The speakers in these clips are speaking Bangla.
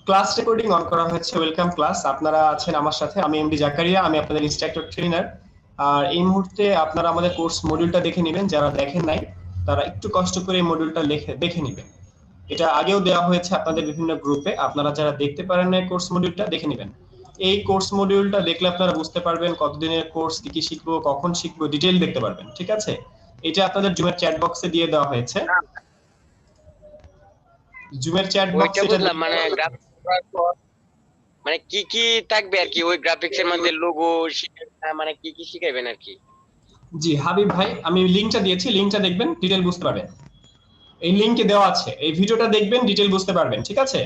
ক্লাস রেকর্ডিং অন করা হয়েছে। ওয়েলকাম ক্লাস, আপনারা আছেন আমার সাথে। আমি এমডি জাকারিয়া, আমি আপনাদের ইনস্ট্রাক্টর ট্রেনার। আর এই মুহূর্তে আপনারা আমাদের কোর্স মডিউলটা দেখে নেবেন। যারা দেখেন নাই তারা একটু কষ্ট করে এই মডিউলটা দেখে নেবেন। এটা আগেও দেওয়া হয়েছে আপনাদের বিভিন্ন গ্রুপে। আপনারা যারা দেখতে পারেন না কোর্স মডিউলটা দেখে নেবেন। এই কোর্স মডিউলটা দেখলে আপনারা বুঝতে পারবেন কতদিনের কোর্স, কি কি শিখবো, কখন শিখবো, ডিটেইল দেখতে পারবেন। ঠিক আছে, এটা আপনাদের জুমের চ্যাট বক্সে দিয়ে দেওয়া হয়েছে। জুমের চ্যাট ওইটা বক্সে এটা বুঝলাম, মানে মানে কি কি থাকবে আর কি ওই গ্রাফিক্স এর মধ্যে, লোগো মানে কি কি শিখাইবেন আর কি? জি হাবিব ভাই, আমি লিংকটা দিয়েছি, লিংকটা দেখবেন, ডিটেইল বুঝতে পারবেন। এই লিংকে দেওয়া আছে, এই ভিডিওটা দেখবেন, ডিটেইল বুঝতে পারবেন। ঠিক আছে,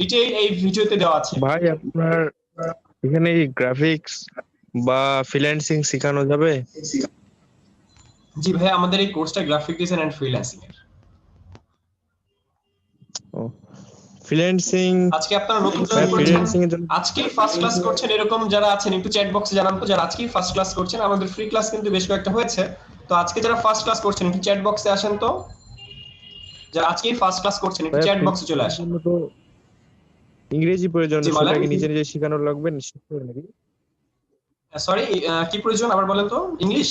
ডিটেইল এই ভিডিওতে দেওয়া আছে। ভাই আপনার এখানে গ্রাফিক্স বা ফ্রিল্যান্সিং শেখানো যাবে? জি ভাই, আমাদের এই কোর্সটা গ্রাফিক ডিজাইন এন্ড ফ্রিল্যান্সিং এর। ও, ফ্রিল্যান্সিং। আজকে আপনারা নতুন জয়েন ভাই করছেন, ফ্রিল্যান্সিং এর জন্য আজকেই ফার্স্ট ক্লাস করছেন এরকম যারা আছেন একটু চ্যাট বক্সে জানান তো। যারা আজকেই ফার্স্ট ক্লাস করছেন, আমাদের ফ্রি ক্লাস কিন্তু বেশ কয়েকটা হয়েছে, তো আজকে যারা ফার্স্ট ক্লাস করছেন একটু চ্যাট বক্সে আসেন তো। যারা আজকেই ফার্স্ট ক্লাস করছেন একটু ভাই চ্যাট বক্সে চলে ফ্রিল্যান্সিং আসেন। জন্য তো ইংরেজি প্রয়োজন, জি সেটা বলেন। কি নিজে নিজে শেখানো লাগবে নাকি? সরি, কি প্রয়োজন আবার বলেন তো? ইংলিশ?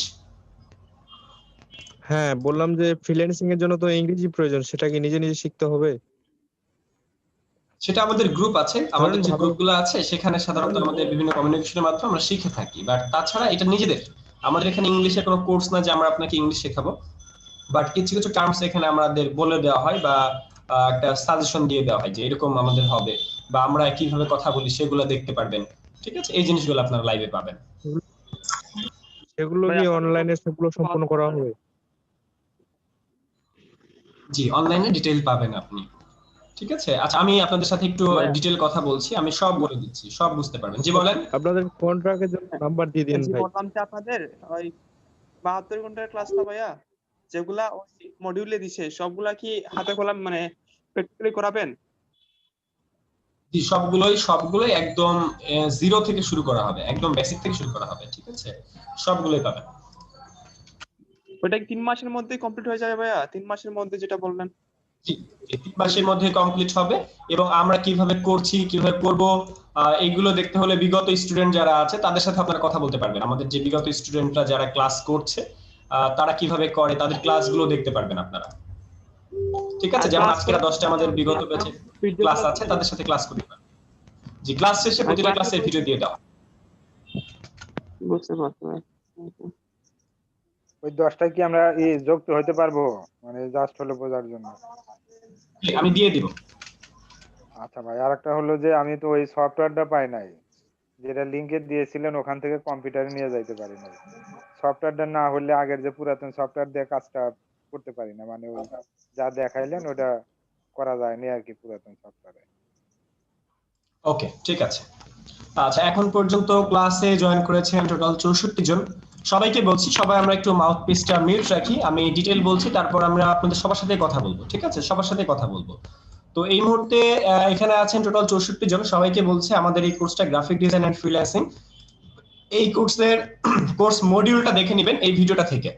হ্যাঁ, বললাম যে ফ্রিল্যান্সিং এর জন্য তো ইংরেজি প্রয়োজন, সেটা কি নিজে নিজে শিখতে হবে? সেটা আমাদের গ্রুপ আছে, ধরেন আমাদের যে ভালো। গ্রুপগুলো আছে সেখানে সাধারণত আমাদের বিভিন্ন কমিউনিকেশনের মাধ্যমে আমরা শিখে থাকি। বাট তাছাড়া এটা নিজেদের, আমাদের এখানে ইংলিশের কোনো কোর্স না যে আমরা আপনাকে ইংলিশ শেখাবো। বাট কিছু কিছু টার্মস এখানে আমাদের বলে দেওয়া হয় বা একটা সাজেশন দিয়ে দেওয়া হয় যে এরকম আমাদের হবে, বা আমরা কিভাবে কথা বলি সেগুলো দেখতে পারবেন। ঠিক আছে, এই জিনিসগুলো আপনারা লাইভে পাবেন। সেগুলো কি অনলাইনে সেগুলো সম্পূর্ণ করা হবে? জি, অনলাইনে ডিটেইল পাবেন আপনি। ঠিক আছে, আচ্ছা আমি আপনাদের সাথে একটু ডিটেইল কথা বলছি, আমি সব বলে দিচ্ছি, সব বুঝতে পারবেন। জি বলেন। আপনাদের কন্ট্রাক্টের জন্য নাম্বার দিয়ে দিন জি ভাই। বললাম যে আপনাদের ওই 72 ঘন্টার ক্লাস না ভাইয়া, যেগুলা ওই মডিউলে দিছে সবগুলা কি হাতে কলম মানে প্র্যাকটিক্যালি করাবেন? জি, সবগুলোই একদম জিরো থেকে শুরু করা হবে, একদম বেসিক থেকে শুরু করা হবে। ঠিক আছে, সবগুলোই পাবেন। ওইটা কি 3 মাসের মধ্যেই কমপ্লিট হয়ে যাবে ভাইয়া? 3 মাসের মধ্যে যেটা বললেন। জি, এই 3 মাসের মধ্যে কমপ্লিট হবে। এবং আমরা কিভাবে করছি, কিভাবে করব, এইগুলো দেখতে হলে বিগত স্টুডেন্ট যারা আছে তাদের সাথে আপনারা কথা বলতে পারবেন। আমাদের যে বিগত স্টুডেন্টরা যারা ক্লাস করছে তারা কিভাবে করে, তাদের ক্লাসগুলো দেখতে পারবেন আপনারা। ঠিক আছে, যেমন আজকে 10টা আমাদের বিগত ব্যাচে ক্লাস আছে, তাদের সাথে ক্লাস করতে পারবেন। জি, ক্লাস শেষে প্রতিটা ক্লাসের ভিডিও দিয়ে দাও। বুঝতে পারছি ভাই। ওই 10টায় কি আমরা যুক্ত হতে পারবো, মানে জাস্ট হলো বোঝার জন্য? আমি দিয়ে দিব। আচ্ছা ভাই, আরেকটা হলো যে আমি তো ওই সফটওয়্যারটা পাই নাই, যেটা লিংকে দিয়েছিলেন ওখান থেকে কম্পিউটারে নিয়ে যাইতে পারি নাই। সফটওয়্যারটা না হলে আগের যে পুরাতন সফটওয়্যার দিয়ে কাজটা করতে পারি না, মানে ওই যা দেখাইলেন ওটা করা যায়নি আর কি পুরাতন সফটওয়্যারে। ওকে, ঠিক আছে। আচ্ছা, এখন পর্যন্ত ক্লাসে জয়েন করেছেন টোটাল 64 জন। সবাইকে বলছি, সবাই আমরা একটু মাউথ পিসটা মিউট রাখি। আমি ডিটেইল বলছি, তারপর আমরা আপনাদের সবার সাথে কথা বলবো। ঠিক আছে, সবার সাথে কথা বলবো। তো এই মুহূর্তে এখানে আছেন টোটাল 64 জন। সবাইকে বলছে আমাদের এই কোর্সটা গ্রাফিক ডিজাইন এন্ড ফ্রিল্যান্সিং। এই কোর্সের কোর্স মডিউলটা দেখে নেবেন এই ভিডিওটা থেকে।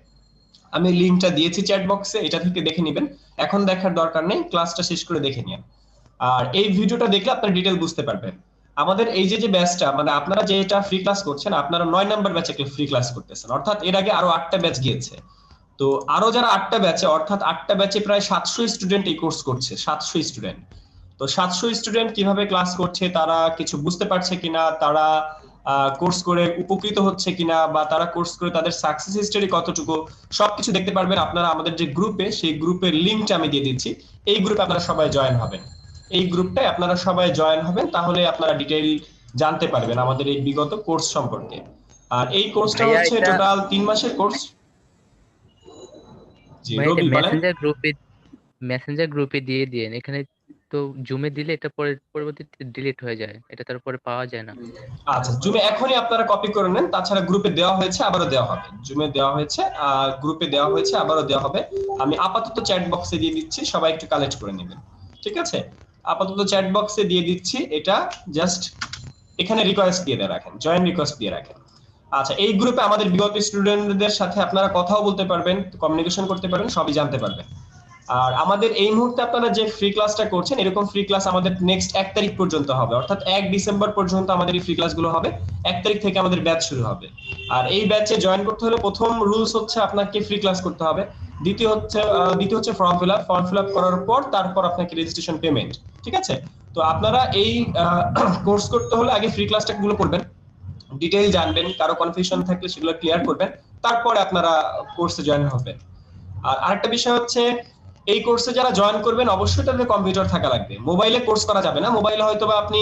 আমি লিংকটা দিয়েছি চ্যাট বক্সে, এটা থেকে দেখে নেবেন। এখন দেখার দরকার নেই, ক্লাসটা শেষ করে দেখে নিন। আর এই ভিডিওটা দেখলে আপনারা ডিটেইল বুঝতে পারবেন। আমাদের এই যে ব্যাচটা, মানে আপনারা যেটা ফ্রি ক্লাস করছেন, আপনারা 9 নাম্বার ব্যাচে ফ্রি ক্লাস করতেছেন, অর্থাৎ এর আগে আরো 8টা ব্যাচ গিয়েছে। তো আরো যারা 8টা ব্যাচে, অর্থাৎ 8টা ব্যাচে প্রায় 700 স্টুডেন্ট এই কোর্স করছে, 700 স্টুডেন্ট। তো 700 স্টুডেন্ট কিভাবে ক্লাস করছে, তারা কিছু বুঝতে পারছে কিনা, তারা কোর্স করে উপকৃত হচ্ছে কিনা, বা তারা কোর্স করে তাদের সাকসেস হিস্টরি কতটুকু, সবকিছু দেখতে পারবেন আপনারা আমাদের যে গ্রুপে, সেই গ্রুপের লিংকটা আমি দিয়ে দিচ্ছি। এই গ্রুপে আপনারা সবাই জয়েন হবেন। এই গ্রুপটায় আপনারা সবাই জয়েন হবেন, তাহলে আপনারা ডিটেইল জানতে পারবেন আমাদের এই বিগত কোর্স সম্পর্কে। আর এই কোর্সটা হচ্ছে টোটাল 3 মাসের কোর্স। জি রবি বলেন। মেসেঞ্জার গ্রুপে দিয়ে দিয়েন। এখানে তো জুমে দিলে এটা পরে পরবর্তীতে ডিলিট হয়ে যায়, এটা তারপরে পাওয়া যায় না। আচ্ছা, জুমে এখনই আপনারা কপি করে নেন, তাছাড়া গ্রুপে দেওয়া হয়েছে, আবারও দেওয়া হবে। জুমে দেওয়া হয়েছে, গ্রুপে দেওয়া হয়েছে, আবারও দেওয়া হবে। আমি আপাতত চ্যাট বক্সে দিয়ে দিচ্ছি, সবাই একটু কালেক্ট করে নেবেন। ঠিক আছে, আপাতত চ্যাট বক্সে দিয়ে দিচ্ছি, এটা জাস্ট এখানে রিকোয়েস্ট দিয়ে রাখেন, জয়েন রিকোয়েস্ট দিয়ে রাখেন। আচ্ছা, এই গ্রুপে আমাদের বিগত স্টুডেন্টদের সাথে আপনারা কথাও বলতে পারবেন, কমিউনিকেশন করতে পারবেন, সবই জানতে পারবেন। আর আমাদের এই মুহূর্তে আপনারা যে ফ্রি ক্লাসটা করছেন, এরকম ফ্রি ক্লাস আমাদের নেক্সট 1 তারিখ পর্যন্ত হবে, অর্থাৎ 1 ডিসেম্বর পর্যন্ত আমাদের এই ফ্রি ক্লাসগুলো হবে। 1 তারিখ থেকে আমাদের ব্যাচ শুরু হবে। আর এই ব্যাচে জয়েন করতে হলে প্রথম রুলস হচ্ছে আপনাকে ফ্রি ক্লাস করতে হবে। দ্বিতীয় হচ্ছে ফর্ম ফিল আপ করার পর তারপর আপনাকে রেজিস্ট্রেশন পেমেন্ট। ঠিক আছে? তো আপনারা এই কোর্স করতে হলে আগে ফ্রি ক্লাসটা গুলো করবেন, ডিটেইল জানবেন, কারো কনফিউশন থাকলে সেগুলো ক্লিয়ার করবেন, তারপরে আপনারা কোর্সে জয়েন হবেন। আর আরেকটা বিষয় হচ্ছে, এই কোর্সে যারা জয়েন করবেন অবশ্যই তাদের কম্পিউটার থাকা লাগবে। মোবাইলে কোর্স করা যাবে না। মোবাইলে হয়তো বা আপনি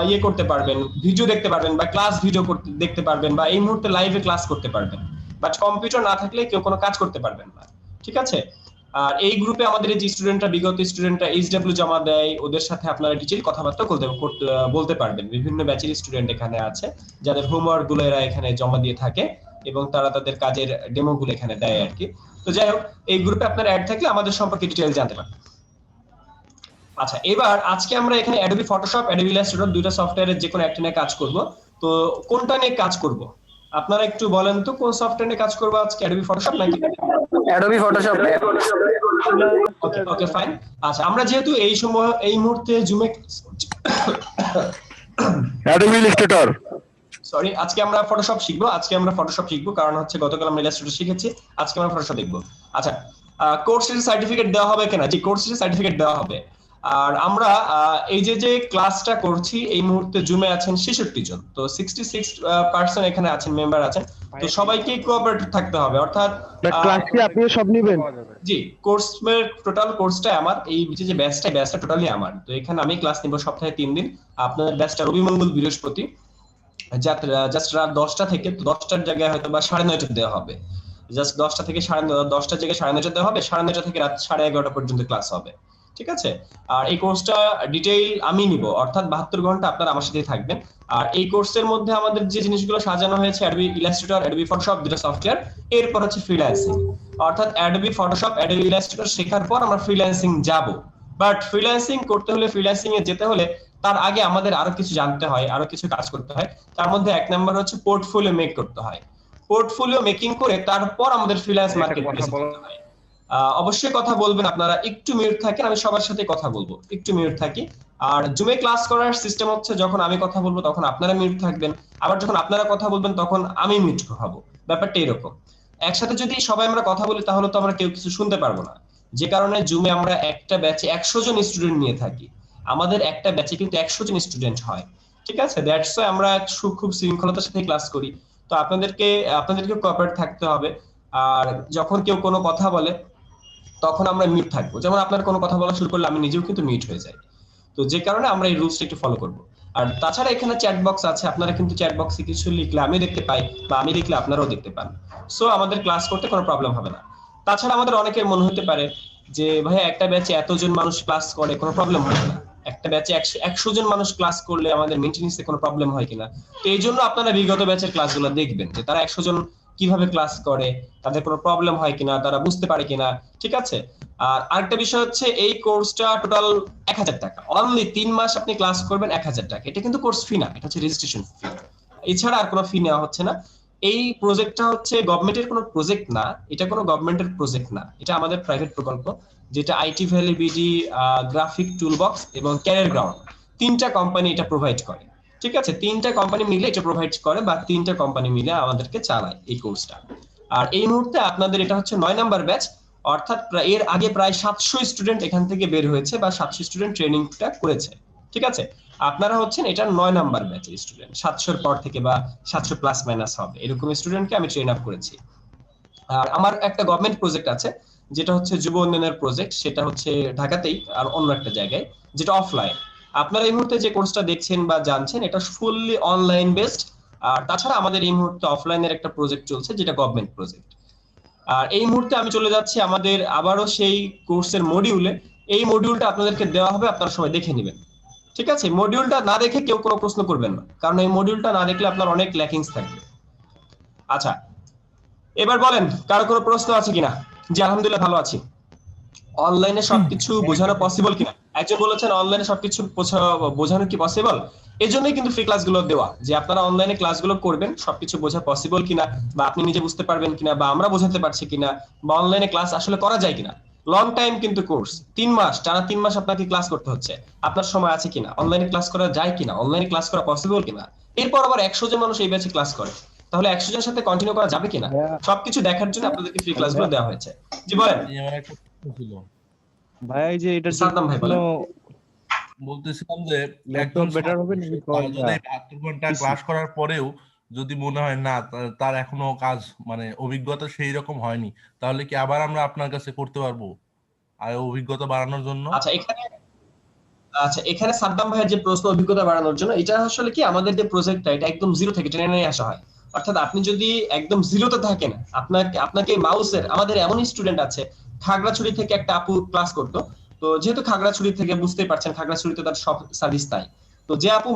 ইয়ে করতে পারবেন, ভিডিও দেখতে পারবেন বা ক্লাস ভিডিও দেখতে পারবেন বা এই মুহূর্তে লাইভে ক্লাস করতে পারবেন, বাট কম্পিউটার না থাকলে কেউ কোনো কাজ করতে পারবেন না। ঠিক আছে? আর এই গ্রুপে আমাদের যে স্টুডেন্টরা, বিগত স্টুডেন্টরা এইচডব্লিউ জমা দেয়, ওদের সাথে আপনারা ডিটেইল কথাবার্তা বলতে পারবেন। বিভিন্ন ব্যাচের স্টুডেন্ট এখানে আছে যাদের হোমওয়ার্ক গুলো এরা এখানে জমা দিয়ে থাকে এবং তারা তাদের কাজের ডেমো গুলো এখানে দেয় আর কি। তো যাই হোক, এই গ্রুপে আপনারা অ্যাড থাকলে আমাদের সম্পর্কে ডিটেইল জানতে পারবেন। আচ্ছা, এবার আজকে আমরা এখানে অ্যাডোবি ফটোশপ, অ্যাডোবি ইলাস্ট্রেটর দুইটা সফটওয়্যারের যে কোনো একটা নিয়ে কাজ করব। তো কোনটা নিয়ে কাজ করব আপনারা একটু বলেন তো, কোন সফটওয়্যার নিয়ে কাজ করব আজকে, অ্যাডোবি ফটোশপ নাকি অ্যাডোবি ফটোশপ? ওকে ওকে ফাইন। আচ্ছা, আমরা যেহেতু এই মুহূর্তে জুমে অ্যাডোবি ইলাস্ট্রেটর, সরি, আজকে আমরা ফটোশপ শিখবো। কারণ হচ্ছে গতকাল আমরা ইলাস্ট্রেটর শিখেছি, আজকে আমরা ফটোশপ দেখবো। আচ্ছা, কোর্সের সার্টিফিকেট দেওয়া হবে কিনা? জি, কোর্সের সার্টিফিকেট দেওয়া হবে। আর আমরা এই যে ক্লাসটা করছি, এই মুহূর্তে জুমে আছেন 66 জন, তো 66% এখানে আছেন, মেম্বার আছেন। তো সবাইকে কোঅপারেটিভ থাকতে হবে, অর্থাৎ ক্লাস কি আপনি সব নেবেন? জি, টোটাল কোর্সটা আমার, এই যে ব্যাচটা টোটালি আমার। তো এখানে আমি ক্লাস নিব সপ্তাহে 3 দিন। আপনাদের ব্যাচটা রবি, মঙ্গল, বৃহস্পতি, জাস্ট রাত 10টা থেকে, 10টার জায়গায় হয়তো বা 9:30 দেওয়া হবে। জাস্ট 10টা থেকে 10টার জায়গায় 9:30 দেওয়া হবে, 9:30 থেকে রাত 11:30 পর্যন্ত ক্লাস হবে। ঠিক আছে? আর এই কোর্সটা ডিটেইল আমি নিব, অর্থাৎ 72 ঘন্টা আপনারা আমার সাথে থাকবেন। আর এই কোর্সের মধ্যে আমাদের যে জিনিসগুলো সাজানো হয়েছে, অ্যাডোবি ইলাস্ট্রেটর, অ্যাডোবি ফটোশপ দুটো সফটওয়্যার, এরপর হচ্ছে ফ্রিল্যান্সিং। অর্থাৎ অ্যাডোবি ফটোশপ, অ্যাডোবি ইলাস্ট্রেটর শেখার পর আমরা ফ্রিল্যান্সিং যাব। বাট ফ্রিল্যান্সিং করতে হলে, ফ্রিল্যান্সিং এ যেতে হলে তার আগে আমাদের আরো কিছু জানতে হয়, আরো কিছু কাজ করতে হয়। তার মধ্যে 1 নাম্বার হচ্ছে পোর্টফোলিও মেক করতে হয়। পোর্টফোলিও মেকিং করে তারপর আমাদের ফ্রিল্যান্স মার্কেট প্লেসে যেতে হয়। অবশ্যই কথা বলবেন আপনারা, একটু মিউট থাকেন, আমি সবার সাথে কথা বলবো, একটু মিউট থাকি। আর জুমে ক্লাস করার সিস্টেম হচ্ছে, যখন আমি কথা বলবো তখন আপনারা মিউট থাকবেন, আবার যখন আপনারা কথা বলবেন তখন আমি মিউট হব। ব্যাপারটা এরকম। একসাথে যদি সবাই আমরা কথা বলি তাহলে তো আমরা কেউ কিছু শুনতে পারবো না। যে কারণে জুমে আমরা একটা ব্যাচে 100 জন স্টুডেন্ট নিয়ে থাকি। আমাদের একটা ব্যাচে কিন্তু 100 জন স্টুডেন্ট হয়। ঠিক আছে? দ্যাটস ওয়াই আমরা খুব শৃঙ্খলতার সাথে ক্লাস করি। তো আপনাদেরকে কোঅপারেট থাকতে হবে। আর যখন কেউ কোনো কথা বলে তখন আমরা মিউট থাকবো। যেমন আপনার কোনো কথা বলা শুরু করলে আমি নিজেও কিন্তু মিউট হয়ে যাই। তো যে কারণে আমরা এই রুলসটা একটু ফলো করব। আর তাছাড়া এখানে চ্যাট বক্স আছে, আপনারা কিন্তু চ্যাট বক্সে কিছু লিখলে আমি দেখতে পাই, বা আমি লিখলে আপনারাও দেখতে পান। সো আমাদের ক্লাস করতে কোনো প্রবলেম হবে না। তাছাড়া আমাদের অনেকের মনে হতে পারে যে ভাই একটা ব্যাচে এতজন মানুষ ক্লাস করে, কোনো প্রবলেম হয় না। একটা ব্যাচে 100 জন মানুষ ক্লাস করলে আমাদের মেইনটেনেন্সে কোনো প্রবলেম হয় কিনা। তো এই জন্য আপনারা বিগত ব্যাচের ক্লাসগুলো দেখবেন যে তারা 100 জন কিভাবে ক্লাস করে, তাদের কোনো প্রবলেম হয় কিনা, তারা বুঝতে পারে কিনা। ঠিক আছে? আর আরেকটা বিষয় হচ্ছে, এই কোর্সটা টোটাল 1000 টাকা, অনলি 3 মাস আপনি ক্লাস করবেন 1000 টাকা। এটা কিন্তু কোর্স ফি না, এটা হচ্ছে রেজিস্ট্রেশন ফি, এছাড়া আর কোনো ফি নেওয়া হচ্ছে না। এই প্রজেক্টটা হচ্ছে গভর্নমেন্টের কোনো প্রজেক্ট না, এটা কোনো গভর্নমেন্টের প্রজেক্ট না, এটা আমাদের প্রাইভেট প্রকল্প, যেটা IT valley BD, graphic toolbox এবং ক্যারিয়ার গ্রাউন্ড, 3টা কোম্পানি এটা প্রোভাইড করে। ঠিক আছে? 3টা কোম্পানি মিলে এটা প্রোভাইড করে, বা 3টা কোম্পানি মিলে আমাদেরকে চালায় এই কোর্সটা। আর এই মুহূর্তে আপনাদের এটা হচ্ছে 9 নাম্বার ব্যাচ, অর্থাৎ এর আগে প্রায় 700 স্টুডেন্ট এখান থেকে বের হয়েছে, বা 700 স্টুডেন্ট ট্রেনিংটা করেছে। ঠিক আছে? আপনারা হচ্ছেন এটা 9 নাম্বার ব্যাচের স্টুডেন্ট, 700-র পর থেকে বা 700 প্লাস মাইনাস হবে, এরকম স্টুডেন্টকে আমি ট্রেন আপ করেছি। আর আমার একটা গভর্নমেন্ট প্রজেক্ট আছে, যেটা হচ্ছে যুব উন্নয়নের প্রজেক্ট, সেটা হচ্ছে ঢাকাতেই, আর অন্য একটা জায়গায়, যেটা অফলাইন। আপনারা এই মুহূর্তে যে কোর্সটা দেখছেন বা জানছেন, এটা ফুললি অনলাইন বেসড। আর তাছাড়া আমাদের এই মুহূর্তে অফলাইনের একটা প্রজেক্ট চলছে, যেটা গভর্নমেন্ট প্রজেক্ট। আর এই মুহূর্তে আমি চলে যাচ্ছি আমাদের আবারও সেই কোর্সের মডিউলে। এই মডিউলটা আপনাদেরকে দেওয়া হবে, আপনারা সবাই দেখে নেবেন। ঠিক আছে? মডিউলটা না দেখে কেউ কোনো প্রশ্ন করবেন না, কারণ এই মডিউলটা না দেখলে আপনার অনেক ল্যাকিংস থাকবে। আচ্ছা, এবার বলেন কারো কোনো প্রশ্ন আছে কিনা? জি, আলহামদুলিল্লাহ ভালো আছি। অনলাইনে সবকিছু বোঝানো পসিবল কিনা? একজন বলেছেন অনলাইনে সবকিছু বোঝানো কি পসিবল? এই জন্যই কিন্তু ফ্রি ক্লাসগুলো দেওয়া, যে আপনারা অনলাইনে ক্লাসগুলো করবেন, সবকিছু বোঝা পসিবল কিনা, বা আপনি নিজে বুঝতে পারবেন কিনা, বা আমরা বোঝাতে পারছি কিনা, বা অনলাইনে ক্লাস আসলে করা যায় কিনা। লং টাইম কিন্তু কোর্স, 3 মাস, টানা 3 মাস আপনাকে ক্লাস করতে হচ্ছে। আপনার সময় আছে কিনা, অনলাইনে ক্লাস করা যায় কিনা, অনলাইনে ক্লাস করা পসিবল কিনা, এরপর আবার 100 জন মানুষ এই ব্যাচে ক্লাস করে, তাহলে 100 জনের সাথে কন্টিনিউ করা যাবে কিনা, ভাইয়া সবকিছু দেখার জন্য আপনাদেরকে ফ্রি ক্লাসগুলো ভাইয়া দেওয়া হয়েছে। জি বলেন এই আমার একটা প্রশ্ন ছিল, ভাইয়া এই যে এটার জন্য সাদ্দাম ভাই বলেন। বলতেছিলাম যে ল্যাপটপ একজন বেটার হবে নাকি তারা যদি 72 ঘন্টা PC? ক্লাস করার পরেও যদি মনে হয় না তার এখনো কাজ মানে অভিজ্ঞতা সেই রকম হয়নি, তাহলে কি আবার আমরা আপনার কাছে করতে পারবো আর অভিজ্ঞতা বাড়ানোর জন্য? এখানে সাদ্দাম ভাইয়ের যে প্রশ্ন অভিজ্ঞতা বাড়ানোর জন্য, এটা আসলে কি আমাদের যে প্রজেক্টটা এটা একদম জিরো থেকে টেনে নিয়ে আসা হয়। অর্থাৎ আপনি যদি একদম জিরোতে থাকেন, আপনাকে মাউসের, আমাদের এমন স্টুডেন্ট আছে খাগড়াছড়ি থেকে একটা আপু ক্লাস করতো। তো যেহেতু খাগড়াছড়ি থেকে বুঝতেই পারছেন খাগড়াছড়িতে তার সব সার্ভিস তাই। তো যে আপু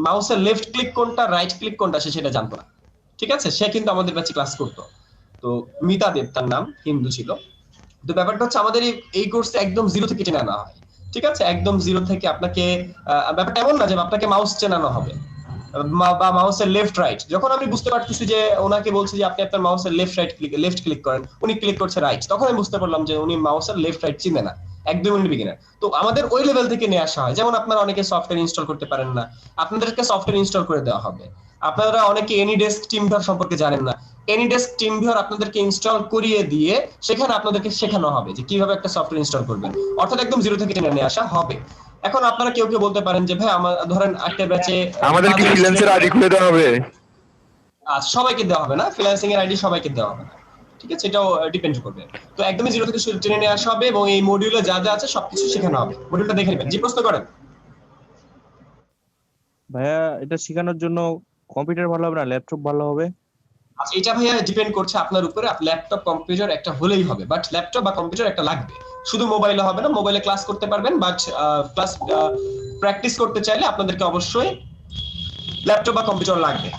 মাউসের লেফট ক্লিক কোনটা রাইট ক্লিক কোনটা সে সেটা জানতো না, ঠিক আছে, সে কিন্তু আমাদের কাছে ক্লাস করতো। তো মিতা দেব তার নাম, হিন্দু ছিল। তো ব্যাপারটা হচ্ছে আমাদের এই কোর্সে একদম জিরো থেকে টেনে আনা হয়, ঠিক আছে, একদম জিরো থেকে আপনাকে ব্যাপারটা এমন না যে আপনাকে মাউস চেনানো হবে বা মাউসের লেফট রাইট। যখন আমি বুঝতে পারতেছি যে ওনাকে বলছি যে আপনি আপনার মাউসের লেফট ক্লিক করেন, উনি ক্লিক করছে রাইট, তখন আমি বুঝতে পারলাম যে উনি মাউসের লেফট রাইট চিনে না, একদম উনি বিগিনার। তো আমাদের ওই লেভেল থেকে নিয়ে আসা হয়। যেমন আপনারা অনেকে সফটওয়্যার ইনস্টল করতে পারেন না, আপনাদেরকে সফটওয়্যার ইনস্টল করে দেওয়া হবে। আপনারা অনেকে এনিডেস্ক টিমভিউয়ার সম্পর্কে জানেন না, এনিডেস্ক টিমভিউয়ার আপনাদেরকে ইনস্টল করিয়ে দিয়ে সেখানে আপনাদেরকে শেখানো হবে যে কিভাবে একটা সফটওয়্যার ইনস্টল করবেন, অর্থাৎ একদম জিরো থেকে টেনে নিয়ে আসা হবে। এখন আপনারা কেউ কেউ বলতে পারেন যে ভাই আমার ধরেন একটা ব্যাচে আমাদের কি ফ্রিল্যান্সের আইডি খুলে দেওয়া হবে? সবাইকে দেওয়া হবে না, ফ্রিল্যান্সিং এর আইডি সবাইকে দেওয়া হবে না, ঠিক আছে, এটাও ডিপেন্ড করবে। তো একদমই জিরো থেকে টেনে নিয়ে আসা হবে এবং এই মডিউলে যা যা আছে সবকিছু শেখানো হবে। মডিউলটা দেখে নেবেন। জি প্রশ্ন করেন। ভাইয়া এটা শেখানোর জন্য কম্পিউটার ভালো হবে না ল্যাপটপ ভালো হবে? আচ্ছা এটা ভাইয়া ডিপেন্ড করছে আপনার উপরে। ল্যাপটপ কম্পিউটার একটা হলেই হবে, বাট ল্যাপটপ বা কম্পিউটার একটা লাগবে। শুধু মোবাইলে হবে না, মোবাইলে ক্লাস করতে পারবেন, বাট ক্লাস প্র্যাকটিস করতে চাইলে আপনাদেরকে অবশ্যই ল্যাপটপ বা কম্পিউটার লাগবে।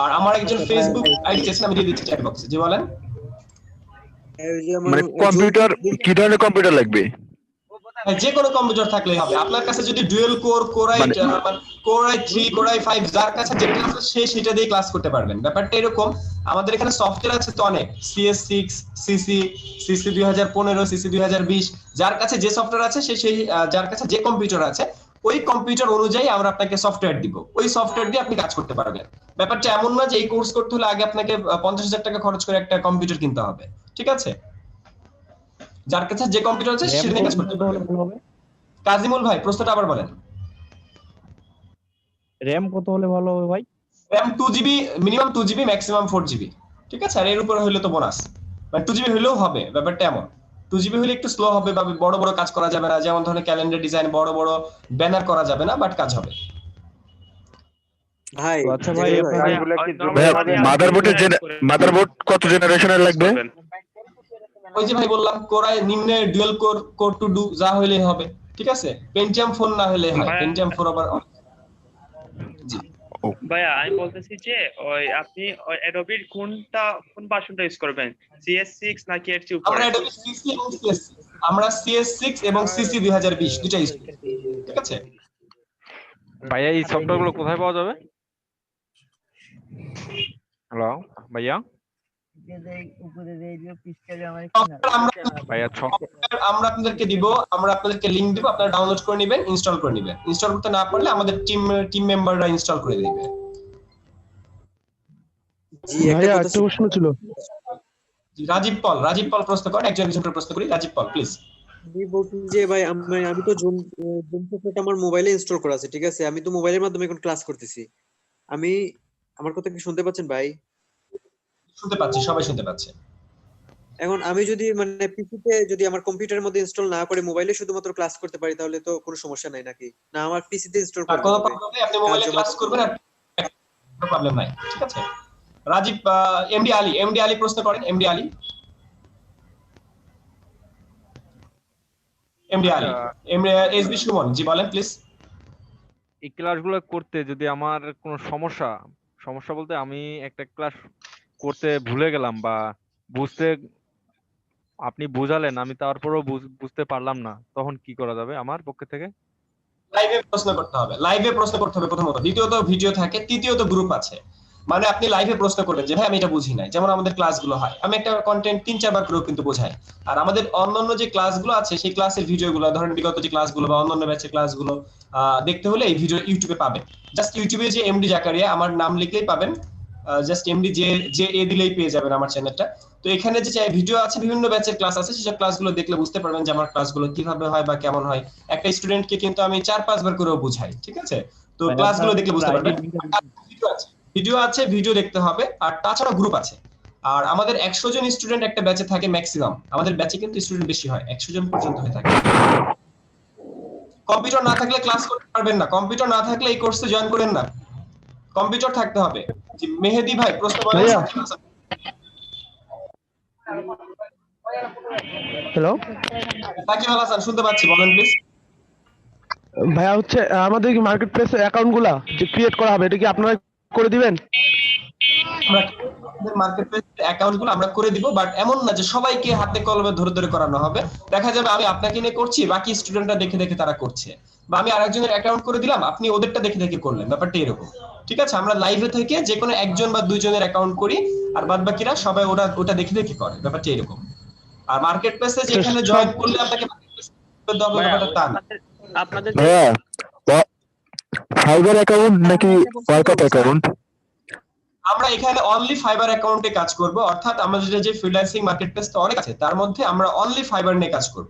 আর আমার একজন ফেসবুক আইডি চেয়েছেন, আমি দিয়ে দিচ্ছি চ্যাট বক্সে। জি বলেন। মানে কম্পিউটার কি ধরনের কম্পিউটার লাগবে? যে কোনো কম্পিউটার থাকলেই হবে। আপনার কাছে যদি dual core, core i3, core i5 যার কাছে যেটা আছে সে সেটা দিয়ে ক্লাস করতে পারবেন। ব্যাপারটা এরকম, আমাদের এখানে সফটওয়্যার আছে তো অনেক, CS6, CC 2015, CC 2020, যার কাছে যে সফটওয়্যার আছে সেই যার কাছে যে কম্পিউটার আছে ওই কম্পিউটার অনুযায়ী আমরা আপনাকে সফটওয়্যার দিব, ওই সফটওয়্যার দিয়ে আপনি কাজ করতে পারবেন। ব্যাপারটা এমন না যে এই কোর্স করতে হলে আগে আপনাকে 50,000 টাকা খরচ করে একটা কম্পিউটার কিনতে হবে, ঠিক আছে। যার কাছে যে কম্পিউটার আছে সেটা নিয়ে কাজ করতে পারবেন। কাজিমুল ভাই প্রশ্নটা আবার বলেন। র‍্যাম কত হলে ভালো হবে ভাই? RAM 2GB, minimum 2GB, maximum 4GB, ঠিক আছে। আর এর উপরে হলে তো বোনাস, মানে 2GB হলেও হবে। ব্যাপারটা এমন, 2GB হলে একটু স্লো হবে বা বড় বড় কাজ করা যাবে না, যেমন ধরনের ক্যালেন্ডার ডিজাইন, বড় বড় ব্যানার করা যাবে না, বাট কাজ হবে। ভাই আচ্ছা ভাই এগুলো কি ভাইয়া মাদারবোর্ড কত জেনারেশনের লাগবে? ওই যে ভাই বললাম কোরাই নিম্নে ডুয়াল কোর টু ডু যা হইলেই হবে, ঠিক আছে। পেন্টিয়াম 4 না হলে হয়, পেন্টিয়াম 4 আবার। জি ভাইয়া আমি বলতেছি যে ওই আপনি অ্যাডোবির কোন ভার্সনটা ইউজ করবেন, CS6 নাকি এর চেয়ে উপরে? আমরা অ্যাডোবি CC এবং CS6, আমরা CS6 এবং CC 2020 দুটো ইউজ করি, ঠিক আছে। ভাইয়া এই সফটওয়্যারগুলো কোথায় পাওয়া যাবে? হ্যালো ভাইয়া, ভাইয়া আমরা আপনাদেরকে দিব, আমরা আপনাদেরকে লিংক দিব, আপনারা ডাউনলোড করে নেবেন, ইনস্টল করে নেবেন। ইনস্টল করতে না পারলে আমাদের টিম মেম্বাররা ইনস্টল করে দিবে। জি একটা প্রশ্ন ছিল। রাজীব পল প্রশ্ন করেন, একজন করে প্রশ্ন করি। রাজীব পল প্লিজ। আমি বলছি যে ভাই আমি তো জুম সফটওয়্যারটা আমার মোবাইলে ইনস্টল করা আছে, ঠিক আছে। আমি তো মোবাইলের মাধ্যমে এখন ক্লাস করতেছি। আমার কথা কি শুনতে পাচ্ছেন ভাই? শুনতে পাচ্ছি, সবাই শুনতে পাচ্ছে। এখন আমি যদি মানে পিসিতে যদি আমার কম্পিউটারের মধ্যে ইনস্টল না করে মোবাইলে শুধুমাত্র ক্লাস করতে পারি, তাহলে তো কোনো সমস্যা নাই নাকি? না আমার পিসিতে ইনস্টল করতে কোনো হবে? প্রবলেম নেই, আপনি মোবাইলে ক্লাস করবেন, আর কোনো প্রবলেম নাই, ঠিক আছে। রাজীব এমডি আলী প্রশ্ন করেন। এমডি আলী এসবি সুমন, জি বলেন প্লিজ। এই ক্লাসগুলো করতে যদি আমার কোনো সমস্যা বলতে আমি একটা ক্লাস করতে ভুলে গেলাম বা বুঝতে আপনি বুঝালেন আমি তারপরেও বুঝতে পারলাম না, তখন কি করা যাবে আমার পক্ষ থেকে? লাইভে প্রশ্ন করতে হবে প্রথমত। দ্বিতীয়ত ভিডিও থাকে, তৃতীয়ত গ্রুপ আছে। মানে আপনি লাইভে প্রশ্ন করবেন যে ভাই আমি এটা বুঝি নাই, যেমন আমাদের ক্লাসগুলো হয়, আমি একটা কন্টেন্ট 3-4 বার করেও কিন্তু বোঝাই। আর আমাদের অন্যান্য যে ক্লাসগুলো আছে সেই ক্লাসের ভিডিওগুলো, ধরেন বিগত যে ক্লাসগুলো বা অন্যান্য ব্যাচের ক্লাসগুলো দেখতে হলে এই ভিডিও ইউটিউবে পাবেন। জাস্ট ইউটিউবে যে এমডি জাকারিয়া আমার নাম লিখলেই পাবেন, জাস্ট এমডি যে এ দিলেই পেয়ে যাবেন আমার চ্যানেলটা। তো এখানে যে ভিডিও আছে, বিভিন্ন ব্যাচের ক্লাস আছে, সেসব ক্লাসগুলো দেখলে বুঝতে পারবেন যে আমার ক্লাসগুলো কিভাবে হয় বা কেমন হয়। একটা স্টুডেন্টকে কিন্তু আমি 4-5 বার করেও বুঝাই, ঠিক আছে? তো ক্লাসগুলো দেখলে বুঝতে পারবেন। ভিডিও আছে, ভিডিও দেখতে হবে, আর তাছাড়া গ্রুপ আছে। আর আমাদের 100 জন স্টুডেন্ট একটা ব্যাচে থাকে ম্যাক্সিমাম, আমাদের ব্যাচে কিন্তু স্টুডেন্ট বেশি হয়, 100 জন পর্যন্ত হয়ে থাকে। কম্পিউটার না থাকলে ক্লাস করতে পারবেন না, কম্পিউটার না থাকলে এই কোর্সে জয়েন করেন না, কম্পিউটার থাকতে হবে। জি মেহেদি ভাই প্রশ্ন করেন। হ্যালো সাকিব আল হাসান শুনতে পাচ্ছি, বলেন প্লিজ। ভাইয়া হচ্ছে আমাদের কি মার্কেট প্লেস অ্যাকাউন্ট গুলা যে ক্রিয়েট করা হবে এটা কি আপনারা করে দিবেন? আমাদের মার্কেট প্লেস অ্যাকাউন্টগুলো আমরা করে দিব, বাট এমন না যে সবাইকে হাতে কলমে ধরে ধরে করানো হবে। দেখা যাবে আমি আপনাকে নিয়ে করছি, বাকি স্টুডেন্টরা দেখে দেখে তারা করছে, বা আমি আরেকজনের অ্যাকাউন্ট করে দিলাম, আপনি ওদেরটা দেখে দেখে করলেন, ব্যাপারটা এরকম। ঠিক আছে, আমরা লাইভে থেকে যে কোনো একজন বা দুইজনের অ্যাকাউন্ট করি, আর বাদ বাকিরা সবাই ওটা দেখে দেখে করে, ব্যাপারটা এরকম। আর মার্কেট প্লেসে যেখানে জয়েন করলে আপনাকে ব্যাপারটা তা না। আপনাদের ভাইয়া ফাইবার অ্যাকাউন্ট নাকি ওয়ার্কআপ অ্যাকাউন্ট? আমরা এখানে অনলি ফাইবার অ্যাকাউন্টে কাজ করব, অর্থাৎ আমাদের যে ফ্রিল্যান্সিং মার্কেটপ্লেস তো অনেক আছে, তার মধ্যে আমরা অনলি ফাইবার নিয়ে কাজ করব।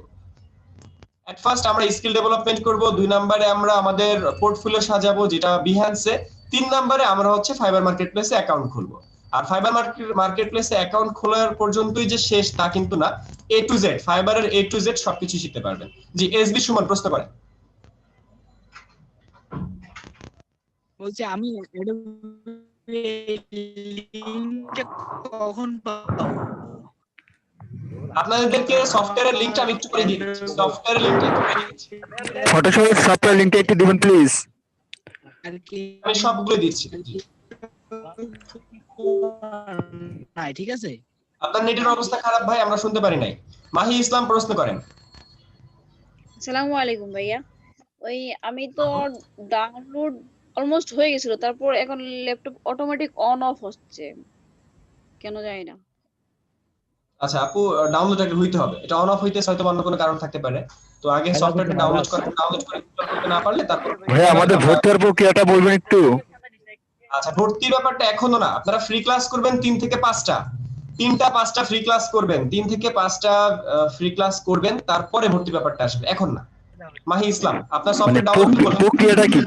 এট ফার্স্ট আমরা স্কিল ডেভেলপমেন্ট করব, 2 নম্বরে আমরা আমাদের পোর্টফোলিও সাজাবো যেটা বিহ্যান্সে, 3 নম্বরে আমরা হচ্ছে ফাইবার মার্কেটপ্লেসে অ্যাকাউন্ট খুলবো। আর ফাইবার মার্কেটপ্লেসে অ্যাকাউন্ট খোলার পর্যন্তই যে শেষ তা কিন্তু না, এ টু জেড ফাইবারের এ টু জেড সবকিছু শিখতে পারবেন। জি এসবি সুমন প্রশ্ন করেন। বলছি আমি লিংকটা কখন পাবো? আপনাদেরকে সফটওয়্যারের লিংকটা আমি একটু করে দিই, সফটওয়্যারের লিংকটা একটু করে দিচ্ছি। ফটোশপের সফটওয়্যার লিংকটা একটু দিবেন প্লিজ। আর কি আমি সবগুলো দিচ্ছি। নাই ঠিক আছে। আপনার নেটের অবস্থা খারাপ ভাই, আমরা শুনতে পারি নাই। মাহি ইসলাম প্রশ্ন করেন। আসসালামু আলাইকুম ভাইয়া। ওই আমি তো ডাউনলোড অলমোস্ট হয়ে গেছিল, তারপর এখন ল্যাপটপ অটোমেটিক অন অফ হচ্ছে, কেন জানি না। আচ্ছা আপু, ডাউনলোড আগে হইতে হবে, এটা অন অফ হইতে হয়তো অন্য কোনো কারণ থাকতে পারে। তো আগে সফটওয়্যারটা ডাউনলোড করে ইনস্টল করতে না পারলে তারপর ভাইয়া আমাদের ভর্তির প্রক্রিয়াটা বলবেন একটু। আচ্ছা ভর্তির ব্যাপারটা এখনো না, আপনারা ফ্রি ক্লাস করবেন 3 থেকে 5টা, 3টা-5টা ফ্রি ক্লাস করবেন, 3 থেকে 5টা ফ্রি ক্লাস করবেন, তারপরে ভর্তি ব্যাপারটা আসবে, এখন না। মাহি ইসলাম আপনার সফটওয়্যার ডাউনলোড করুন। প্রক্রিয়াটা কি?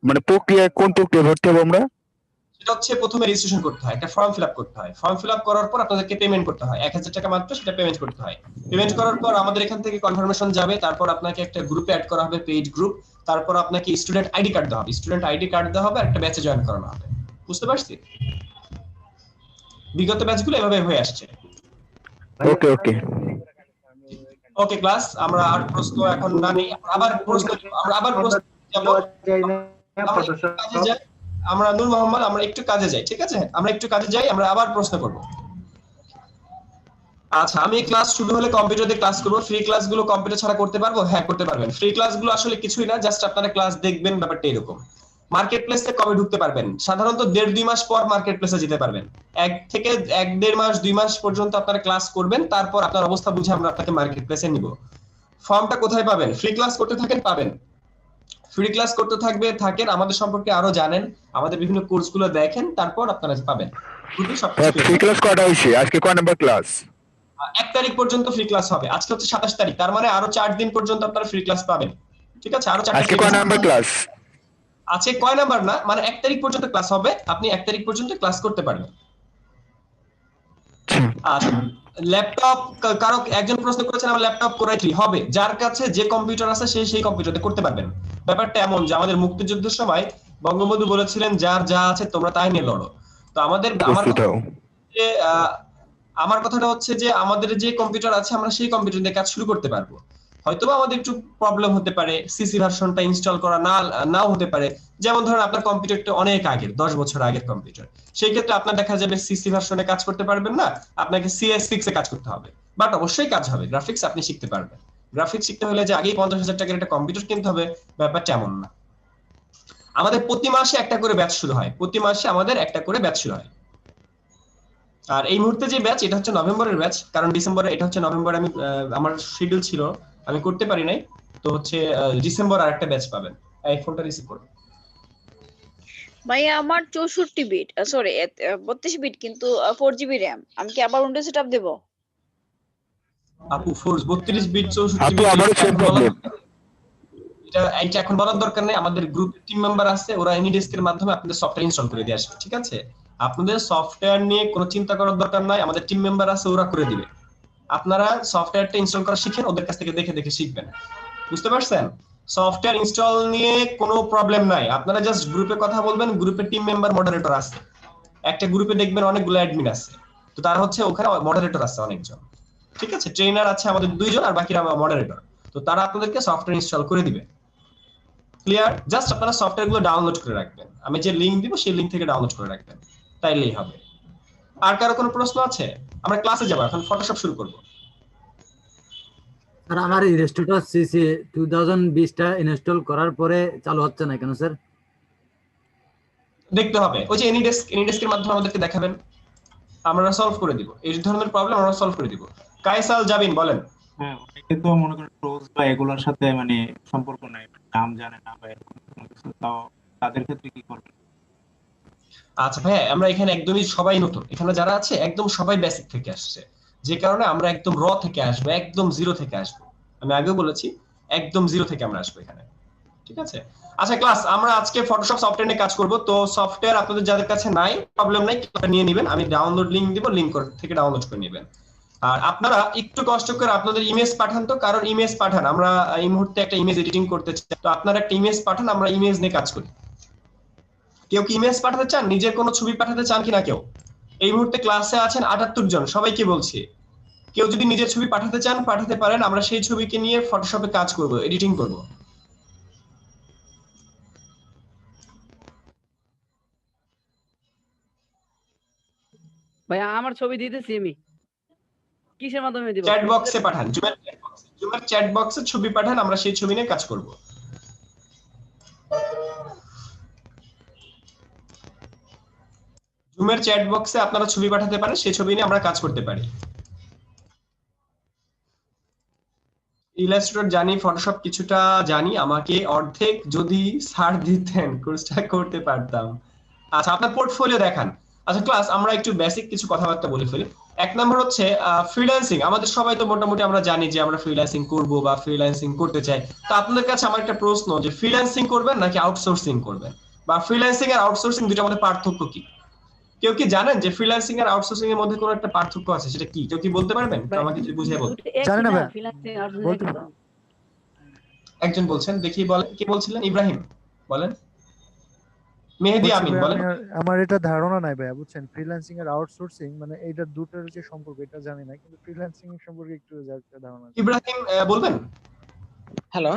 মানে প্রক্রিয়া কোন প্রক্রিয়া ভর্তি হবে আমরা? সেটা হচ্ছে প্রথমে রেজিস্ট্রেশন করতে হয়, একটা ফর্ম ফিল আপ করতে হয়, ফর্ম ফিল আপ করার পর আপনাদেরকে পেমেন্ট করতে হয় 1000 টাকা মাত্র, সেটা পেমেন্ট করতে হয়। পেমেন্ট করার পর আমাদের এখান থেকে কনফার্মেশন যাবে, তারপর আপনাকে একটা গ্রুপে অ্যাড করা হবে, পেইড গ্রুপ, তারপর আপনাকে স্টুডেন্ট আইডি কার্ড দেওয়া হবে, স্টুডেন্ট আইডি কার্ড দেওয়া হবে, একটা ব্যাচে জয়েন করানো হবে। বুঝতে পারছি? বিগত ব্যাচগুলো এভাবে হয়ে আসছে। ওকে ওকে ওকে ক্লাস, আমরা আর প্রশ্ন এখন না নেই, আমরা আবার প্রশ্ন যাব। আমরা নূর মোহাম্মদ আমরা একটু কাজে যাই, ঠিক আছে? আমরা একটু কাজে যাই, আমরা আবার প্রশ্ন করব। আচ্ছা আমি ক্লাস শুরু হলে কম্পিউটার দিয়ে ক্লাস করব, ফ্রি ক্লাসগুলো কম্পিউটার ছাড়া করতে পারবো? হ্যাঁ করতে পারবেন। ফ্রি ক্লাসগুলো আসলে কিছুই না, জাস্ট আপনারা ক্লাস দেখবেন, ব্যাপারটা এরকম। মার্কেট প্লেসে কবে ঢুকতে পারবেন? সাধারণত 1.5-2 মাস পর মার্কেট প্লেসে যেতে পারবেন। 1 থেকে 1.5 মাস 2 মাস পর্যন্ত আপনারা ক্লাস করবেন, তারপর আপনার অবস্থা বুঝে আমরা আপনাকে মার্কেট প্লেসে নিব। ফর্মটা কোথায় পাবেন? ফ্রি ক্লাস করতে থাকেন পাবেন, ফ্রি ক্লাস করতে থাকেন, আমাদের সম্পর্কে আরো জানেন, আমাদের বিভিন্ন কোর্সগুলো দেখেন, তারপর আপনারা পাবেন। ফ্রি ক্লাস কয়টা হইছে? আজকে কয় নাম্বার ক্লাস? 1 তারিখ পর্যন্ত ফ্রি ক্লাস হবে, আজকে হচ্ছে 27 তারিখ, তার মানে আরো 4 দিন পর্যন্ত আপনারা ফ্রি ক্লাস পাবেন। ঠিক আছে, আরো 4টা আজকে কয় নাম্বার ক্লাস? আছে কয় নাম্বার না, মানে 1 তারিখ পর্যন্ত ক্লাস হবে, আপনি 1 তারিখ পর্যন্ত ক্লাস করতে পারবেন। আচ্ছা ল্যাপটপ, কারো একজন প্রশ্ন করেছেন আমার ল্যাপটপ কোরাই 3 হবে, যার কাছে যে কম্পিউটার আছে সেই কম্পিউটারে করতে পারবেন। ব্যাপারটা এমন যে আমাদের মুক্তিযুদ্ধের সময় বঙ্গবন্ধু বলেছিলেন যার যা আছে তোমরা তাই নিয়ে লড়ো। তো আমার কথাটা হচ্ছে যে আমাদের যে কম্পিউটার আছে আমরা সেই কম্পিউটার দিয়ে কাজ শুরু করতে পারবো। হয়তোবা আমাদের একটু প্রবলেম হতে পারে, সিসি ভার্সনটা ইনস্টল করা নাও হতে পারে, যেমন ধরুন আপনার কম্পিউটারটা অনেক আগের, 10 বছর আগের কম্পিউটার, সেই ক্ষেত্রে আপনার দেখা যাবে সিসি ভার্সনে কাজ করতে পারবেন না, আপনাকে CS6 এ কাজ করতে হবে, বাট অবশ্যই কাজ হবে, গ্রাফিক্স আপনি শিখতে পারবেন। গ্রাফিক্স শিখতে হলে যে আগেই 50,000 টাকার একটা কম্পিউটার কিনতে হবে, ব্যাপারটা এমন না। আমাদের প্রতি মাসে একটা করে ব্যাচ শুরু হয়, প্রতি মাসে আমাদের একটা করে ব্যাচ শুরু হয়। আর এই মুহূর্তে যে ব্যাচ এটা হচ্ছে নভেম্বরের ব্যাচ, কারণ ডিসেম্বরে এটা হচ্ছে নভেম্বরে আমি আমার শিডিউল ছিল আমি করতে পারি নাই, তো হচ্ছে ডিসেম্বর আরেকটা ব্যাচ পাবেন। এই ফোনটা রিসিভ করুন। ভাইয়া আমার 64 বিট সরি 32 বিট কিন্তু 4GB RAM, আমি কি আবার উইন্ডোজ সেটআপ দেব? আপু 32 বিট 64 আপু বিট আমারও সেম প্রবলেম। এটা এখন বলার দরকার নেই, আমাদের গ্রুপ টিম মেম্বার আছে, ওরা এনিডেস্কের মাধ্যমে আপনাদের সফটওয়্যার ইনস্টল করে দিয়ে আসবে, ঠিক আছে? আপনাদের সফটওয়্যার নিয়ে কোনো চিন্তা করার দরকার নাই, আমাদের টিম মেম্বার আছে, ওরা করে দিবে। আপনারা সফটওয়্যারটা ইনস্টল করা শিখেন, ওদের কাছ থেকে দেখে দেখে শিখবেন, বুঝতে পারছেন? সফটওয়্যার ইনস্টল নিয়ে কোনো প্রবলেম নাই, আপনারা জাস্ট গ্রুপে কথা বলবেন, গ্রুপে টিম মেম্বার মডারেটর আছে, একটা গ্রুপে দেখবেন অনেকগুলো অ্যাডমিন আছে, তো তার হচ্ছে ওখানে মডারেটর আছে অনেকজন, ঠিক আছে? ট্রেনার আছে আমাদের 2 জন আর বাকিরা মডারেটর, তো তারা আপনাদেরকে সফটওয়্যার ইনস্টল করে দিবে। ক্লিয়ার? জাস্ট আপনারা সফটওয়্যার গুলো ডাউনলোড করে রাখবেন, আমি যে লিংক দিব সেই লিংক থেকে ডাউনলোড করে রাখবেন, তাইলেই হবে। আর কারো কোনো প্রশ্ন আছে? আমরা ক্লাসে যাব, এখন ফটোশপ শুরু করব। স্যার আমার ইনস্টলটা সিসি 2020 টা ইনস্টল করার পরে চালু হচ্ছে না কেন স্যার? দেখতে হবে, ওই যে এনিডেস্কের মাধ্যমে আমাদেরকে দেখাবেন, আমরা সলভ করে দিব এই ধরনের প্রবলেম, আমরা সলভ করে দিব। কায়সাল জাবিন বলেন। হ্যাঁ, অনেকে তো মনে করেন রোজ বা এগুলোর সাথে মানে সম্পর্ক নাই, নাম জানে না বা এরকম কোনো কিছু, তাও তাদের ক্ষেত্রে কি করবেন? আচ্ছা ভাই, আমরা এখানে একদমই সবাই নতুন, এখানে যারা আছে একদম সবাই বেসিক থেকে আসছে, যে কারণে আমরা একদম র থেকে আসবো, একদম জিরো থেকে আসবো। আমি আগেও বলেছি একদম জিরো থেকে আমরা আসবো এখানে, ঠিক আছে? আচ্ছা ক্লাস, আমরা আজকে ফটোশপ সফটওয়্যার নিয়ে কাজ করব, তো সফটওয়্যার আপনাদের যাদের কাছে নাই প্রবলেম নাই, নিয়ে নেবেন, আমি ডাউনলোড লিংক দিব, লিংক থেকে ডাউনলোড করে নেবেন। আর আপনারা একটু কষ্ট করে আপনাদের ইমেজ পাঠান, তো কারণ ইমেজ পাঠান, আমরা এই মুহূর্তে একটা ইমেজ এডিটিং করতে চাই, তো আপনারা একটা ইমেজ পাঠান, আমরা ইমেজ নিয়ে কাজ করি। কেউ কি ইমেজ পাঠাতে চান, নিজের কোনো ছবি পাঠাতে চান কিনা কেউ? এই মুহূর্তে ক্লাসে আছেন 78 জন, সবাইকে বলছি কেউ যদি নিজের ছবি পাঠাতে চান পাঠাতে পারেন, আমরা সেই ছবিকে নিয়ে ফটোশপে কাজ করব, এডিটিং করব। ভাই আমার ছবি দিতেছি আমি, কিসের মাধ্যমে দিব? চ্যাট বক্সে পাঠান, জুমের চ্যাট বক্সে ছবি পাঠান, আমরা সেই ছবি নিয়ে কাজ করব। জুমের চ্যাট বক্সে আপনারা ছবি পাঠাতে পারেন, সেই ছবি নিয়ে আমরা কাজ করতে পারি। ইলাস্ট্রেটর জানি, ফটোশপ কিছুটা জানি, আমাকে অর্ধেক যদি ছাড় দিতেন কোর্সটা করতে পারতাম। আচ্ছা আপনার পোর্টফোলিও দেখান। আচ্ছা ক্লাস, আমরা একটু বেসিক কিছু কথাবার্তা বলে ফেলি। এক নম্বর হচ্ছে ফ্রিল্যান্সিং, আমাদের সবাই তো মোটামুটি আমরা জানি যে আমরা ফ্রিল্যান্সিং করব বা ফ্রিল্যান্সিং করতে চাই, তো আপনাদের কাছে আমার একটা প্রশ্ন, যে ফ্রিল্যান্সিং করবেন নাকি আউটসোর্সিং করবেন, বা ফ্রিল্যান্সিং আর আউটসোর্সিং দুটোর মধ্যে পার্থক্য কি? কেউ কি জানেন যে ফ্রিল্যান্সিং আর আউটসোর্সিং এর মধ্যে কোনো একটা পার্থক্য আছে, সেটা কি? কেউ কি বলতে পারবেন? আমাকে একটু বুঝিয়ে বলুন। জানেন না ভাই? বলতে একজন বলছেন, দেখি বলেন, কি বলছিলেন? ইব্রাহিম বলেন। মেহেদি আমিন বলেন। আমার এটা ধারণা নাই ভাই, বুঝছেন? ফ্রিল্যান্সিং আর আউটসোর্সিং মানে এইটা দুটোর যে সম্পর্ক এটা জানি না, কিন্তু ফ্রিল্যান্সিং সম্পর্কে একটু ধারণা আছে। ইব্রাহিম বলবেন। হ্যালো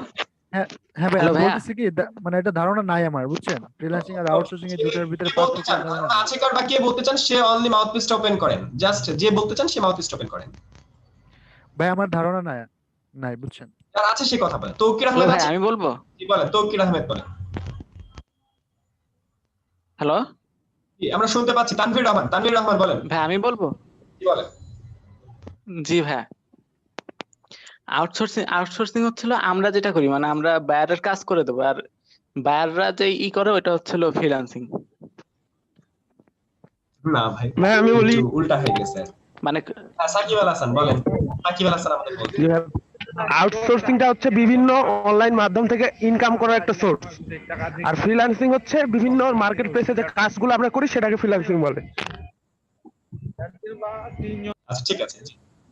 হ্যাঁ ভাই, আমি বলতেছি কি মানে এটা ধারণা নাই আমার, বুঝছেন? ফ্রিল্যান্সিং আর আউটসোর্সিং এর দুটোর ভিতরে পার্থক্য আছে কার, বা কে বলতে চান সে অনলি মাউথপিসটা ওপেন করেন, জাস্ট যে বলতে চান সে মাউথপিসটা ওপেন করেন। ভাই আমার ধারণা নাই বুঝছেন? আর আছে সে কথা বলে। তৌকির আহমেদ আছে, আমি বলবো। কি বলেন? তৌকির আহমেদ বলেন। হ্যালো, আমরা শুনতে পাচ্ছি। তানভীর রহমান বলেন। ভাই আমি বলবো। কি বলেন? জি ভাই, আউটসোর্সিং হচ্ছিল আমরা যেটা করি, মানে আমরা বায়ারের কাজ করে দেবো, আর বায়াররা যে করে ওটা হচ্ছিল ফ্রিল্যান্সিং। না ভাই, আমি বলি উল্টা হয়ে গেছে। মানে সাকিব আল হাসান বলেন। সাকিব আল হাসান আমাদের বলতে আউটসোর্সিংটা হচ্ছে বিভিন্ন অনলাইন মাধ্যম থেকে ইনকাম করার একটা সোর্স, আর ফ্রিল্যান্সিং হচ্ছে বিভিন্ন মার্কেট প্লেসে যে কাজগুলো আমরা করি সেটাকে ফ্রিল্যান্সিং বলে। আচ্ছা ঠিক আছে,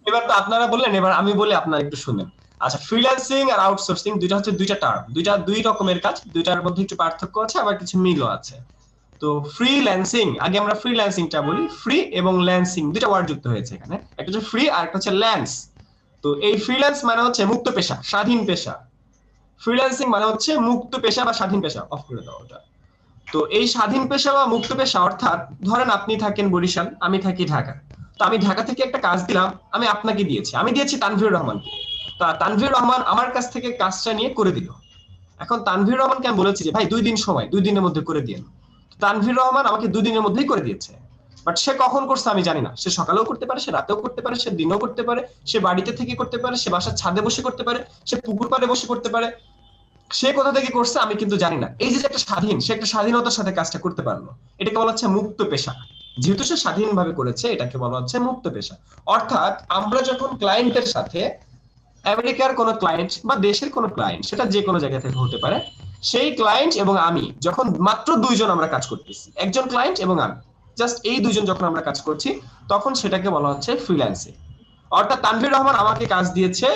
এবার তো আপনারা বললেন, এবার আমি বলি, আপনারা একটু শুনেন। আচ্ছা ফ্রিল্যান্সিং আর আউটসোর্সিং দুইটা হচ্ছে দুইটা টার্ম, দুই রকমের কাজ, দুইটার মধ্যে একটু পার্থক্য আছে, আবার কিছু মিলও আছে। তো ফ্রিল্যান্সিং, আগে আমরা ফ্রিল্যান্সিংটা বলি। ফ্রি এবং ল্যান্সিং দুইটা ওয়ার্ড যুক্ত হয়েছে এখানে, একটা হচ্ছে ফ্রি আর একটা হচ্ছে ল্যান্স। তো এই ফ্রিল্যান্স মানে হচ্ছে মুক্ত পেশা, স্বাধীন পেশা। ফ্রিল্যান্সিং মানে হচ্ছে মুক্ত পেশা বা স্বাধীন পেশা। অফ করে দাও ওটা। তো এই স্বাধীন পেশা বা মুক্ত পেশা অর্থাৎ ধরেন আপনি থাকেন বরিশাল, আমি থাকি ঢাকা, তো আমি ঢাকা থেকে একটা কাজ দিলাম, আমি আপনাকে দিয়েছি, আমি দিয়েছি তানভীর রহমানকে, তা তানভীর রহমান আমার কাছ থেকে কাজটা নিয়ে করে দিল। এখন তানভীর রহমানকে আমি বলেছি যে ভাই 2 দিন সময়, 2 দিনের মধ্যে করে দিন। তানভীর রহমান আমাকে 2 দিনের মধ্যেই করে দিয়েছে, বাট সে কখন করছে আমি জানি না। সে সকালেও করতে পারে, সে রাতেও করতে পারে, সে দিনেও করতে পারে, সে বাড়িতে থেকে করতে পারে, সে বাসার ছাদে বসে করতে পারে, সে পুকুর পাড়ে বসে করতে পারে। সে কোথা থেকে করছে আমি কিন্তু জানি না। এই যে একটা স্বাধীন, সে একটা স্বাধীনতার সাথে কাজটা করতে পারলো, এটাকে বলা হচ্ছে মুক্ত পেশা। যেহেতু সে স্বাধীনভাবে করেছে, এটাকে বলা হচ্ছে মুক্ত পেশা। অর্থাৎ আমরা যখন ক্লায়েন্টের সাথে, আমেরিকার কোনো ক্লায়েন্ট বা দেশের কোনো ক্লায়েন্ট, সেটা যে কোনো জায়গা থেকে হতে পারে, সেই ক্লায়েন্ট এবং আমি যখন মাত্র 2 জন আমরা কাজ করতেছি, একজন ক্লায়েন্ট এবং আমি, জাস্ট এই 2 জন যখন আমরা কাজ করছি, তখন সেটাকে বলা হচ্ছে ফ্রিল্যান্সিং। অর্থাৎ তানভীর রহমান আমাকে কাজ দিয়েছে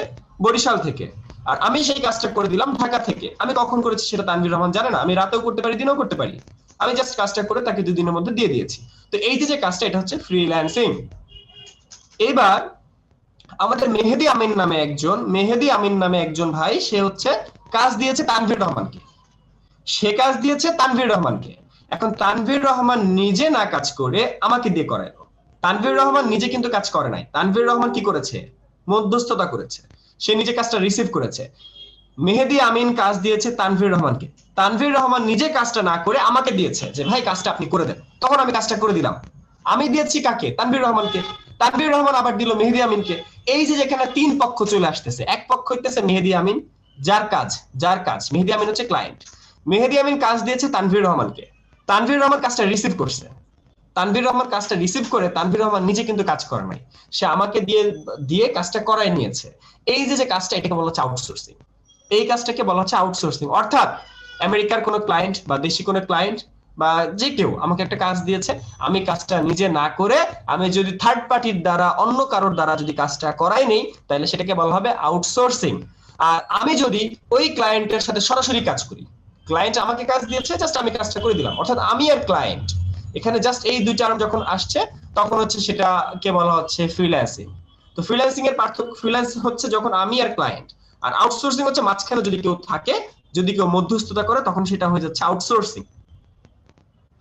বরিশাল থেকে, আর আমি সেই কাজটা করে দিলাম ঢাকা থেকে। আমি কখন করেছি সেটা তানভীর রহমান জানে না। আমি রাতেও করতে পারি, দিনেও করতে পারি। আমি জাস্ট কাজটা করে তাকে 2 দিনের মধ্যে দিয়ে দিয়েছি। তো এই যে কাজটা, এটা হচ্ছে ফ্রিল্যান্সিং। এবার আমাদের মেহেদী আমিন নামে একজন ভাই, সে হচ্ছে কাজ দিয়েছে তানভীর রহমানকে। এখন তানভীর রহমান নিজে না কাজ করে আমাকে দিয়ে করাইলো। তানভীর রহমান নিজে কিন্তু কাজ করে নাই। তানভীর রহমান কি করেছে? মধ্যস্থতা করেছে। সে নিজে কাজটা রিসিভ করেছে। মেহেদী আমিন কাজ দিয়েছে তানভীর রহমানকে। তানভীর রহমান নিজে কাজটা না করে আমাকে দিয়েছে যে ভাই কাজটা আপনি করে দেন। তখন আমি কাজটা করে দিলাম। আমি দিয়েছি কাকে? তানভীর রহমানকে। তানভীর রহমান আবার দিল মেহেদী আমিনকে। এই যে যেখানে 3 পক্ষ চলে আসতেছে, এক পক্ষ হইতেছে মেহেদী আমিন, যার কাজ মেহেদী আমিন হচ্ছে ক্লায়েন্ট। মেহেদী আমিন কাজ দিয়েছে তানভীর রহমানকে। তানভীর রহমান কাজটা রিসিভ করছে। তানভীর রহমান কাজটা রিসিভ করে তানভীর রহমান নিজে কিন্তু কাজ করে নাই, সে আমাকে দিয়ে কাজটা করাই নিয়েছে। এই যে কাজটা, এটাকে বলা হচ্ছে আউটসোর্সিং। এই কাজটাকে বলা হচ্ছে আউটসোর্সিং। অর্থাৎ আমেরিকার কোনো ক্লায়েন্ট বা দেশি কোনো ক্লায়েন্ট বা যে কেউ আমাকে একটা কাজ দিয়েছে, আমি কাজটা নিজে না করে আমি যদি থার্ড পার্টির দ্বারা, অন্য কারোর দ্বারা যদি কাজটা করাই নেই, তাহলে সেটাকে বলা হবে আউটসোর্সিং। আর আমি যদি ওই ক্লায়েন্টের সাথে সরাসরি কাজ করি, ক্লায়েন্ট আমাকে কাজ দিয়েছে, জাস্ট আমি কাজটা করে দিলাম, অর্থাৎ আমি আর ক্লায়েন্ট, এখানে জাস্ট এই 2 টার্ম যখন আসছে, তখন হচ্ছে সেটাকে বলা হচ্ছে ফ্রিল্যান্সিং। তো ফ্রিল্যান্সিং এর পার্থক্য, ফ্রিল্যান্স হচ্ছে যখন আমি আর ক্লায়েন্ট, আর আউটসোর্সিং হচ্ছে মাঝখানে যদি কেউ থাকে, যদি কেউ মধ্যস্থতা করে, তখন সেটা হয়ে যাচ্ছে আউটসোর্সিং।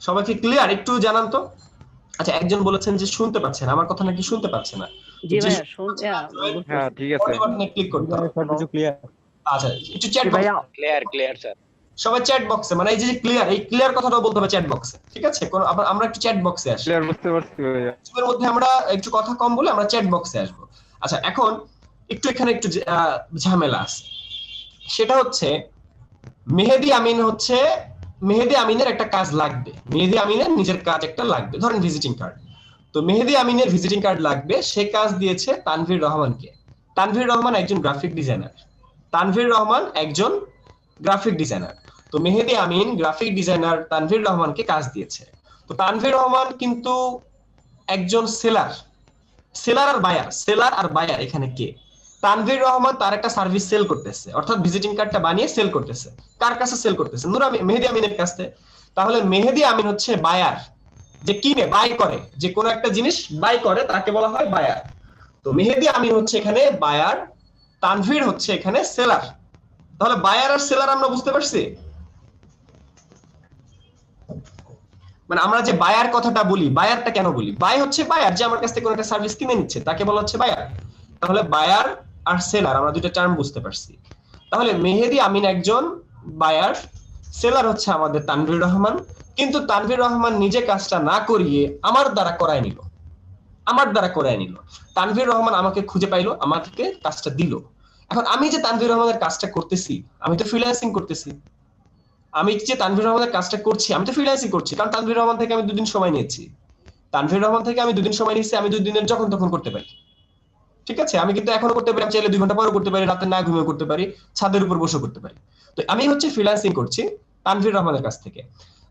সবাইকে ক্লিয়ার? একটু জানান তো। আচ্ছা, একজন বলেছেন যে শুনতে পাচ্ছেন, আমার কথা নাকি শুনতে পাচ্ছে না। জি ভাইয়া শুনতে হ্যাঁ ঠিক আছে বাটনে ক্লিক করতে হবে। সবকিছু ক্লিয়ার। আচ্ছা, একটু চ্যাট ভাইয়া ক্লিয়ার স্যার। সবাই চ্যাট বক্সে, মানে এই যে ক্লিয়ার, এই ক্লিয়ার কথাটাও বলতে হবে চ্যাট বক্সে, ঠিক আছে? আমরা একটু চ্যাট বক্সে আসি। ক্লিয়ার বুঝতে পারছি ভাইয়া। এর মধ্যে আমরা একটু কথা কম বলে আমরা চ্যাট বক্সে আসবো। আচ্ছা, এখন এখানে একটু ঝামেলা আছে। সেটা হচ্ছে মেহেদী আমিনের একটা কাজ লাগবে। মেহেদী আমিনের নিজের কাজ একটা লাগবে, ধরেন ভিজিটিং কার্ড। তো মেহেদী আমিনের ভিজিটিং কার্ড লাগবে, সে কাজ দিয়েছে তানভীর রহমানকে। তানভীর রহমান একজন গ্রাফিক ডিজাইনার। তো মেহেদী আমিন গ্রাফিক ডিজাইনার তানভীর রহমানকে কাজ দিয়েছে। তো তানভীর রহমান কিন্তু একজন সেলার আর বায়ার এখানে কে? তানভীর রহমান তার একটা সার্ভিস সেল করতেছে, অর্থাৎ ভিজিটিং কার্ডটা বানিয়ে সেল করতেছে। কার কাছে সেল করতেছে? মেহেদী আমিনের কাছে। তাহলে মেহেদী আমিন হচ্ছে বায়ার, যে কিনে, বাই করে, যে কোনো একটা জিনিস বাই করে, তাকে বলা হয় বায়ার। তো মেহেদী আমিন হচ্ছে এখানে বায়ার, তানভীর হচ্ছে এখানে সেলার। তাহলে বায়ার আর সেলার আমরা বুঝতে পারছি। মানে আমরা যে বায়ার কথাটা বলি, বায়ারটা কেন বলি? বাই হচ্ছে বায়ার, যে আমার কাছ থেকে কোনো একটা সার্ভিস কিনে নিচ্ছে, তাকে বলা হচ্ছে বায়ার। তাহলে বায়ার আর সেলার আমরা দুটো টার্ম বুঝতে পারছি। তাহলে মেহেদী আমিন একজন বায়ার, সেলার হচ্ছে আমাদের তানভীর রহমান। কিন্তু তানভীর রহমান নিজে কাজটা না করিয়ে আমার দ্বারা করায় নিল। তানভীর রহমান আমাকে খুঁজে পাইলো, আমাকে কাজটা দিল। এখন আমি যে তানভীর রহমানের কাজটা করতেছি, আমি তো ফ্রিল্যান্সিং করতেছি। আমি যে তানভীর রহমানের কাজটা করছি, আমি তো ফ্রিল্যান্সিং করছি, কারণ তানভীর রহমান থেকে আমি 2 দিন সময় নিয়েছি। আমি 2 দিনের যখন তখন করতে পারি, ঠিক আছে? আমি কিন্তু এখনো করতে পারি, আমি চাইলে 2 ঘন্টা পরে করতে পারি, রাতে না ঘুমিয়ে করতে পারি, ছাদের উপর বসে করতে পারি। তো আমি হচ্ছে ফ্রিল্যান্সিং করছি তানভীর রহমানের কাছ থেকে।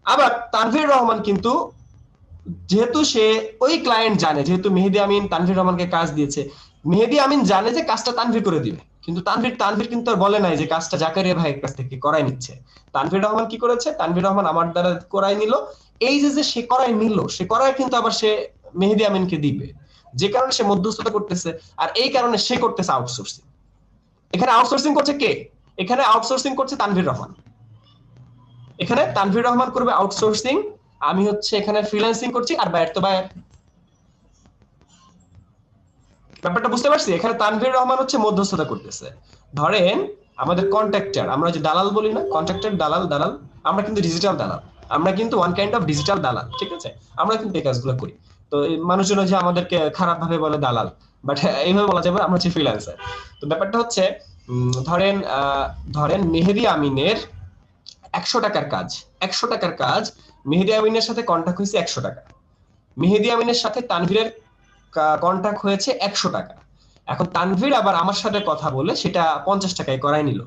আবার তানভীর রহমান কিন্তু, যেহেতু সে ওই ক্লায়েন্ট জানে, যেহেতু মেহেদী আমিন তানভীর রহমানকে কাজ দিয়েছে, মেহেদী আমিন জানে যে কাজটা তানভীর করে দিবে, কিন্তু তানভীর কিন্তু আর বলে নাই যে কাজটা জাকারিয়া ভাইয়ের কাছ থেকে করাই নিচ্ছে। তানভীর রহমান কি করেছে? তানভীর রহমান আমার দ্বারা করাই নিল। এই যে সে করাই নিল, সে করাই কিন্তু আবার সে মেহেদী আমিনকে দিবে, যে কারণে সে মধ্যস্থতা করতেছে, আর এই কারণে সে করতেছে আউটসোর্সিং। এখানে আউটসোর্সিং করছে কে? এখানে আউটসোর্সিং করছে তানভীর রহমান। এখানে তানভীর রহমান করবে আউটসোর্সিং, আমি হচ্ছে এখানে ফ্রিল্যান্সিং করছি, আর বায়ার তো বায়ার। ব্যাপারটা বুঝতে পারছি? এখানে তানভীর রহমান হচ্ছে মধ্যস্থতা করতেছে। ধরেন আমাদের কন্ট্রাক্টর, আমরা যে দালাল বলি না, কন্ট্রাক্টর দালাল, আমরা কিন্তু ডিজিটাল দালাল, আমরা কিন্তু ওয়ান কাইন্ড অফ ডিজিটাল দালাল, ঠিক আছে? আমরা কিন্তু এই কাজগুলো করি। তো এই মানুষজন যে আমাদেরকে খারাপ ভাবে বলে দালাল, বাট এইভাবে বলা যাবে আমরা হচ্ছে ফ্রিল্যান্সার। তো ব্যাপারটা হচ্ছে ধরেন মেহেদী আমিনের 100 টাকার কাজ মেহেদী আমিনের সাথে কন্ট্রাক্ট হয়েছে 100 টাকা, মেহেদী আমিনের সাথে তানভীরের কন্ট্রাক্ট হয়েছে 100 টাকা। এখন তানভীর আবার আমার সাথে কথা বলে সেটা 50 টাকায় করাই নিল।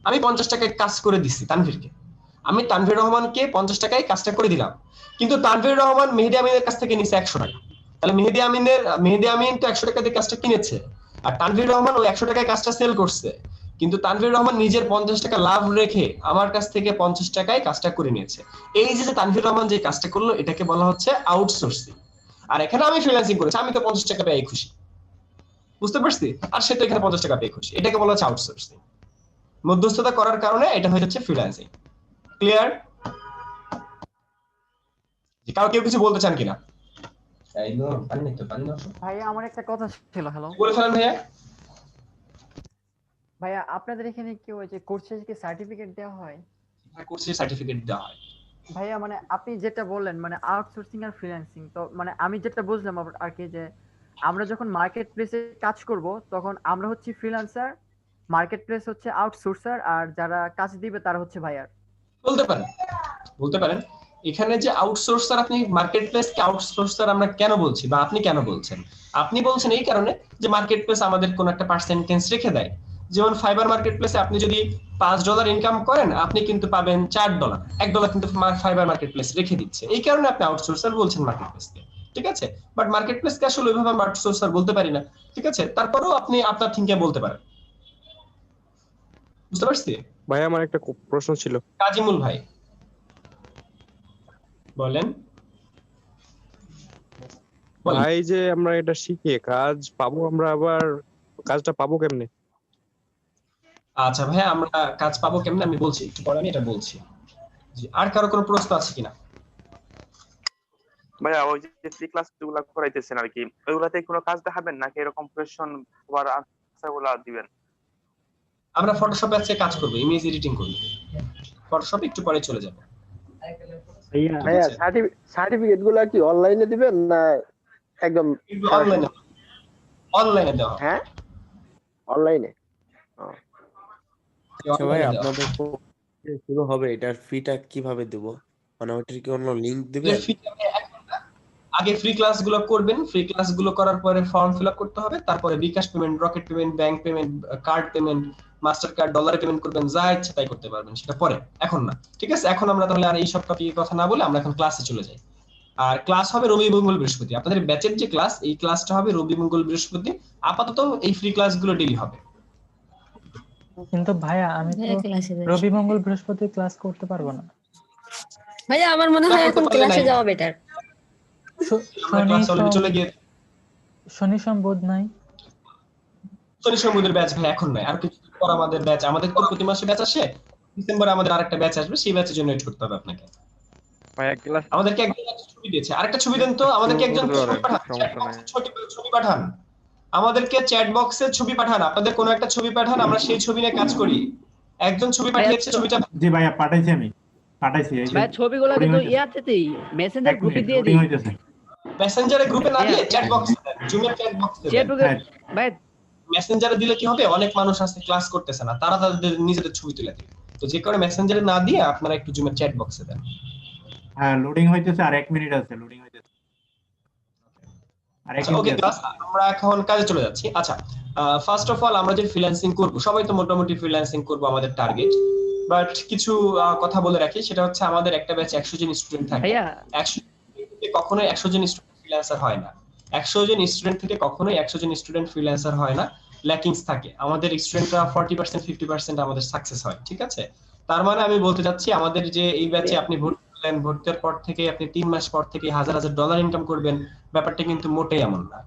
আমি 50 টাকায় কাজ করে দিচ্ছি তানভীরকে, আমি তানভীর রহমানকে 50 টাকায় কাজটা করে দিলাম, কিন্তু তানভীর রহমান মেহেদী আমিনের কাছ থেকে নিছে 100 টাকা। তাহলে মেহেদী আমিন তো 100 টাকা দিয়ে কাজটা কিনেছে, আর তানভীর রহমান ওই 100 টাকায় কাজটা সেল করছে, কিন্তু তানভীর রহমান নিজের 50 টাকা লাভ রেখে আমার কাছ থেকে 50 টাকায় কাজটা করে নিয়েছে। এই যে তানভীর রহমান যে কাজটা করলো এটাকে বলা হচ্ছে আউটসোর্সিং। আর এখানে আমি ফ্রিল্যান্সিং করেছি, আমি তো 50 টাকা পেয়ে খুশি, বুঝতে পারছি? আর সে তো এখানে 50 টাকা পেয়ে খুশি, এটাকে বলা হচ্ছে আউটসোর্সিং। মধ্যস্থতা করার কারণে এটা হয়ে যাচ্ছে ফ্রিল্যান্সিং। ক্লিয়ার? কাউ কেউ কিছু বলতে চান কিনা? ভাইয়া আমার একটা কথা ছিল। হ্যালো বলে ফেলেন ভাইয়া। ভাইয়া, আপনাদের এখানে কি ওই যে কোর্সের কি সার্টিফিকেট দেওয়া হয়? কোর্সের সার্টিফিকেট দেওয়া হয় ভাইয়া, মানে আপনি যেটা বললেন মানে আউটসোর্সিং আর ফ্রিল্যান্সিং, তো মানে আমি যেটা বুঝলাম আর কি, যে আমরা যখন মার্কেট প্লেসে কাজ করব তখন আমরা হচ্ছে ফ্রিল্যান্সার, মার্কেট প্লেস হচ্ছে আউটসোর্সার, আর যারা কাজ দিবে তারা হচ্ছে বায়ার। বলতে পারেন এখানে যে আউটসোর্সার, আপনি মার্কেট প্লেস কে আউটসোর্সার আমরা কেন বলছি বা আপনি কেন বলছেন? আপনি বলছেন এই কারণে যে মার্কেট প্লেস আমাদের কোন একটা পার্সেন্টেজ রেখে দেয়। যেমন ফাইবার মার্কেট প্লেসে আপনি যদি $5 ইনকাম করেন, আপনি কিন্তু পাবেন $4, $1 কিন্তু ফাইবার মার্কেট প্লেস রেখে দিচ্ছে। এই কারণে আপনি আউটসোর্সার বলছেন মার্কেট প্লেসকে, ঠিক আছে? বাট মার্কেট প্লেসকে আসলে ওইভাবে আমরা আউটসোর্সার বলতে পারি না, ঠিক আছে? তারপরেও আপনি আপনার থিঙ্কে বলতে পারেন, বুঝতে পারছি? ভাই আমার একটা প্রশ্ন ছিল। কাজিমুল ভাই বলেন। ভাই যে আমরা এটা শিখে কাজ পাবো, আমরা আবার কাজটা পাবো কেমনে? আচ্ছা ভাইয়া, আমরা কাজ পাবো কেমনে আমি বলছি, একটু পরে আমি এটা বলছি। জি, আর কারো কোনো প্রশ্ন আছে কিনা? ভাইয়া ওই যে ফ্রি ক্লাস গুলো করাইতেছেন আর কি, ওইগুলাতে কোনো কাজ দেখাবেন নাকি এরকম কোয়েশ্চন আবার আনসারগুলো দিবেন? আমরা ফটোশপে আজকে কাজ করব, ইমেজ এডিটিং করব। ফটোশপ একটু পরে চলে যাব। ভাইয়া সার্টিফিকেট গুলো কি অনলাইনে দিবেন না একদম অনলাইনে দেওয়া? হ্যাঁ, অনলাইনে। ভাই আপনাদের শুরু হবে, এটার ফিটা কিভাবে দেব? মানে ওইটার কি অন্য লিংক দিবেন? আগে ফ্রি ক্লাসগুলো করবেন, ফ্রি ক্লাসগুলো করার পরে ফর্ম ফিল আপ করতে হবে, তারপরে bKash payment, Rocket payment, bank payment, card payment, Mastercard, ডলারে পেমেন্ট করবেন, যা ইচ্ছা তাই করতে পারবেন, সেটা পরে, এখন না, ঠিক আছে? এখন আমরা তাহলে আর এই সব টপিকের কথা না বলে আমরা এখন ক্লাসে চলে যাই। আর ক্লাস হবে রবি, মঙ্গল, বৃহস্পতি। আপনাদের ব্যাচের যে ক্লাস, এই ক্লাসটা হবে রবি, মঙ্গল, বৃহস্পতি। আপাতত এই ফ্রি ক্লাসগুলো ডেইলি হবে। কিন্তু ভাইয়া আমি তো রবি, মঙ্গল, বৃহস্পতি ক্লাস করতে পারবো না ভাইয়া। আমার মনে হয় এখন ক্লাসে যাওয়া বেটার। শনি সোম বুধ নাই, শনি সোম বুধের ব্যাচ ভাই এখন নাই, আর কিছু পর আমাদের ব্যাচ, আমাদের তো প্রতি মাসে ব্যাচ আসে, ডিসেম্বরে আমাদের আরেকটা ব্যাচ আসবে, সেই ব্যাচের জন্য ওয়েট করতে হবে আপনাকে। আমাদেরকে একজন ছবি দিয়েছে, আরেকটা ছবি দেন তো, আমাদেরকে একজন ছবি পাঠান, আমাদেরকে চ্যাট বক্সে ছবি পাঠান, আপনাদের কোনো একটা ছবি পাঠান, আমরা সেই ছবি নিয়ে কাজ করি। একজন ছবি পাঠিয়েছে, ছবিটা জি ভাইয়া পাঠাইছি, আমি পাঠাইছি। এই ভাই ছবিগুলো কিন্তু ইয়াতেই মেসেঞ্জার গ্রুপে দিয়ে দিই। মেসেঞ্জারে গ্রুপে না দিয়ে চ্যাট বক্সে দেন, জুমের চ্যাট বক্সে দেন। ভাই মেসেঞ্জারে দিলে কি হবে, অনেক মানুষ আছে ক্লাস করতেছে না, তারা তাদের নিজেদের ছবি তুলে দেয়। তো যে কারণে মেসেঞ্জারে না দিয়ে আপনারা একটু জুমের চ্যাট বক্সে দেন। হ্যাঁ, লোডিং হইতেছে, আর 1 মিনিট আছে, লোডিং হইতেছে। ওকে ক্লাস, আমরা এখন কাজে চলে যাচ্ছি। আচ্ছা, ফার্স্ট অফ অল আমরা যে ফ্রিল্যান্সিং করব, সবাই তো মোটামুটি ফ্রিল্যান্সিং করব, আমাদের টার্গেট। বাট কিছু কথা বলে রাখি, সেটা হচ্ছে আমাদের একটা ব্যাচ 100 জন স্টুডেন্ট থাকে। 100 থেকে কখনোই 100 জন স্টুডেন্ট ফ্রিল্যান্সার হয় না। 100 জন স্টুডেন্ট থেকে কখনোই 100 জন স্টুডেন্ট ফ্রিল্যান্সার হয় না, ল্যাকিংস থাকে। আমাদের স্টুডেন্টরা 40% 50% আমাদের সাকসেস হয়, ঠিক আছে? তার মানে আমি বলতে চাচ্ছি, আমাদের যে এই ব্যাচে আপনি ভর্তির পর থেকে আপনি 3 মাস পর থেকে হাজার হাজার ডলার ইনকাম করবেন, ব্যাপারটা কিন্তু মোটেই এমন না।